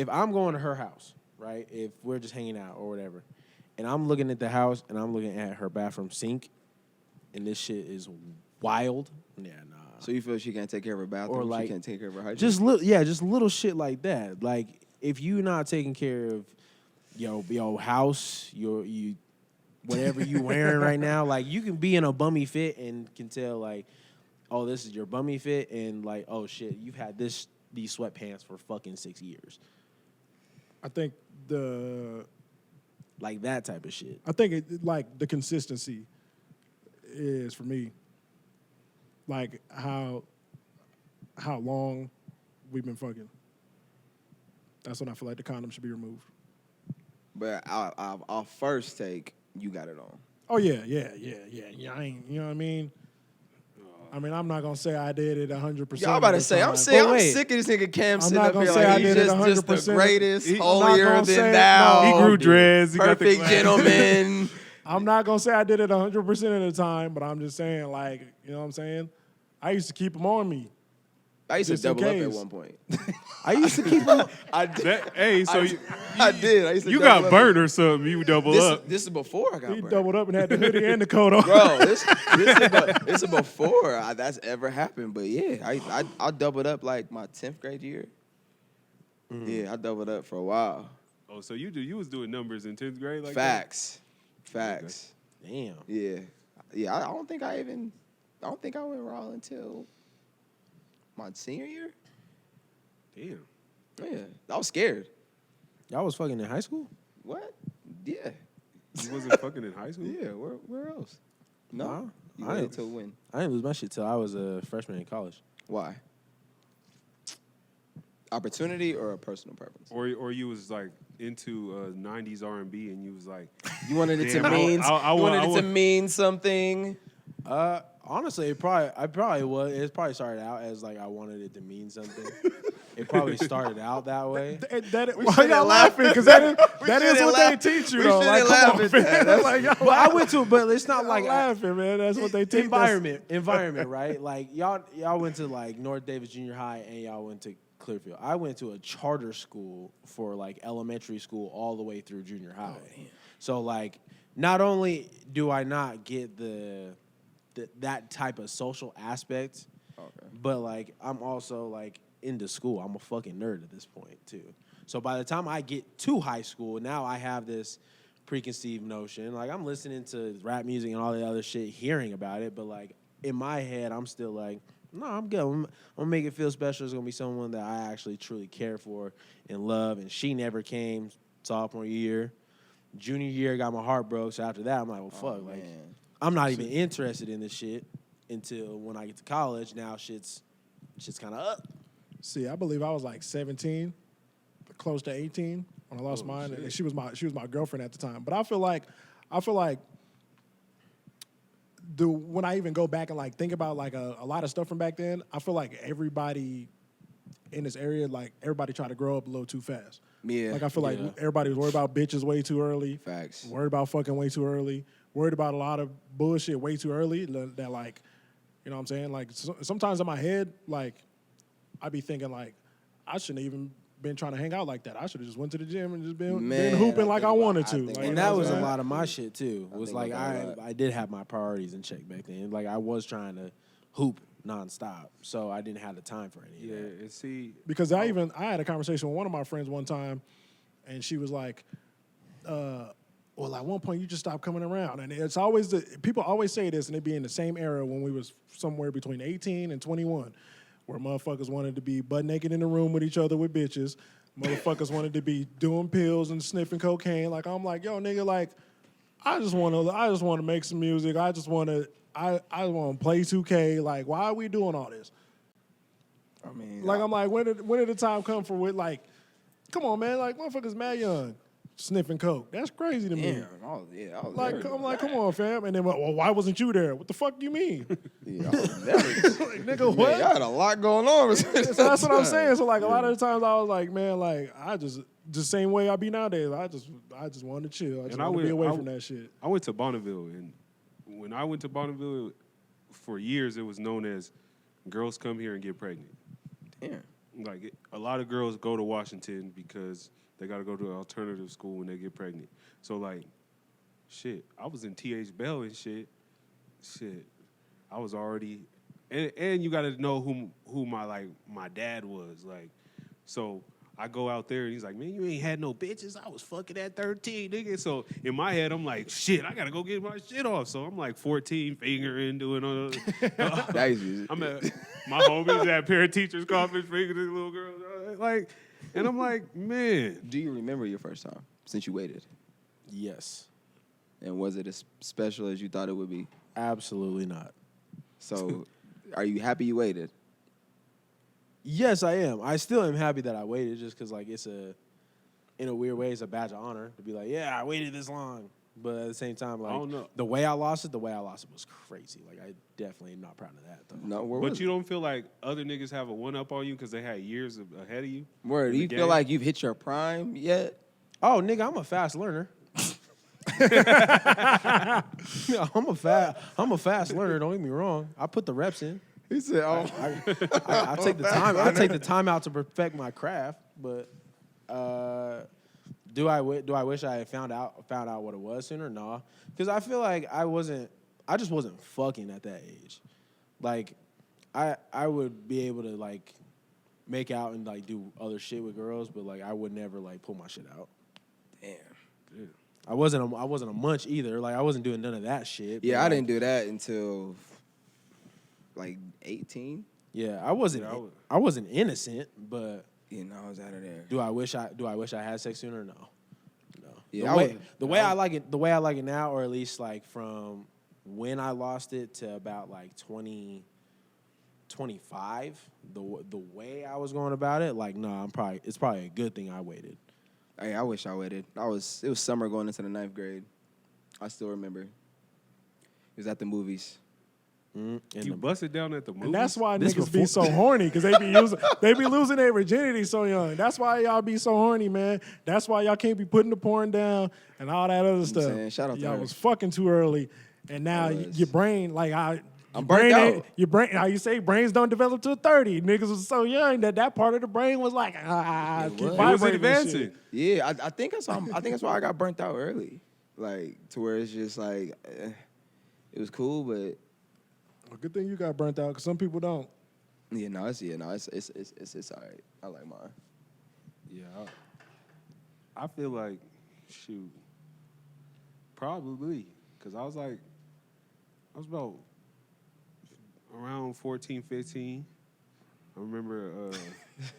I'm going to her house, right? If we're just hanging out or whatever, and I'm looking at the house and I'm looking at her bathroom sink, and this shit is wild. Yeah, nah. So you feel she can't take care of her bathroom, Or like- she can't take care of her hygiene. Just just little shit like that. Like if you not taking care of your house, you whatever you wearing right now, like you can be in a bummy fit and can tell like, oh, this is your bummy fit, and like, oh shit, you've had these sweatpants for fucking 6 years. I think Like that type of shit. like the consistency is for me. Like how long we've been fucking. That's when I feel like the condom should be removed. But our first take, you got it on. Oh yeah. I ain't. You know what I mean? I'm not gonna say I did it 100%. Y'all about to say, I'm But I'm wait. sick of this nigga Cam I'm sitting not up gonna here say like I he's did it just the 100%. greatest, I'm not holier gonna than say- thou. no. He grew dreads. He got the Perfect glasses. gentleman. I'm not gonna say I did it 100% of the time, but I'm just saying, like, you know what I'm saying? I used to keep them on me. I used to Just in double up at case. one point. I used to keep them. I did. Hey, so I did. I used to you double got up. burnt or something? You double up. This is before I got He burnt. doubled up and had the hoodie and the coat on. Bro, this is before that's ever happened. But yeah, I doubled up like my 10th grade year. Yeah, I doubled up for a while. Oh, so you was doing numbers in 10th grade like Facts. Damn. Yeah. I don't think I went raw until my senior year. that? Damn. Yeah, I was scared. Y'all was fucking in high school? What? Yeah. You wasn't fucking in high school? Yeah. Where else? No. Nah, You I waited ain't- till when? I didn't lose my shit till I was a freshman in college. Why? Opportunity or a personal preference? Or you was like into 90s R&B and you was like, You wanted it Damn, to mean. I you want- wanted I it to want- mean something. Honestly, it probably started out as like I wanted it to mean something. It probably started out that way. Why shouldn't y'all laugh laughing? Because that is shouldn't what laugh. they teach you, We though. Like, shouldn't come laugh on, at man. that. That's- Like, y'all But I went to, but it's not like like laughing, man. That's what they teach. environment, right? Like y'all went to like North Davis Junior High and y'all went to Clearfield. I went to a charter school for like elementary school all the way through junior high. So like, not only do I not get that type of social aspect, but like I'm also like into school. I'm a fucking nerd at this point too. So by the time I get to high school, now I have this preconceived notion. Like I'm listening to rap music and all the other shit, hearing about it, but like in my head, I'm still like, no, I'm good. I'm gonna make it feel special. It's gonna be someone that I actually truly care for and love. And she never came sophomore year. Junior year, got my heart broke. So after that, I'm like, well, fuck. Like, man. I'm not even interested in this shit until when I get to college. Now shit's kind of up. See, I believe I was like 17, close to 18 when I lost mine, and she was my girlfriend at the time. But I feel like when I even go back and like think about like a lot of stuff from back then, I feel like everybody in this area, like everybody tried to grow up a little too fast. Yeah. Like I feel like everybody was worried about bitches way too early. Facts. Worried about fucking way too early. Worried about a lot of bullshit way too early. That like, you know what I'm saying? Like sometimes in my head, like I be thinking like I shouldn't even been trying to hang out like that. I should have just went to the gym and just been Man, hooping I like think I about- wanted I to. think Like, about you And know that what was I'm a saying? lot of my shit too. I Was think like about that a lot. I did have my priorities in check back then. Like I was trying to hoop nonstop, so I didn't have the time for any Yeah, of that. and see, Because I had a conversation with one of my friends one time, and she was like, well, at one point you just stopped coming around. And it's always, people always say this, and it be in the same era when we was somewhere between 18 and 21, where motherfuckers wanted to be butt naked in the room with each other with bitches. Motherfuckers wanted to be doing pills and sniffing cocaine. Like, I'm like, yo, nigga, like, I just want to make some music. I want to play 2K. Like, why are we doing all this? I mean, Like, I'm like, when did the time come for it? Like, come on, man. Like, motherfuckers mad young, sniffing coke. That's crazy to me. damn, I was Like, there. I'm like, come on, fam. And then, well, why wasn't you there? What the fuck do you mean? Yeah, I was there. Like, nigga, Man, what? y'all had a lot going on. So that's what I'm saying. So, like, a lot of the times I was like, man, like, I just same way I be nowadays. I just wanted to chill. I just want to be away from that shit. I went to Bonneville, and when I went to Bonneville, for years it was known as girls come here and get pregnant. Damn. Like, a lot of girls go to Washington because they got to go to an alternative school when they get pregnant. So, like, shit, I was in T.H. Bell and shit. I was already, and you got to know who my dad was. Like, so I go out there and he's like, man, you ain't had no bitches. I was fucking at 13, nigga. So in my head, I'm like, shit, I got to go get my shit off. So I'm like 14, fingering, doing all That is I'm at my homies at parent teachers conference, fingering little girls. Like, and I'm like, man. Do you remember your first time since you waited? Yes. And was it as special as you thought it would be? Absolutely not. So, are you happy you waited? Yes, I am. I still am happy that I waited, just because, like, in a weird way, it's a badge of honor to be like, yeah, I waited this long. But at the same time, like, I don't know. the way I lost it was crazy. Like, I definitely am not proud of that, though. No, But you don't feel like other niggas have a one-up on you because they had years ahead of you? Word, do in you the feel game? like you've hit your prime yet? Oh, nigga, I'm a fast learner. Yeah, I'm a fast learner. Don't get me wrong. I put the reps in. He said, "Oh, I take the time. I take the time out to perfect my craft. But do I wish I had found out what it was sooner? Nah, because I feel like I just wasn't fucking at that age. Like, I would be able to, like, make out and, like, do other shit with girls, but, like, I would never, like, pull my shit out. damn." I wasn't a munch either. Like, I wasn't doing none of that shit. Yeah, but, I like, didn't do that until like 18. Yeah, I wasn't. Yeah, I wasn't innocent, but You know, I was out of there. do I wish I had sex sooner? No. Yeah, The way I like it now, or at least like from when I lost it to about like 25, the way I was going about it, like, no, it's probably a good thing I waited. Hey, I wish I waited. It was summer going into the 9th grade. I still remember. It was at the movies. And You busted down at the movies? And that's why This niggas be before- so horny, because they be losing their virginity so young. That's why y'all be so horny, man. That's why y'all can't be putting the porn down and all that other stuff. saying, shout out to y'all her. was fucking too early, and now I was. your brain, like, I'm burnt out. Your brain, how you say, brains don't develop till 30. Niggas was so young that part of the brain was like, keep was. It was vibrating and advancing. shit. Yeah, I think that's why that's why I got burnt out early. Like, to where it's just like, it was cool, but Well, good thing you got burnt out, because some people don't. it's all right. I like mine. Yeah, I feel like, shoot, probably, because I was about around 14, 15. I remember,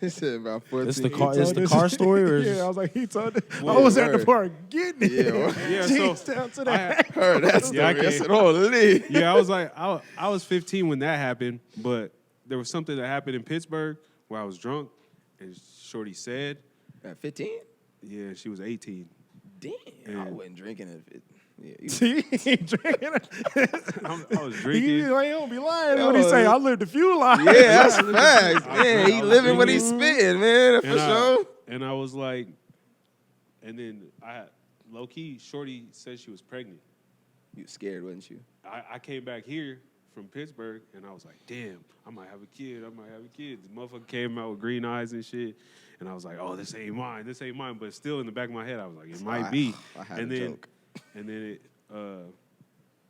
He said about 14. It's the He car. told It's the us- car story, or is yeah, I was like, he told it. I Well, was at the word. part getting it. Yeah, Jeez, so down to I that. heard that story. Yeah, I I can't- said, holy. yeah, I was like, I was 15 when that happened, but there was something that happened in Pittsburgh where I was drunk, and Shorty said, At 15? yeah, she was 18. Damn, I Yeah. wasn't drinking it. Yeah, See, he ain't drinking. I was He drinking. don't be lying when he say, I lived a few lives. yeah, that's facts. I Yeah, was he living what he's drinking. spitting, man, for And sure. and I was like, and then low key, Shorty said she was pregnant. You was scared, wasn't you? I came back here from Pittsburgh, and I was like, damn, I might have a kid. The motherfucker came out with green eyes and shit. And I was like, oh, this ain't mine. But still in the back of my head, I was like, it might be. I had and a then, joke. And then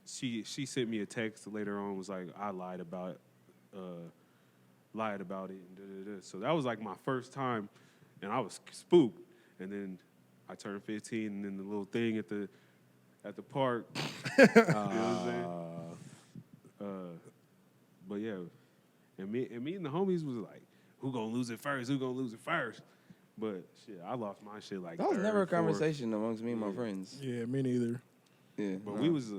she sent me a text later on, was like, I lied about it. And da-da-da. So that was like my first time, and I was spooked. And then I turned 15, and then the little thing at the at the park. You know what I'm saying? But yeah, and me and the homies was like, who gonna lose it first? Who gonna lose it first? But shit, I lost my shit like That was third, never a fourth. conversation amongst me and my friends. Yeah, me neither. Yeah, But we was,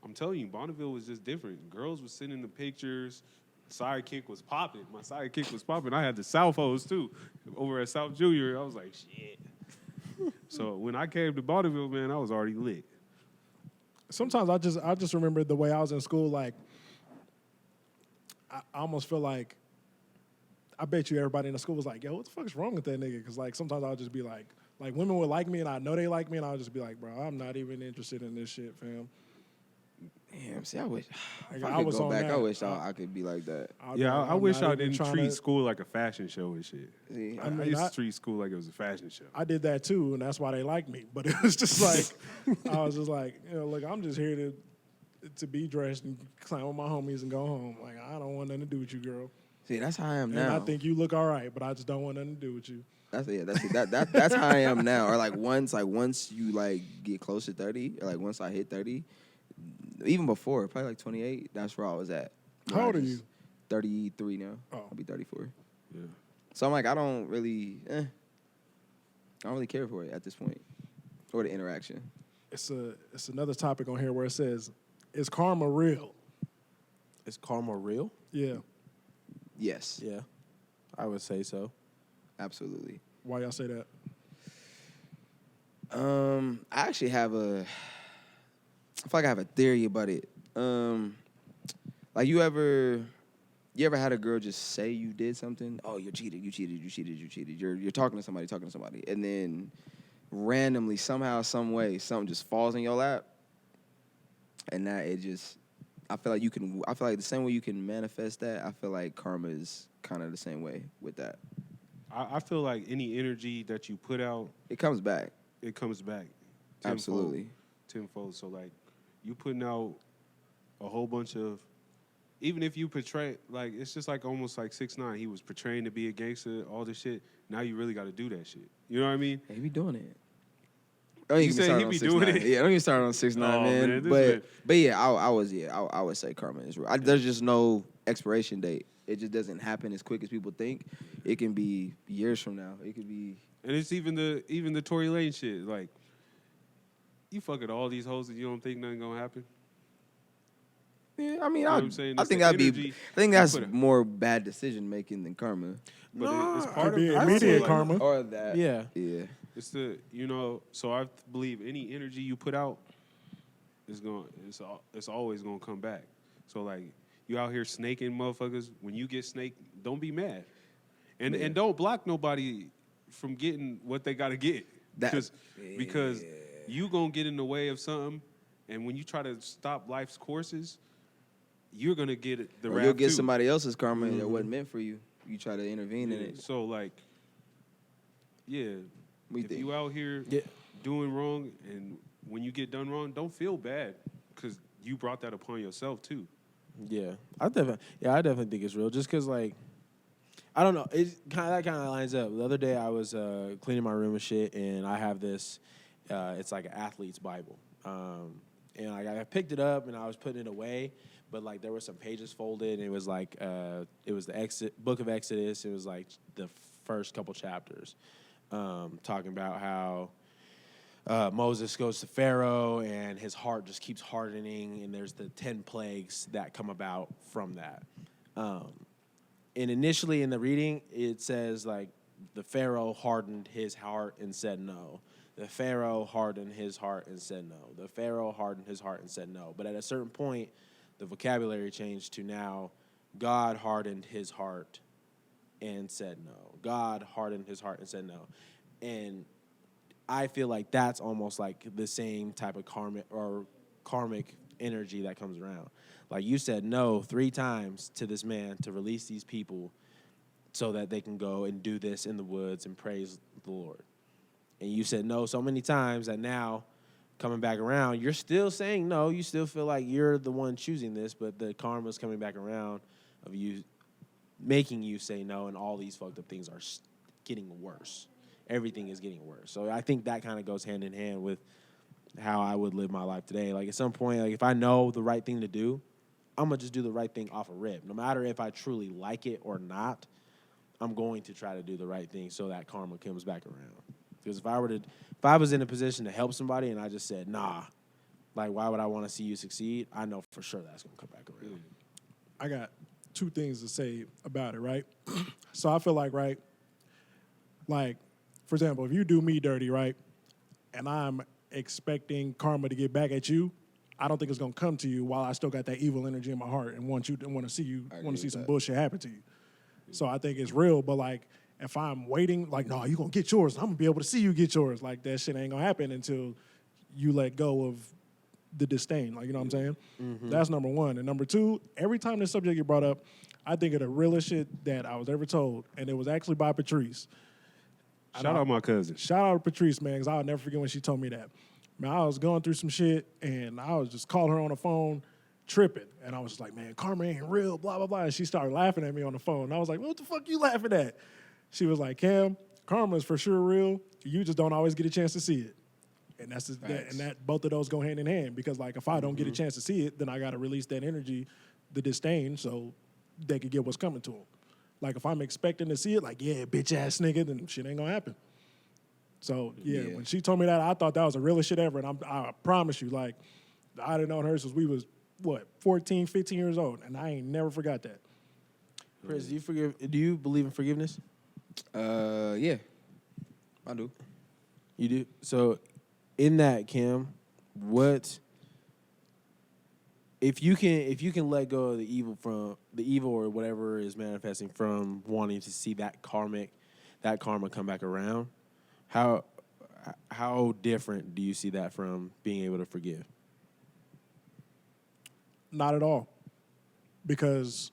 I'm telling you, Bonneville was just different. Girls was sending the pictures. Sidekick was popping. My sidekick was popping. I had the South Hoes too, over at South Junior. I was like, shit. So when I came to Bonneville, man, I was already lit. Sometimes I just remember the way I was in school. Like, I almost feel like, I bet you everybody in the school was like, yo, what the fuck's wrong with that nigga? Because like sometimes I'll just be like women would like me and I know they like me and I'll just be like, bro, I'm not even interested in this shit, fam. damn. See, I wish Like, if I I could was go on back. that. I wish I could be like that. I'll be Yeah, like, I I'm wish not I even didn't trying treat to- school like a fashion show and shit. See, I mean, I used I- to treat school like it was a fashion show. I did that too, and that's why they liked me. But it was just like, I was just like, you know, look, I'm just here to be dressed and climb with my homies and go home. Like, I don't want nothing to do with you, girl. see, that's how I am And now. I think you look all right, but I just don't want nothing to do with you. That's how I am now. Or like once you like get close to 30, or like once I hit 30, even before, probably like 28, that's where I was at. How old are you? 33 now. Oh. I'll be 34. Yeah. So I'm like, I don't really care for it at this point, or the interaction. It's another topic on here where it says, is karma real? Is karma real? Yeah. Yes, Yeah, I would say so. absolutely. Why y'all say that? I actually have I feel like I have a theory about it. Like you ever had a girl just say you did something? Oh, you cheated. You're talking to somebody, and then randomly, somehow, some way, something just falls in your lap, and that it just. I feel like the same way you can manifest that. I feel like karma is kind of the same way with that. I feel like any energy that you put out, It comes back. it comes back. Tenfold. Absolutely. Tenfold. So like, you putting out a whole bunch of, even if you portray, like, it's just like almost like 6ix9ine. He was portraying to be a gangster, all this shit. Now you really got to do that shit. You know what I mean? He be doing it. Don't You even said start he on be 6ix9ine. doing it? Yeah, don't even start on 6ix9ine, Oh, man. man, this But yeah, I would say karma is real. There's just no expiration date. It just doesn't happen as quick as people think. It can be years from now. It could be. And it's even the Tory Lane shit. Like, you fucking all these hoes and you don't think nothing gonna happen? Yeah, I mean, know what I'm saying? I It's think the that'd be. energy I think you that's put it- more bad decision making than karma. But it's Could part of be it. I immediate feel like- karma. Or that. Yeah. Yeah. It's the so I believe any energy you put out it's always gonna come back. So like you out here snaking motherfuckers, when you get snaked, don't be mad. And don't block nobody from getting what they gotta get. Because you gonna get in the way of something, and when you try to stop life's courses, you're gonna get the Or wrath you'll get too. somebody else's karma that wasn't meant for you. You try to intervene in Yeah, it. so like, yeah, We if think. you out here Yeah. doing wrong, and when you get done wrong, don't feel bad because you brought that upon yourself too. Yeah, I definitely think it's real. Just because, like, I don't know, that kind of lines up. The other day, I was cleaning my room and shit, and I have this. It's like an athlete's Bible, and like I picked it up and I was putting it away, but like there were some pages folded, and it was like it was the book of Exodus. It was like the first couple chapters, talking about how. Moses goes to Pharaoh, and his heart just keeps hardening, and there's the 10 plagues that come about from that. And initially in the reading, it says, like, the Pharaoh hardened his heart and said no. The Pharaoh hardened his heart and said no. The Pharaoh hardened his heart and said no. But at a certain point, the vocabulary changed to now, God hardened his heart and said no. God hardened his heart and said no. And I feel like that's almost like the same type of karmic energy that comes around. Like you said no 3 times to this man to release these people so that they can go and do this in the woods and praise the Lord. And you said no so many times that now coming back around, you're still saying no. You still feel like you're the one choosing this, but the karma's coming back around of you making you say no, and all these fucked up things are getting worse. Everything is getting worse. So I think that kind of goes hand in hand with how I would live my life today. Like at some point, like if I know the right thing to do, I'm gonna just do the right thing off a rip. No matter if I truly like it or not, I'm going to try to do the right thing so that karma comes back around. Because if I was in a position to help somebody and I just said, nah, like why would I want to see you succeed? I know for sure that's gonna come back around. I got two things to say about it, right? So I feel like, right, like, for example, if you do me dirty, right, and I'm expecting karma to get back at you, I don't think it's gonna come to you while I still got that evil energy in my heart and want to see some bullshit happen to you. So I think it's real, but like if I'm waiting, like, no, you gonna get yours, I'm gonna be able to see you get yours. Like that shit ain't gonna happen until you let go of the disdain. Like, you know what I'm saying? That's number one. And number two, every time this subject get brought up, I think of the realest shit that I was ever told, and it was actually by Patrice. Shout out my cousin. Shout out to Patrice, man, because I'll never forget when she told me that. Man, I was going through some shit, and I was just calling her on the phone, tripping. And I was just like, man, karma ain't real, blah, blah, blah. And she started laughing at me on the phone. And I was like, what the fuck you laughing at? She was like, Cam, karma is for sure real. You just don't always get a chance to see it. And that both of those go hand in hand. Because like if I don't get a chance to see it, then I got to release that energy, the disdain, so they could get what's coming to them. Like if I'm expecting to see it, like, yeah, bitch ass nigga, then shit ain't gonna happen. So yeah, when she told me that, I thought that was the realest shit ever. And I promise you, like, I done known her since we was 14, 15 years old, and I ain't never forgot that. Chris, do you believe in forgiveness? Yeah, I do. You do? So in that, Cam, what if you can let go of the evil or whatever is manifesting from wanting to see that karma come back around, how different do you see that from being able to forgive? Not at all. Because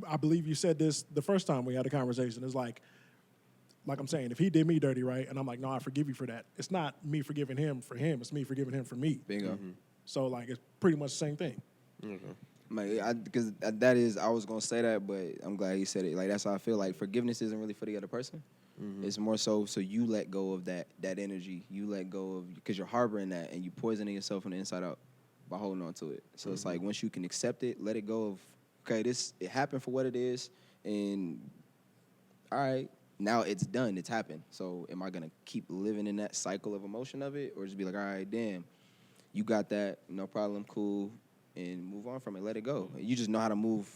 I believe you said this the first time we had a conversation. It's like I'm saying, if he did me dirty, right, and I'm like, no, I forgive you for that. It's not me forgiving him for him. It's me forgiving him for me. Bingo. So, like, it's pretty much the same thing. Because that is, I was gonna say that, but I'm glad you said it. Like that's how I feel. Like forgiveness isn't really for the other person. It's more so you let go of that energy. You let go of, because you're harboring that and you poisoning yourself from the inside out by holding on to it. So it's like once you can accept it, let it go of, okay, it happened for what it is, and all right, now it's done. It's happened. So am I gonna keep living in that cycle of emotion of it, or just be like, all right, damn, you got that, no problem, cool, and move on from it, let it go. You just know how to move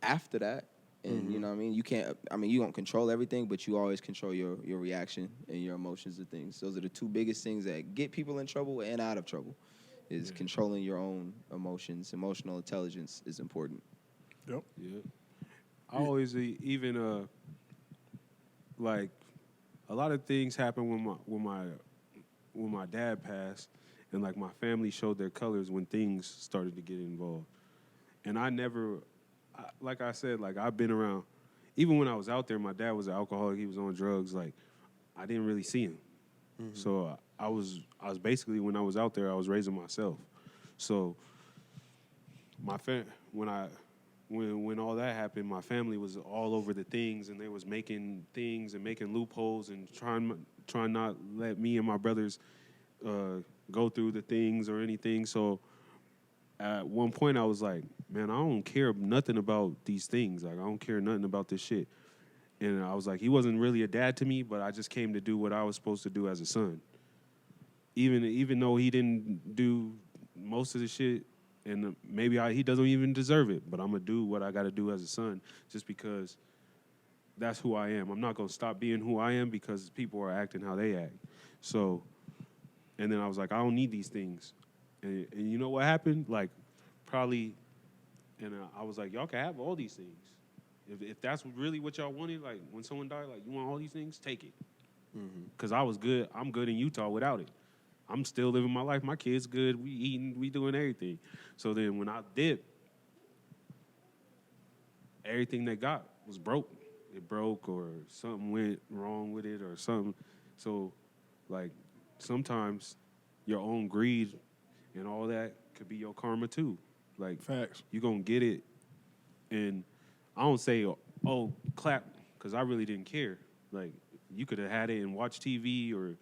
after that. And you know what I mean? You don't control everything, but you always control your reaction and your emotions and things. Those are the two biggest things that get people in trouble and out of trouble, is controlling your own emotions. Emotional intelligence is important. Yep. Yeah. I always even like a lot of things happen when my dad passed, and like my family showed their colors when things started to get involved. And like I said, like I've been around, even when I was out there, my dad was an alcoholic, he was on drugs, like I didn't really see him. So I was basically, when I was out there, I was raising myself. So when all that happened, my family was all over the things, and they was making things and making loopholes and trying not let me and my brothers go through the things or anything. So at one point I was like, man, I don't care nothing about these things. Like I don't care nothing about this shit. And I was like, he wasn't really a dad to me, but I just came to do what I was supposed to do as a son. Even though he didn't do most of the shit, and maybe he doesn't even deserve it, but I'm going to do what I got to do as a son just because that's who I am. I'm not going to stop being who I am because people are acting how they act. So, and then I was like, I don't need these things. And you know what happened? Like, probably, and I was like, y'all can have all these things. If that's really what y'all wanted, like, when someone died, like, you want all these things? Take it. Because I was good. I'm good in Utah without it. I'm still living my life. My kids good. We eating. We doing everything. So then when I dipped, everything they got was broke. It broke or something went wrong with it or something. So, like, sometimes your own greed and all that could be your karma too. Like, Facts. you going to get it. And I don't say, oh, clap, because I really didn't care. Like, you could have had it and watched TV or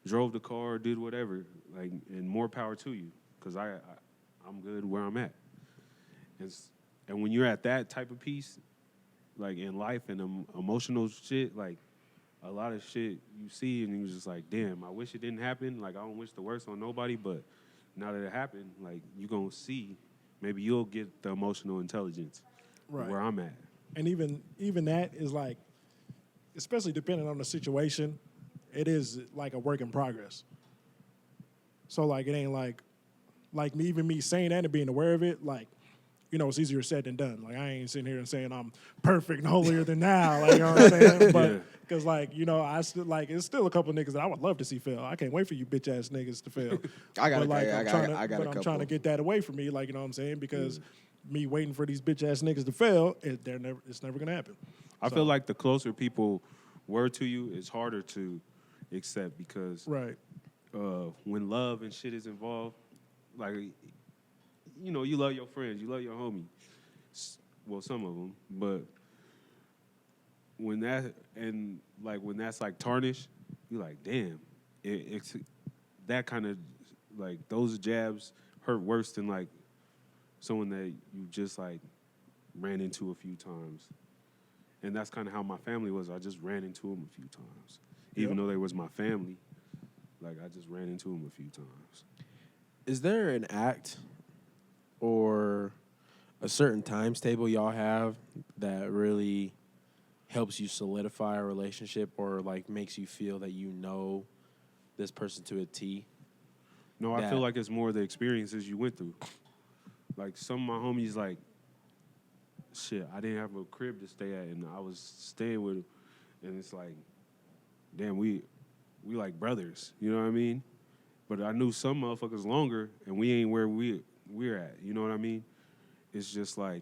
drove the car, did whatever, like, and more power to you, because I'm good where I'm at. And when you're at that type of peace, like in life and emotional shit, like a lot of shit you see and you're just like, damn, I wish it didn't happen. Like, I don't wish the worst on nobody, but now that it happened, like, you gonna see, maybe you'll get the emotional intelligence Right. where I'm at. And even that is like, especially depending on the situation, it is like a work in progress. So like it ain't like me saying that and being aware of it, like, you know, it's easier said than done. Like, I ain't sitting here and saying I'm perfect and holier than thou, like, you know what I'm saying? But Yeah. because like, you know, I still like, it's still a couple niggas that I would love to see fail. I can't wait for you bitch ass niggas to fail. I got But, like, a I'm couple. trying to get that away from me, like, you know what I'm saying? Because me waiting for these bitch ass niggas to fail, it's never gonna happen. I feel like the closer people were to you, it's harder to accept, because Right. when love and shit is involved, like, you know, you love your friends, you love your homie. Well, some of them, but when that's like tarnished, you're like, damn, it's that kind of, like, those jabs hurt worse than like someone that you just like ran into a few times. And that's kind of how my family was. I just ran into them a few times. Even Yep. though they was my family, like, I just ran into them a few times. Is there an act or a certain times table y'all have that really helps you solidify a relationship, or like makes you feel that you know this person to a T? No, I feel like it's more the experiences you went through. Like, some of my homies, like, shit, I didn't have a crib to stay at, and I was staying with them, and it's like, damn, we like brothers, you know what I mean? But I knew some motherfuckers longer, and we ain't where we're at, you know what I mean? It's just like,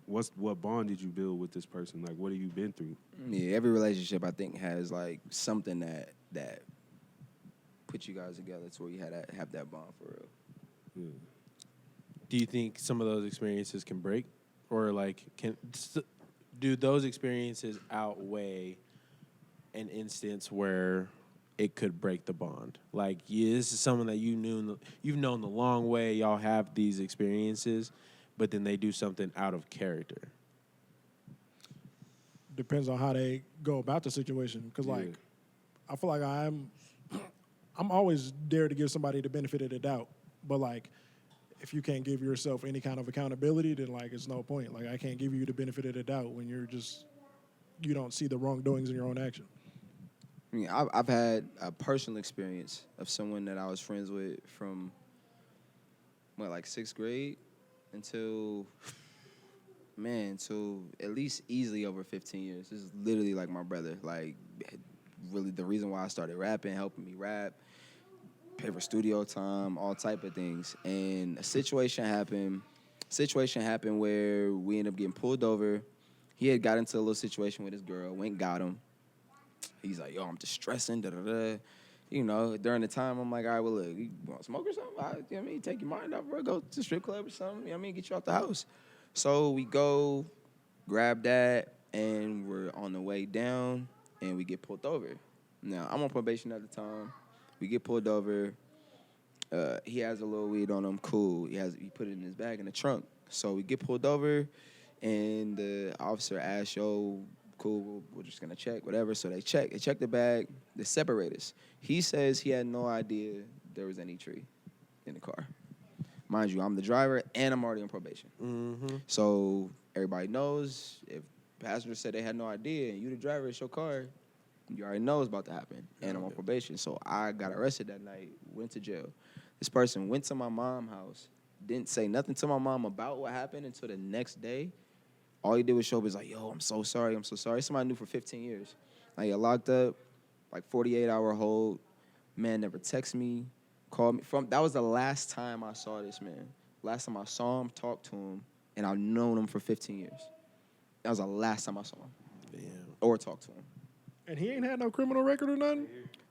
what bond did you build with this person? Like, what have you been through? Yeah, every relationship I think has like something that put you guys together to where you have that bond for real. Yeah. Do you think some of those experiences can break, or like do those experiences outweigh an instance where it could break the bond? Like, yeah, this is someone that you've known the long way. Y'all have these experiences, but then they do something out of character. Depends on how they go about the situation. Because like, Yeah. I feel like I'm always there to give somebody the benefit of the doubt. But like, if you can't give yourself any kind of accountability, then like, it's no point. Like, I can't give you the benefit of the doubt when you don't see the wrongdoings in your own action. I mean, I've had a personal experience of someone that I was friends with from, like 6th grade until at least easily over 15 years. This is literally like my brother. Like, really the reason why I started rapping, helping me rap, pay for studio time, all type of things. And a situation happened where we ended up getting pulled over. He had got into a little situation with his girl, went and got him. He's like, yo, I'm distressing, da-da-da. You know, during the time, I'm like, all right, well, look, you want to smoke or something? You know what I mean? Take your mind off, bro. Go to the strip club or something. You know what I mean? Get you out the house. So we go, grab that, and we're on the way down, and we get pulled over. Now, I'm on probation at the time. We get pulled over. He has a little weed on him. Cool. He put it in his bag in the trunk. So we get pulled over, and the officer asks, yo, cool, we're just gonna check, whatever. So they check the bag, they separate us. He says he had no idea there was any tree in the car. Mind you, I'm the driver and I'm already on probation. Mm-hmm. So everybody knows if passengers said they had no idea and you the driver, it's your car, you already know it's about to happen. And I'm on probation. So I got arrested that night, went to jail. This person went to my mom's house, didn't say nothing to my mom about what happened until the next day. All he did was show up, was like, yo, I'm so sorry. Somebody I knew for 15 years. I get locked up, like 48-hour hold. Man never texted me, called me. That was the last time I saw this man. Last time I saw him, talked to him, and I've known him for 15 years. That was the last time I saw him. Damn. Or talked to him. And he ain't had no criminal record or nothing?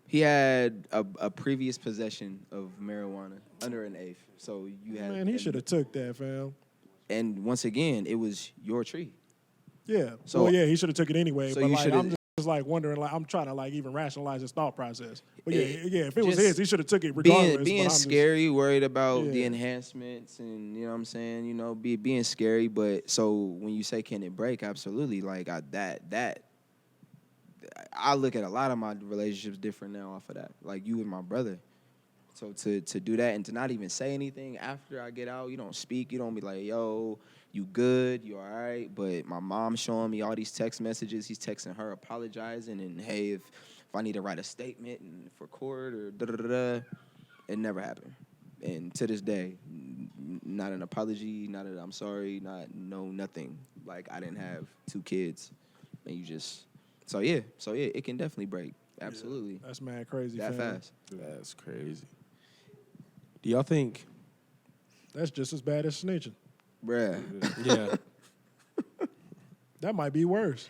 He had a previous possession of marijuana under an eighth. So you had. Man, he should have took that, fam. And once again, it was your tree. Yeah. So- Well, yeah, he should have took it anyway. so but you like, shoulda- I'm just like wondering, like I'm trying to like even rationalize his thought process. But yeah, if it was Just his, he should have took it regardless. but being I'm just- scary, worried about the Yeah. enhancements, and you know what I'm saying. You know, being scary. But so when you say can it break, absolutely. Like I look at a lot of my relationships different now off of that. Like you and my brother. So to do that and to not even say anything after I get out, you don't speak, you don't be like, yo, you good, you all right? But my mom's showing me all these text messages. He's texting her apologizing and hey, if I need to write a statement and for court or da-da-da-da, it never happened. And to this day, not an apology, not a I'm sorry, nothing. Like I didn't have 2 kids. And you just so yeah, it can definitely break. Absolutely. That's mad crazy. That fam. fast. That's crazy. Do y'all think? That's just as bad as snitching. Bruh. Yeah. That might be worse.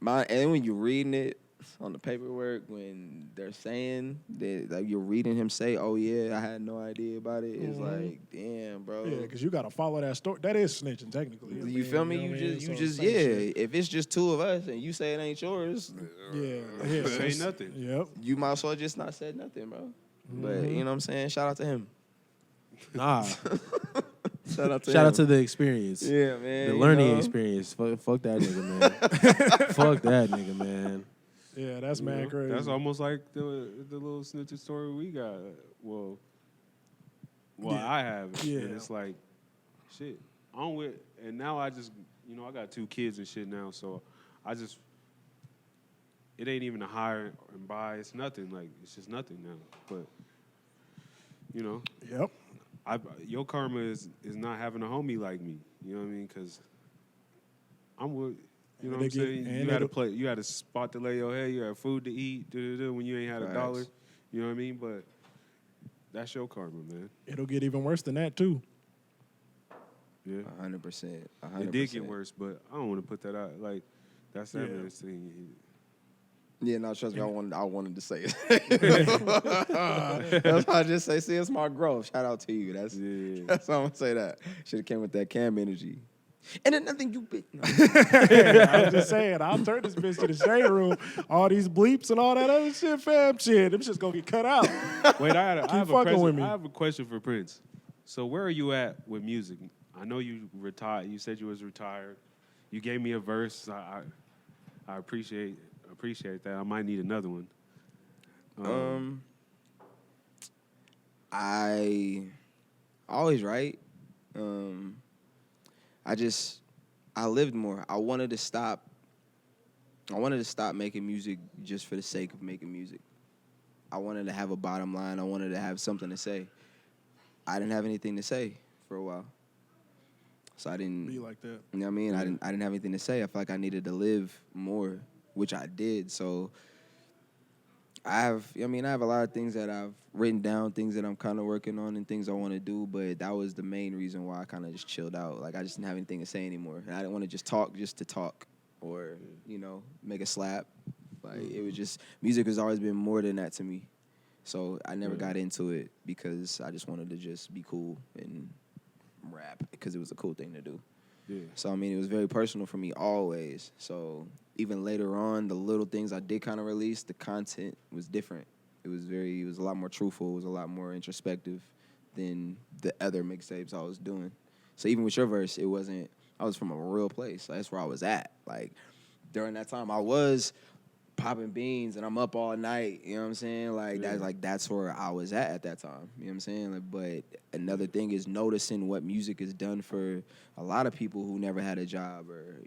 And when you're reading it on the paperwork, when they're saying that, like you're reading him say, "Oh yeah, I had no idea about it," it's like, damn, bro. Yeah, because you got to follow that story. That is snitching technically. You feel me? know You what I mean? just, So, same shit. If it's just 2 of us and you say it ain't yours, Yeah. Say that's- nothing. Yep. you might as well just not say nothing, bro. But Mm-hmm. you know what I'm saying? Shout out to him. Nah. Shout out to Shout him. out to the experience. Yeah, man. The you learning know? experience. Fuck that nigga, man. Fuck that nigga, man. Yeah, that's You mad know? crazy. That's almost like the little snitcher story we got. Well, Yeah. I have. Yeah. And it's like, shit. I'm with, and now I just, I got 2 kids and shit now, so I just, it ain't even a hire and buy. It's nothing. Like, it's just nothing now. But, Yep. your karma is not having a homie like me. You know what I mean? Because I'm with, you know And what I'm they get- saying? and You they had a do- play, you had a spot to lay your head, you had food to eat, when you ain't had a Facts. dollar. You know what I mean? But that's your karma, man. It'll get even worse than that too. Yeah. 100%. It did get worse, but I don't want to put that out. Like, that's Yeah. evidence thing. Yeah, no, trust me, I wanted to say it. That's why I just say, see, it's my growth. Shout out to you. That's Yeah. that's why I'm gonna say that. Should have came with that cam energy. And then nothing you bitch. No. I'm just saying, I'll turn this bitch to the shade room. All these bleeps and all that other shit, fam. Shit, them shit's gonna get cut out. Wait, I have fucking with me. I have a question for Prynce. So where are you at with music? I know you retired. You said you was retired. You gave me a verse. I appreciate that. I might need another one. I always write. I lived more. I wanted to stop making music just for the sake of making music. I wanted to have a bottom line. I wanted to have something to say. I didn't have anything to say for a while. So I didn't Be like that. You know what I mean? I didn't have anything to say. I felt like I needed to live more, which I did. So I have a lot of things that I've written down, things that I'm kind of working on and things I want to do, but that was the main reason why I kind of just chilled out. Like I just didn't have anything to say anymore. And I didn't want to just talk just to talk or, make a slap. Like it was just, music has always been more than that to me. So I never got into it because I just wanted to just be cool and rap because it was a cool thing to do. Yeah. So, it was very personal for me always. So, even later on, the little things I did kind of release, the content was different. It was a lot more truthful. It was a lot more introspective than the other mixtapes I was doing. So, even with your verse, I was from a real place. That's where I was at. Like, during that time, I was popping beans and I'm up all night, you know what I'm saying? That's where I was at that time, you know what I'm saying? But another thing is noticing what music has done for a lot of people who never had a job or,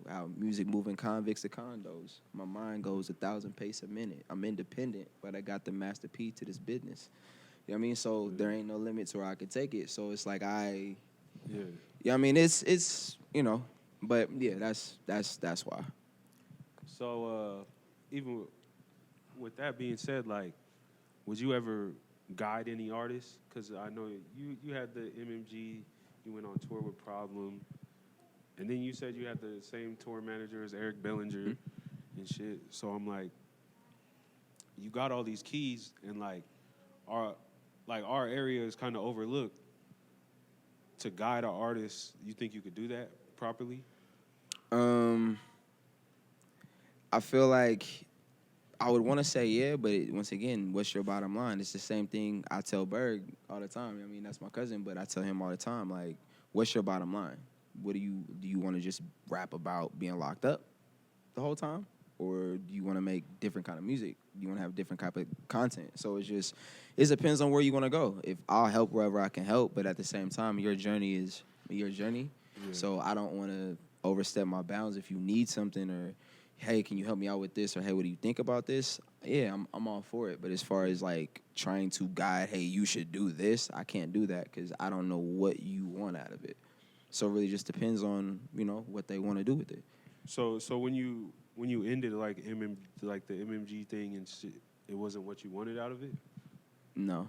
how music moving convicts to condos. My mind goes 1,000 pace a minute. I'm independent, but I got the master P to this business. You know what I mean? So there ain't no limits where I could take it. So it's like it's but yeah, that's why. So even with that being said, like, would you ever guide any artists? Because I know you had the MMG, you went on tour with Problem, and then you said you had the same tour manager as Eric Bellinger and shit. So I'm like, you got all these keys, and our area is kind of overlooked. To guide our artists, you think you could do that properly? I feel like I would want to say yeah, but once again, what's your bottom line? It's the same thing I tell Berg all the time. I mean, that's my cousin, but I tell him all the time, like, what's your bottom line? What do you want to just rap about being locked up the whole time? Or do you want to make different kind of music? Do you want to have different type of content? So it depends on where you want to go. If I'll help wherever I can help, but at the same time, your journey is your journey. Yeah. So I don't want to overstep my bounds. If you need something or, hey, can you help me out with this? Or, hey, what do you think about this? Yeah, I'm all for it. But as far as, like, trying to guide, hey, you should do this, I can't do that because I don't know what you want out of it. So it really just depends on, what they want to do with it. So when you ended, like, the MMG thing and shit, it wasn't what you wanted out of it? No.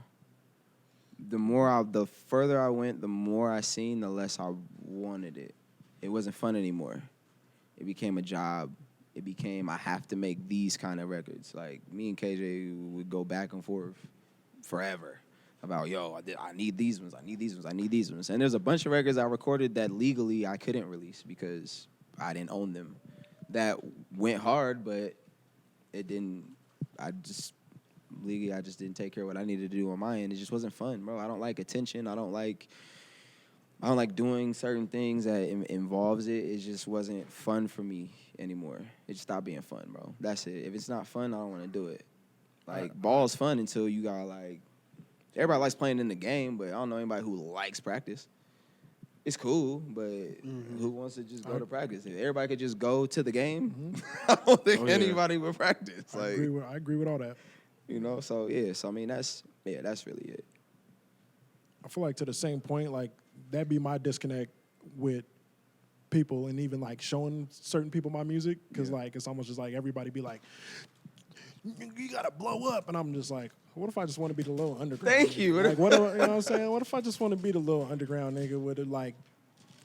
The further I went, the more I seen, the less I wanted it. It wasn't fun anymore. It became a job. It became, I have to make these kind of records. Like, me and KJ would go back and forth forever about, I need these ones, I need these ones, I need these ones. And there's a bunch of records I recorded that legally I couldn't release because I didn't own them. That went hard, but it didn't, I just didn't take care of what I needed to do on my end. It just wasn't fun, bro. I don't like attention. I don't like doing certain things that involves it. It just wasn't fun for me anymore. It just stopped being fun, bro. That's it. If it's not fun, I don't want to do it. Like, ball's fun until you got, like, everybody likes playing in the game, but I don't know anybody who likes practice. It's cool, but who wants to just go to practice? If everybody could just go to the game, I don't think anybody would practice. I agree with all that. So yeah. So I mean, that's really it. I feel like to the same point, like, that'd be my disconnect with people and even, like, showing certain people my music because, like, it's almost just like everybody be like, you gotta blow up, and I'm just like, what if I just want to be the little underground? Thank you. Like, what I'm saying? What if I just want to be the little underground nigga with, like,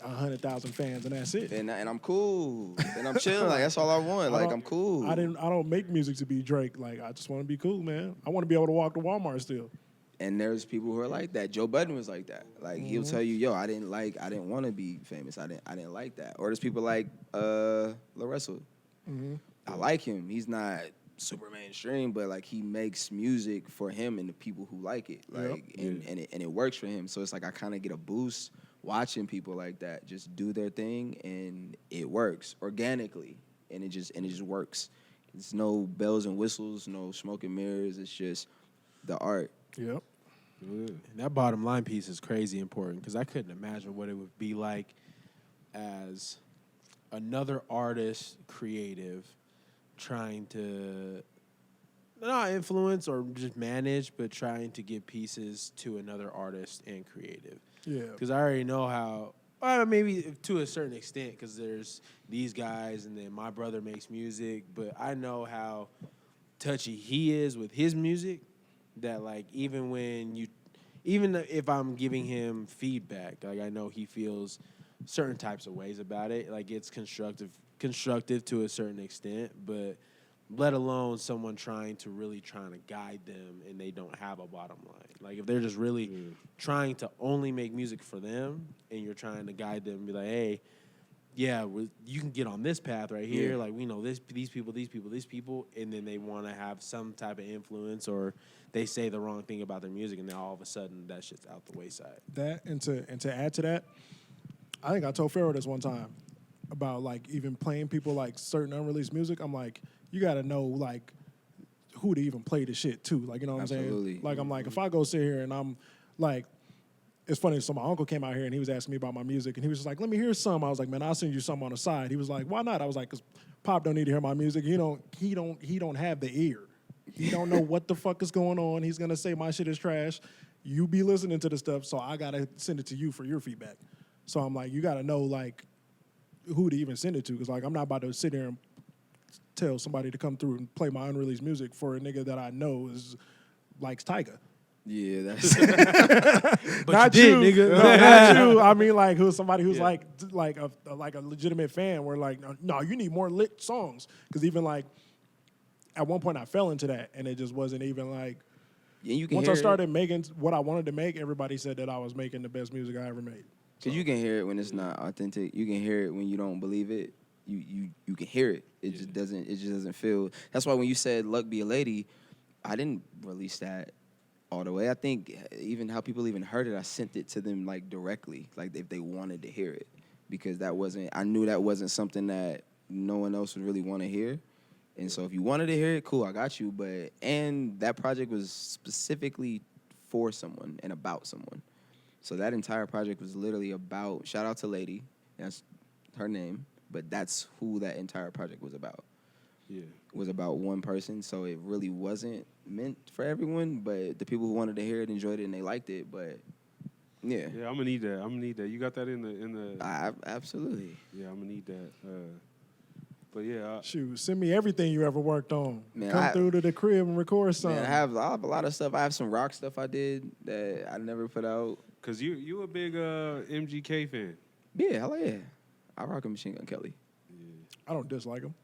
100,000 fans and that's it? And I'm cool. And I'm chilling. Like, that's all I want. Like, I'm cool. I don't make music to be Drake. Like, I just want to be cool, man. I want to be able to walk to Walmart still. And there's people who are like that. Joe Budden was like that. Like, he'll tell you, I didn't want to be famous. I didn't like that. Or there's people like La Russell. I like him. He's not super mainstream, but, like, he makes music for him and the people who like it. Like, and it works for him. So it's like I kind of get a boost watching people like that just do their thing, and it works organically, and it just works. It's no bells and whistles, no smoke and mirrors. It's just the art. Yep. And that bottom line piece is crazy important because I couldn't imagine what it would be like as another artist, creative, trying to not influence or just manage, but trying to give pieces to another artist and creative. Yeah. Because I already know how, maybe to a certain extent, because there's these guys and then my brother makes music, but I know how touchy he is with his music that, like, even if I'm giving him feedback, like, I know he feels certain types of ways about it. Like, it's constructive to a certain extent, but let alone someone trying to guide them and they don't have a bottom line. Like, if they're just really trying to only make music for them and you're trying to guide them and be like, hey, yeah, you can get on this path right here. Like, we know these people, and then they want to have some type of influence or they say the wrong thing about their music and then all of a sudden that shit's out the wayside. That, and to add to that, I think I told Pharaoh this one time about, like, even playing people, like, certain unreleased music. I'm like, you got to know, like, who to even play the shit to. Like, you know what I'm saying? Like, I'm like, if I go sit here and I'm, like, it's funny, so my uncle came out here and he was asking me about my music and he was just like, let me hear some. I was like, man, I'll send you some on the side. He was like, why not? I was like, because Pop don't need to hear my music. He don't have the ear. He don't know what the fuck is going on. He's going to say my shit is trash. You be listening to the stuff, so I got to send it to you for your feedback. So I'm like, you got to know, like, who to even send it to. Because, like, I'm not about to sit here and tell somebody to come through and play my unreleased music for a nigga that I know likes Tyga. Yeah, that's But not you you, did, nigga. No, not you. I mean, like, who's somebody who's like a legitimate fan. Where, like, no, you need more lit songs. Because even, like, at one point I fell into that, and it just wasn't even like. Yeah, you can once hear I started making what I wanted to make, everybody said that I was making the best music I ever made. Because you can hear it when it's not authentic. You can hear it when you don't believe it. you can hear it. It just doesn't feel. That's why when you said "Luck Be a Lady," I didn't release that all the way. I think even how people even heard it, I sent it to them like directly, like if they wanted to hear it, because I knew that wasn't something that no one else would really want to hear. And so if you wanted to hear it, cool, I got you. And that project was specifically for someone and about someone. So that entire project was literally about, shout out to Lady, that's her name, but that's who that entire project was about. Yeah. It was about one person, so it really wasn't meant for everyone, but the people who wanted to hear it enjoyed it and they liked it, but yeah. Yeah, I'm gonna need that. You got that in the Absolutely. Yeah, I'm gonna need that. But yeah, Shoot, send me everything you ever worked on. Man, Come through to the crib and record something. Man, I have a lot of stuff. I have some rock stuff I did that I never put out. cause you a big MGK fan. Yeah, hell yeah. I rock a Machine Gun Kelly. I don't dislike him.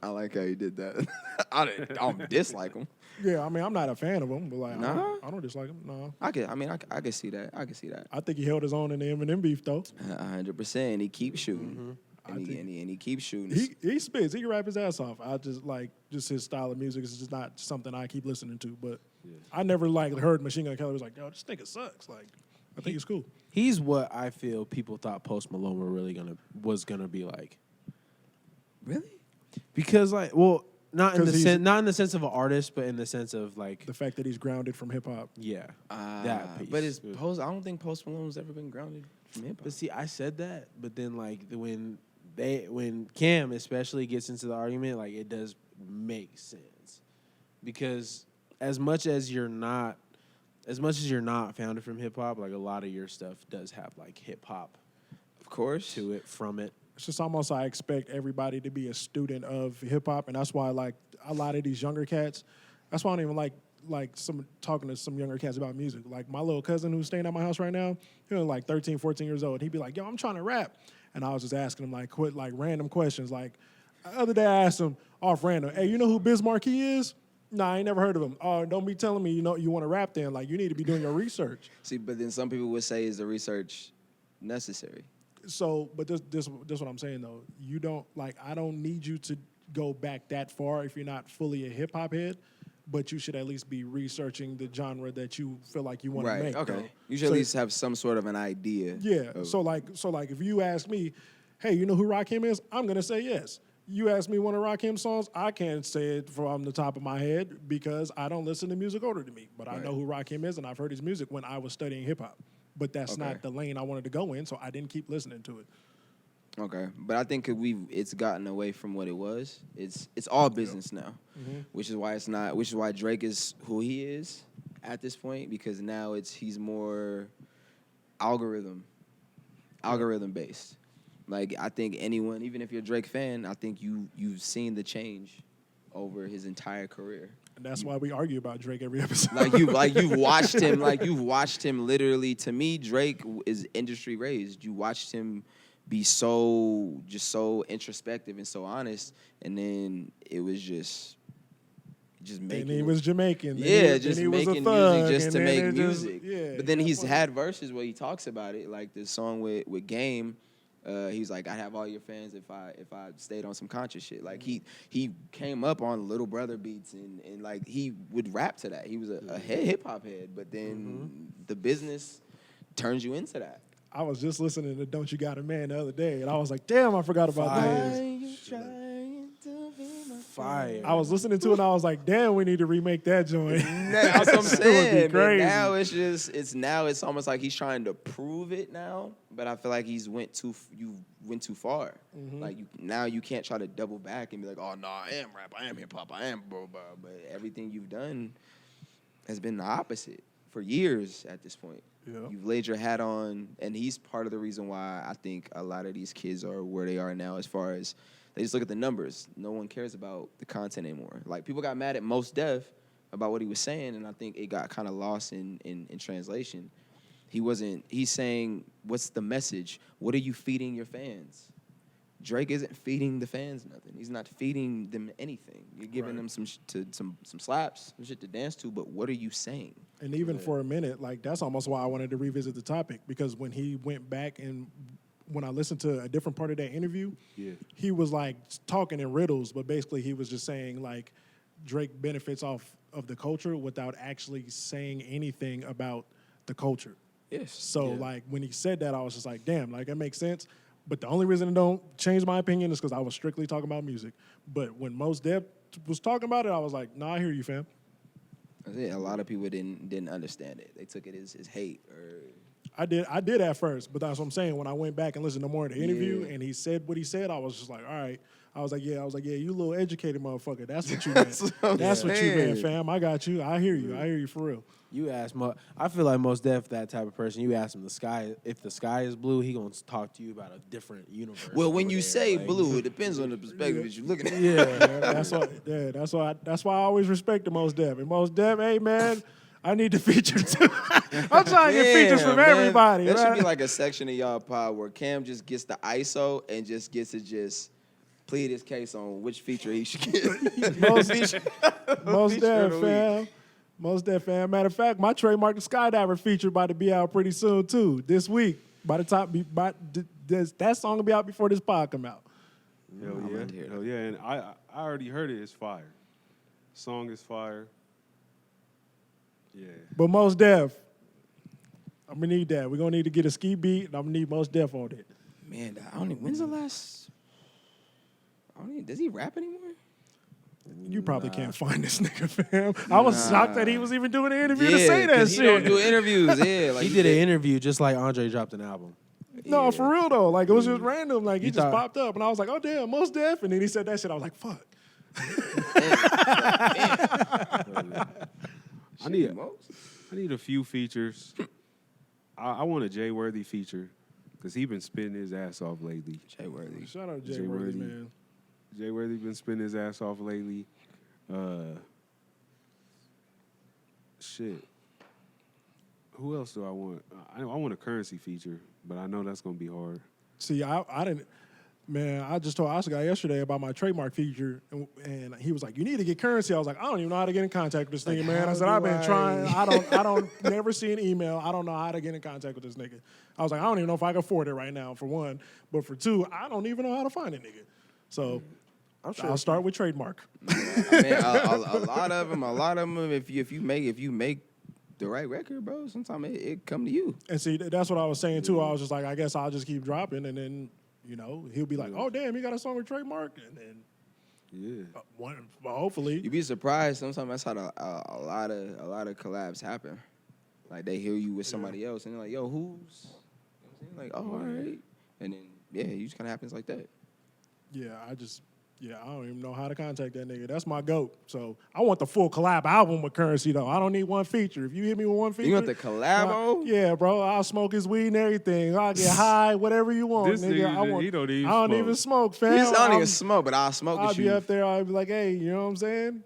I like how you did that. I don't dislike him. Yeah, I mean, I'm not a fan of him, but like, Nah? I don't dislike him. No, I can see that. I can see that. I think he held his own in the Eminem beef though. 100%. And he keeps shooting. And he keeps shooting. He spits. He can rap his ass off. I just like his style of music is just not something I keep listening to. But I never like heard Machine Gun Kelly was like, yo, this nigga sucks. Like, I think it's cool. He's what I feel people thought Post Malone was gonna be like. Really? Because like, well, not in 'Cause not in the sense of an artist, but in the sense of like, The fact that he's grounded from hip hop. yeah, that piece. But I don't think Post Malone's ever been grounded from hip hop. But see, I said that, but then like when Cam especially gets into the argument, like it does make sense, because as much as you're not founded from hip hop, like a lot of your stuff does have like hip hop Of course. to it from it. It's just almost I expect everybody to be a student of hip hop, and that's why like a lot of these younger cats. That's why I don't even like some talking to some younger cats about music. Like my little cousin who's staying at my house right now, he's only like 13, 14 years old. He'd be like, yo, I'm trying to rap. And I was just asking him like random questions. Like the other day I asked him off random, hey, you know who Biz Markie is? Nah, I ain't never heard of him. Oh, don't be telling me you want to rap then. Like you need to be doing your research. See, but then some people would say, is the research necessary? So, but this what I'm saying though. You don't I don't need you to go back that far if you're not fully a hip hop head, but you should at least be researching the genre that you feel like you want to make. Okay. Though. You should at least have some sort of an idea. Yeah. So like if you ask me, hey, you know who Rakim is? I'm gonna say yes. You ask me one of Rakim's songs, I can't say it from the top of my head because I don't listen to music older than me. But I know who Rakim is, and I've heard his music when I was studying hip hop. But that's not the lane I wanted to go in, so I didn't keep listening to it. Okay, but I think it's gotten away from what it was. It's all business now, which is why Drake is who he is at this point, because now he's more algorithm based. Like I think anyone, even if you're a Drake fan, I think you've seen the change over his entire career. And that's why we argue about Drake every episode. You've watched him literally. To me, Drake is industry raised. You watched him be so introspective and so honest, and then it was just making. And he was Jamaican. Just he was making a thug, music just to make music. But then he's funny. had verses where he talks about it, like the song with Game. He's like, I'd have all your fans if I stayed on some conscious shit. Like he came up on Little Brother beats and like he would rap to that. He was a hip hop head, but then the business turns you into that. I was just listening to Don't You Got a Man the other day, and I was like, damn, I forgot about this. Fire. I was listening to it, and I was like, damn, we need to remake that joint. That's what I'm It would be saying. crazy. But now it's almost like he's trying to prove it now. But I feel like you went too far. Like now you can't try to double back and be like, oh no, I am rap, I am hip hop, I am blah blah. But everything you've done has been the opposite for years at this point. Yeah. You've laid your hat on, and he's part of the reason why I think a lot of these kids are where they are now as far as they just look at the numbers. No one cares about the content anymore. Like, people got mad at Mos Def about what he was saying, and I think it got kind of lost in translation. He's saying, what's the message? What are you feeding your fans? Drake isn't feeding the fans nothing. He's not feeding them anything. You're giving them some slaps, some shit to dance to, but what are you saying? And even for a minute, like that's almost why I wanted to revisit the topic, because when he went back and when I listened to a different part of that interview, Yeah. he was like talking in riddles, but basically he was just saying like Drake benefits off of the culture without actually saying anything about the culture. Yes. So Yeah. like when he said that, I was just like, damn, like that makes sense. But the only reason it don't change my opinion is because I was strictly talking about music. But when Mos Def was talking about it, I was like, nah, I hear you, fam. That's it. A lot of people didn't understand it. They took it as hate or I did at first, but that's what I'm saying. When I went back and listened to more of the interview Yeah. and he said what he said, I was just like, all right. I was like, yeah, you a little educated motherfucker. That's what you meant. That's what you meant, fam. I got you. I hear you. I hear you for real. You ask I feel like Mos Def that type of person. You ask him if the sky is blue, he gonna talk to you about a different universe. well, when over you there, say like- blue, it depends on the perspective that you're looking at. Yeah, that's why I always respect the Mos Def. And Mos Def, hey man, I need the feature too. I'm trying to get features from man. everybody. That should right? be like a section of y'all pod where Cam just gets the ISO and just gets to just plead his case on which feature he should get. Most feature Def, of the week. fam. Most Def, fam. Matter of fact, my trademark the Skydiver feature about to be out pretty soon too. This week, by the time that song will be out before this pod come out. Hell I'm yeah. about to hear Hell yeah. And I already heard it. It's fire. Song is fire. Yeah. But Most Def, I'm gonna need that. We're gonna need to get a ski beat, and I'm gonna need Most Def on it. Man, I don't even, when's the last? Does he rap anymore? You probably can't find this nigga, fam. I was shocked that he was even doing an interview to say that 'cause shit. He don't do interviews. Yeah, like he did an interview just like Andre dropped an album. No, for real though. Like it was just random. Like he You just thought- popped up, and I was like, "Oh damn, Most Def!" And then he said that shit. I was like, "Fuck." I need a few features. I want a Jay Worthy feature because he been spitting his ass off lately. Jay Worthy. Shout out Jay Jay Worthy, Worthy. man. Jay Worthy been spitting his ass off lately. Shit. Who else do I want? I want a Currency feature, but I know that's gonna be hard. See, I didn't. Man, I just told Oscar guy yesterday about my trademark feature, and he was like, "You need to get Currency." I was like, "I don't even know how to get in contact with this nigga, man." I said, "I've been trying. I don't never see an email. I don't know how to get in contact with this nigga." I was like, "I don't even know if I can afford it right now, for one, but for two, I don't even know how to find a nigga." So I'll start with trademark. I mean, a lot of them. If you make the right record, bro, sometimes it come to you. And see, that's what I was saying too. I was just like, I guess I'll just keep dropping, and then he'll be like, "Oh damn, you got a song with trademark," and then Yeah. hopefully. You'd be surprised. Sometimes that's how a lot of collabs happen. Like they hear you with somebody else, and they're like, "Yo, who's?" You know what I'm saying? Like, "Oh, all right," and then it just kind of happens like that. I don't even know how to contact that nigga. That's my goat. So I want the full collab album with Currency though. I don't need one feature. If you hit me with one feature, You want the collabo? yeah, bro. I'll smoke his weed and everything. I'll get high, whatever you want, This nigga. nigga, he don't even I don't smoke. even smoke, fam. I don't I'm- even smoke, but I'll smoke I'll with be you. up there. I'll be like, hey, you know what I'm saying?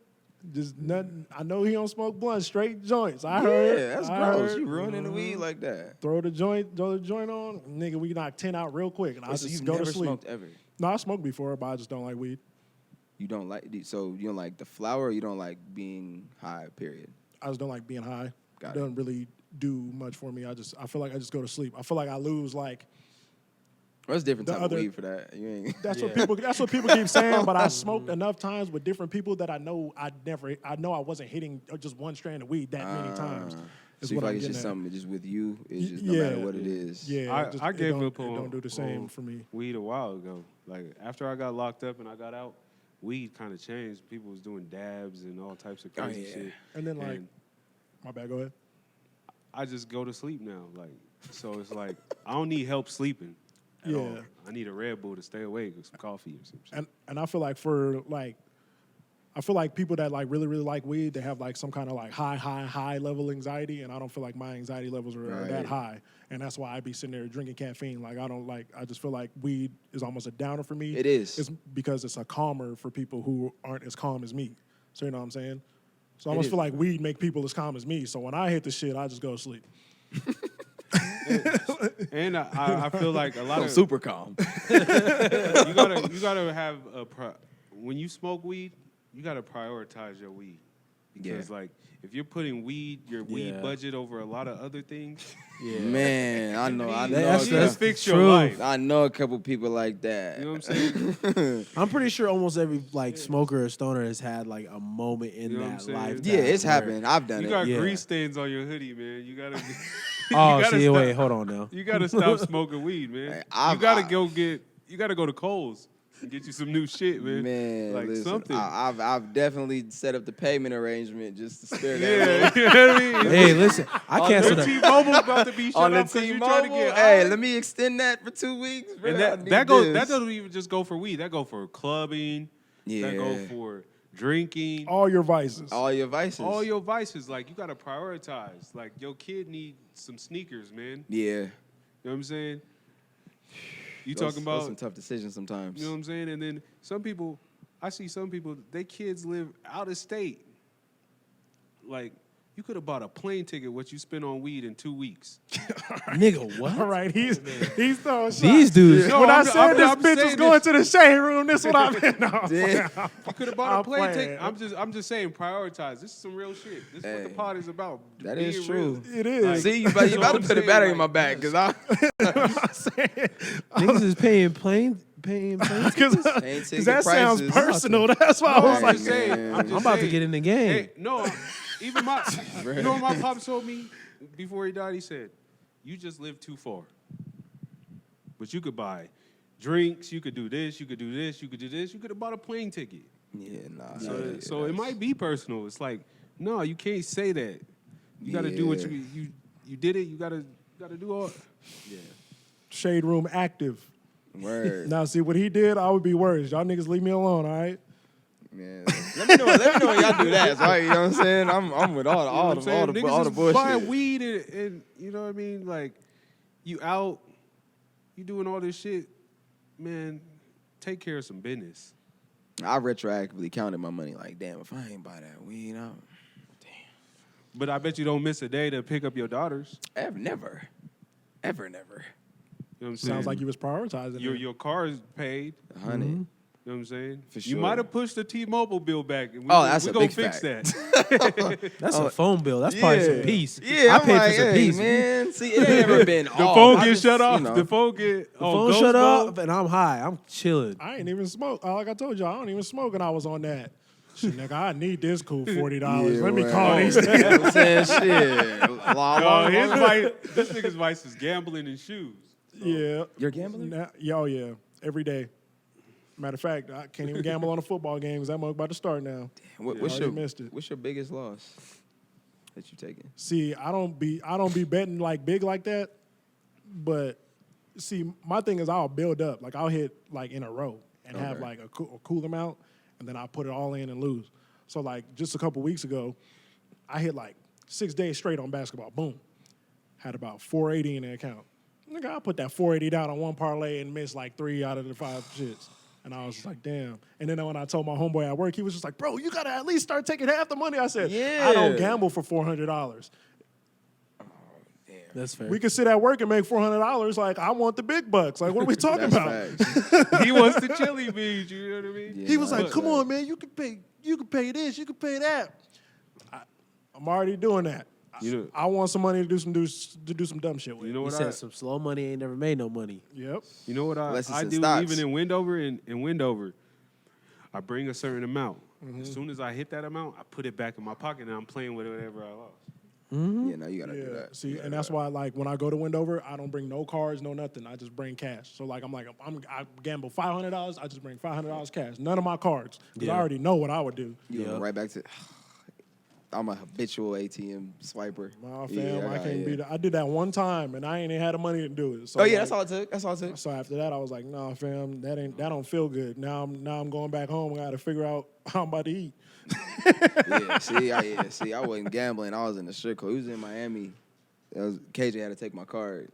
Just nothing. I know he don't smoke blunts, straight joints. I heard. Yeah, that's I gross. heard. You ruining the weed like that. Throw the joint on, nigga. We knock 10 out real quick, and I So just you've go never to sleep. smoked ever. No, I smoked before, but I just don't like weed. You don't like the flower. Or you don't like being high. Period. I just don't like being high. Got It doesn't really do much for me. I feel like I just go to sleep. I feel like I lose like What's different The type other- of weed for that? You ain't. that's what people keep saying. But I smoked enough times with different people that I know I wasn't hitting just one strand of weed that many times. Is So you what feel I'm like it's getting just at. something just with you. It's just Yeah. no matter what it is. Yeah, I gave it up on. don't do the same on for me. Weed a while ago. Like after I got locked up and I got out, weed kind of changed. People was doing dabs and all types of crazy yeah. shit. And then like, my bad. Go ahead. I just go to sleep now. Like so, it's like I don't need help sleeping. At all. Yeah. I need a Red Bull to stay awake with some coffee or some shit. And I feel like people that like really like weed, they have like some kind of like high level anxiety, and I don't feel like my anxiety levels are that Right. high, and that's why I be sitting there drinking caffeine. Like I just feel like weed is almost a downer for me. It is. It's because it's a calmer for people who aren't as calm as me. So you know what I'm saying? So I It almost is. feel like weed make people as calm as me. So when I hit the shit, I just go to sleep. And I feel like a lot I'm of super calm. you gotta have when you smoke weed, you gotta prioritize your weed. because like if you're putting your weed budget over a lot of other things, Man, I know. That's fix true. your life. I know a couple people like that. You know what I'm saying? I'm pretty sure almost every like smoker or stoner has had like a moment in You know what I'm that saying? life. Yeah, it's happened. I've done You it. got Yeah. grease stains on your hoodie, man. You gotta. Oh, gotta see, stop. wait, hold on now. You gotta stop smoking weed, man. Hey, You gotta go to Kohl's and get you some new shit, man. Man, like listen, something. I've definitely set up the payment arrangement just to spare that. Yeah, you know what I mean? Hey, listen, I canceled The a T-Mobile about to be shut On the off because you trying to T-Mobile, get hey, high. let me extend that for 2 weeks, bro. And I need that this. doesn't even just go for weed. That go for clubbing. Yeah. That go for drinking. All your vices. all your vices. All your vices. Like you gotta prioritize. Like your kid need some sneakers, man. Yeah. You know what I'm saying? You Those- talking those about some tough decisions sometimes. You know what I'm saying? And then I see some people, their kids live out of state. Like, you could have bought a plane ticket what you spent on weed in 2 weeks. nigga. What? All right, he's throwing shots. These dudes. No, When I I'm- said I'm- this I'm bitch was saying going this. to the shade room, this what I meant. No, I'm Damn. playing. You could have bought a I'm plane playing. ticket. I'm just saying, prioritize. This is some real shit. This is what the Hey. pod is about. That Being is true. real. It is. Like, See, you about so to I'm put a saying, battery like, in my back because I I'm saying. Niggas is paying plane Because Ain't ticket that sounds prices. personal. That's why I No, was I'm like, just saying. man. I'm, just I'm about to saying. get in the game. Hey, no, even my, you know what my pops told me before he died? He said, you just live too far. But you could buy drinks, you could do this, you could do this, you could do this. You could have bought a plane ticket. Yeah, nah. So it might be personal. It's like, no, you can't say that. You got to do what Yeah. you did it. You got to do all. Yeah. shade room active. Word. Now, see what he did, I would be worried. Y'all niggas leave me alone, all right? Man, let me know when y'all do that, right? You know what I'm saying? I'm with all You know what I'm the saying? Niggas is bullshit. buying weed and you know what I mean? Like, you out, you doing all this shit, man, take care of some business. I retroactively counted my money. Like, damn, if I ain't buy that weed, But I bet you don't miss a day to pick up your daughters. never. You know what I'm saying? Sounds like you was prioritizing it. your car is paid. 100. You know what I'm saying? For You sure. might have pushed the T-Mobile bill back. And That's we a gonna big fix fact. that. That's a phone bill. That's probably some peace. Yeah, I I'm paid like, for some hey, peace. man. See, it ain't never been The off. phone I get just, shut off. you know. The phone get The phone shut off, and I'm high. I'm chilling. I ain't even smoke. Like I told y'all, I don't even smoke, and I was on that. Shit, nigga, I need this cool $40. Let me call these You niggas. know what I'm saying? Shit. His vice, this nigga's vice is gambling and shoes. Yeah. You're gambling? Yeah. Every day. Matter of fact, I can't even gamble on a football game because that mug about to start now. What's already missed it. your biggest loss that you taken? See, I don't be betting like big like that, but see, my thing is I'll build up. Like I'll hit like in a row and have Okay. like a cool amount, and then I put it all in and lose. So like just a couple weeks ago, I hit like 6 days straight on basketball. Boom, had about 480 in the account. Nigga, I put that 480 down on one parlay and missed like 3 out of the 5 shits. And I was just like, damn. And then when I told my homeboy at work, he was just like, bro, you got to at least start taking half the money. I said, I don't Yeah. gamble for $400. That's fair. We could sit at work and make $400. Like, I want the big bucks. Like, what are we talking That's about? facts. He wants the chili beans. You know what I mean? Yeah. He was no, like, that's come right. on, man, you can pay this, you can pay that. I'm already doing that. You know- I want some money to do some dumb shit with. You know He what said some slow money ain't never made no money. Yep. You know what Unless it's I in do stocks. even in Wendover? In Wendover, I bring a certain amount. As soon as I hit that amount, I put it back in my pocket and I'm playing with whatever I lost. Yeah, no, you gotta do Yeah. that. See, You gotta and do that's that. why, like, when I go to Wendover, I don't bring no cards, no nothing. I just bring cash. So, like, I gamble $500. I just bring $500 cash. None of my cards, because I Yeah. already know what I would do. You go Yeah. right back to. I'm a habitual ATM swiper. Nah, fam, Yeah, I can't yeah. be that. I did that one time, and I ain't even had the money to do it. So, Oh yeah, like, that's all it took. That's all it took. So after that, I was like, nah, fam, that don't feel good. Now I'm going back home. I got to figure out how I'm about to eat. See, I wasn't gambling. I was in the strip club. He was in Miami. KJ had to take my card.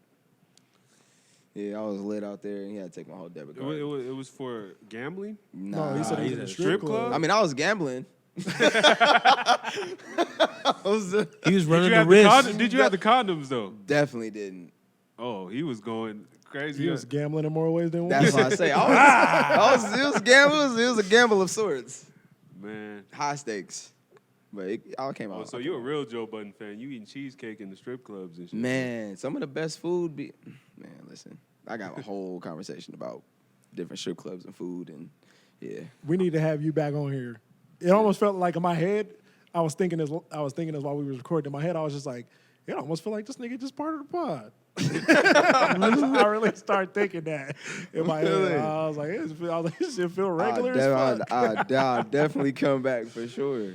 Yeah, I was lit out there, and he had to take my whole debit It card. was for gambling. No, he said he was in he's a at a strip club. I mean, I was gambling. He was running the Did risk. you have the condoms though? Definitely didn't. Oh, he was going crazy. He was gambling in more ways than one. That's why I say it was a gamble. It was a gamble of sorts. Man, High stakes. But it all came Oh, out. so you're a real Joe Budden fan. You eating cheesecake in the strip clubs and shit. Man, some of the best food be. Man, listen, I got a whole conversation about different strip clubs and food, and yeah. We need to have you back on here. It almost felt like in my head, I was thinking this while we was recording. In my head, I was just like, it almost felt like this nigga just part of the pod. I really started thinking that in my head. I was like, this shit feel regular as fuck. I'll definitely come back for sure.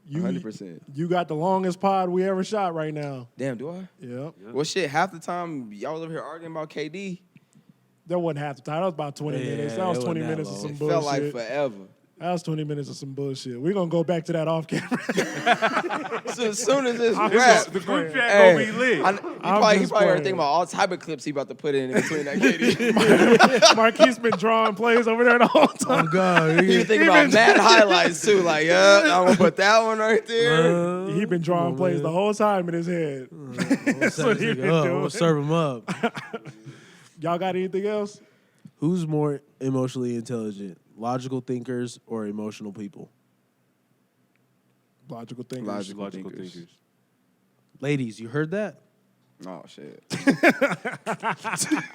You, 100%. You got the longest pod we ever shot right now. Damn, do I? Yep. Well, shit, half the time y'all was over here arguing about KD. That wasn't half the time. That was about 20 minutes. That was it 20 wasn't that minutes of long. some It bullshit. felt like forever. That was 20 minutes of some bullshit. We're going to go back to that off camera. So as soon as this I'm rap, just The group chat hey, gonna be lit. he probably just already playing. thinking about all type of clips he about to put in between that KD. Marquise been drawing plays over there the whole time. God. He was thinking about mad highlights too. Like, yeah, I'm gonna put that one right there. He been drawing plays the whole time in his head. That's what he been I'm doing. gonna serve him up. Y'all got anything else? Who's more emotionally intelligent, logical thinkers or emotional people? Logical thinkers. Logical Logical thinkers. thinkers. Ladies, you heard that? Oh shit.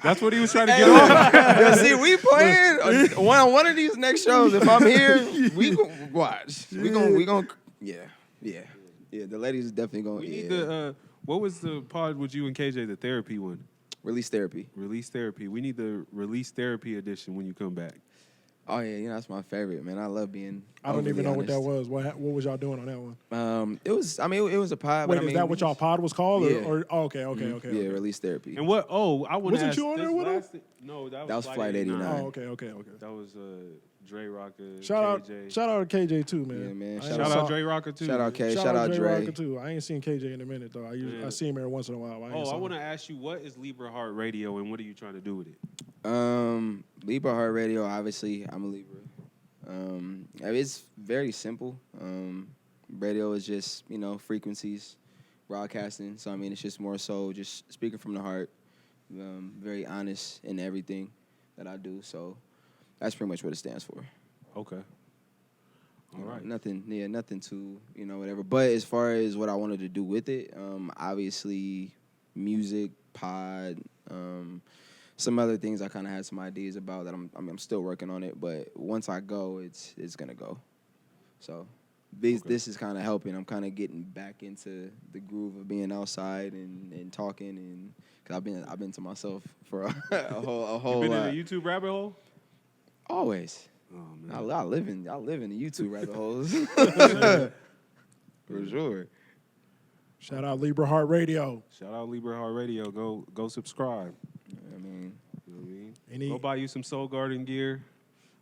That's what he was trying to get off. Yo, see, we playing one of these next shows. If I'm here, we gonna watch. We gonna yeah. The ladies is definitely gonna. We Yeah. need the what was the pod with you and KJ, the therapy one? Release therapy. Release therapy. We need the release therapy edition when you come back. Oh yeah, that's my favorite, man. I love being. I don't even know overly what that honest. was. What was y'all doing on that one? It was. I mean, it was a pod. Wait, but I is mean, that we what y'all just- pod was called? Yeah. Okay. Yeah, Okay. release therapy. And what? Oh, I want to Wasn't ask. you on there this with him? last thing- No, that was Flight 89. Oh, okay. That was Dre Rocker. Shout KJ. out to KJ too, man. Yeah, man. I ain't Shout Shout saw- out Dre Rocker too. Shout out K. Shout Shout out Dre Dre. Rocker too. I ain't seen KJ in a minute though. I Yeah. see him every once in a while. Oh, I want to ask you, what is Libra Heart Radio and what are you trying to do with it? Libra Heart Radio. Obviously, I'm a Libra. I mean, it's very simple. Radio is just frequencies, broadcasting. So I mean, it's just more so just speaking from the heart. Very honest in everything that I do. So that's pretty much what it stands for. Okay. All right. Nothing too, whatever. But as far as what I wanted to do with it, obviously music, pod, some other things I kind of had some ideas about that I'm still working on it. But once I go, it's gonna go. So this is kind of helping. I'm kind of getting back into the groove of being outside and talking, and cause I've been to myself for a whole You been lot. in a YouTube rabbit hole? Always. Oh man. I live in the YouTube rabbit holes. For sure. Shout out Libra Heart Radio. Shout out Libra Heart Radio. Go subscribe. I mean, You know what I mean? Any- Go buy you some Soul Garden gear.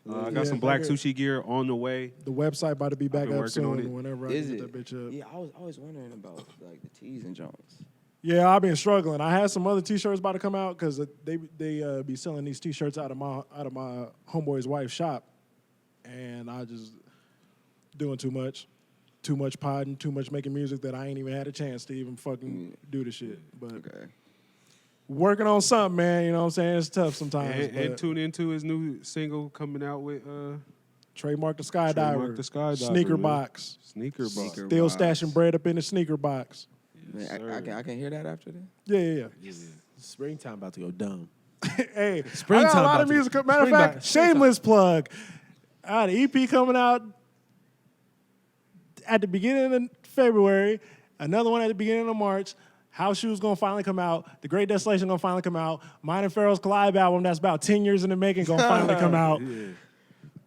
I Yeah, got some black okay. sushi gear on the way. The website about to be back been up working on soon. it. Whenever I is get it? that bitch up. Yeah, I was always wondering about like the T's and Jones. Yeah, I've been struggling. I had some other T-shirts about to come out because they be selling these T-shirts out of my homeboy's wife's shop, and I just doing too much podding, too much making music that I ain't even had a chance to even fucking do the shit. But Okay. working on something, man. You know what I'm saying? It's tough sometimes. And but tune into his new single coming out with Trademark the Skydiver. Trademark the Skydiver, Sneaker man. box. Sneaker Box. Sneaker Still box. stashing bread up in the sneaker box. Man, sir. I can hear that after that. Yeah. Springtime about to go dumb. Hey, Springtime I got a lot about of to- music. Matter of springtime- fact, shameless plug. I had an EP coming out at the beginning of February, another one at the beginning of March. House Shoes gonna finally come out. The Great Desolation gonna finally come out. Mine and Pharaoh's collab album that's about 10 years in the making gonna finally come out. Yeah.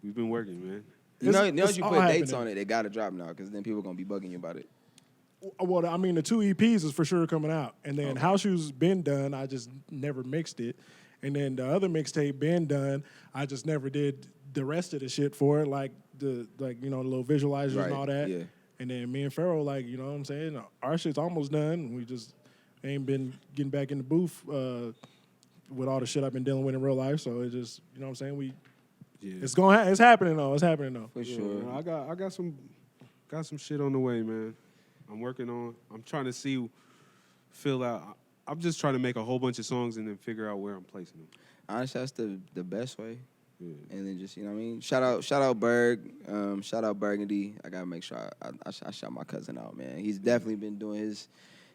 We've been working, man. You know, It's you all put dates happening. on it, they gotta drop now because then people gonna be bugging you about it. Well, I mean, the 2 EPs is for sure coming out. And then House Shoes been done. I just never mixed it. And then the other mixtape been done. I just never did the rest of the shit for it, like the little visualizers Right, and all that. yeah. And then me and Pharaoh, like, you know what I'm saying? Our shit's almost done. We just ain't been getting back in the booth with all the shit I've been dealing with in real life. So it just, you know what I'm saying? Yeah. It's happening though. It's happening though. For Yeah, sure. man, I got some shit on the way, man. I'm working on. I'm trying to fill out. I'm just trying to make a whole bunch of songs and then figure out where I'm placing them. Honestly, that's the best way. Yeah. And then just, you know what I mean? Shout out Berg. Shout out Burgundy. I gotta make sure I shout my cousin out, man. He's definitely been doing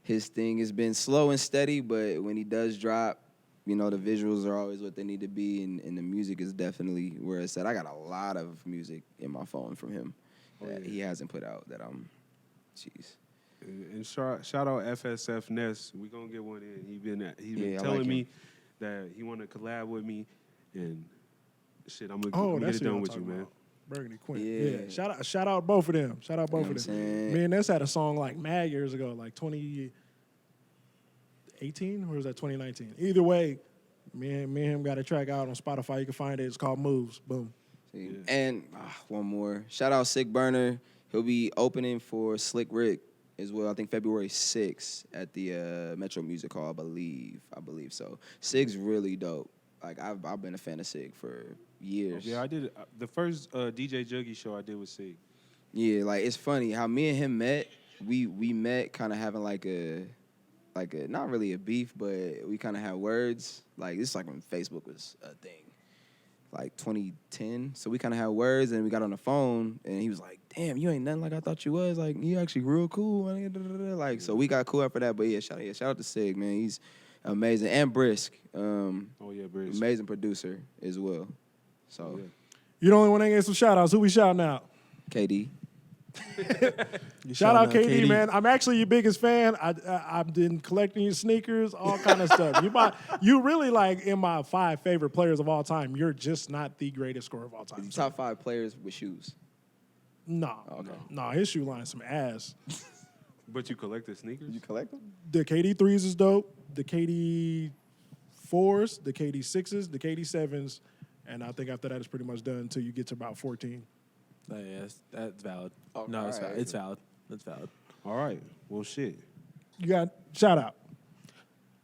his thing. It's been slow and steady, but when he does drop, you know, the visuals are always what they need to be, and the music is definitely where it's at. I got a lot of music in my phone from him that he hasn't put out that jeez. And shout out FSF Ness. We gonna get one in. He been telling like me that he want to collab with me, and shit, I'm Oh, gonna that's get it who done I'm with you, talking man. about. Burgundy Quint. Yeah. Yeah. Shout out both of them. Shout out both You know of what them. I'm saying? Me and Ness had a song like mad years ago, like 2018 or was that 2019? Either way, me and him got a track out on Spotify. You can find it. It's called Moves. Boom. See? And one more. Shout out Sick Burner. He'll be opening for Slick Rick as well. I think February 6th at the Metro Music Hall, I believe so. Sig's really dope. Like I've been a fan of Sig for years. Yeah, I did the first DJ Juggy show I did with Sig. Yeah, like it's funny how me and him met. We met kind of having like a not really a beef, but we kind of had words. Like this is like when Facebook was a thing, like 2010. So we kind of had words, and we got on the phone, and he was like, "Damn, you ain't nothing like I thought you was. Like you actually real cool." Like so, we got cool after that. But yeah, shout out to Sig, man. He's amazing, and Brisk. Brisk. Amazing producer as well. So You the only one that gave some shout outs. Who we shouting out? KD. Shout out KD, man. I'm actually your biggest fan. I've been collecting your sneakers, all kind of stuff. You really like in my 5 favorite players of all time. You're just not the greatest scorer of all time. Top 5 players with shoes. No, no, his shoe line's some ass. But you collect the sneakers? You collect them? The KD 3s is dope. The KD 4s, the KD 6s, the KD 7s, and I think after that it's pretty much done until you get to about 14. Yeah, that's valid. Okay, No, it's all right. valid. It's valid. That's valid. All right. Well, shit. You got shout out.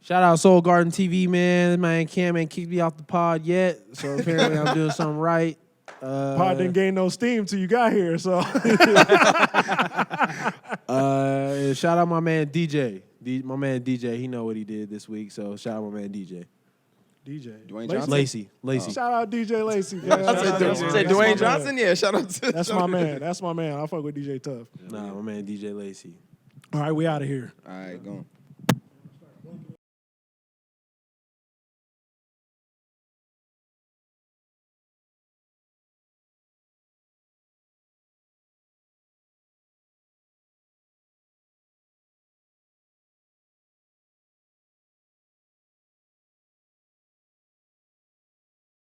Shout out Soul Garden TV, man. My man Cam ain't kicked me off the pod yet, so apparently I'm doing something right. Pod didn't gain no steam till you got here, so Shout out my man DJ. My man DJ, he know what he did this week, so shout out my man DJ. DJ Dwayne Johnson? Lacey. Shout out DJ Lacey. Man. I said That's my Dwayne man. Johnson? Yeah, shout out to That's my man. That's my man. I fuck with DJ Tough. Nah, my man DJ Lacey. All right, we out of here. All right, go on.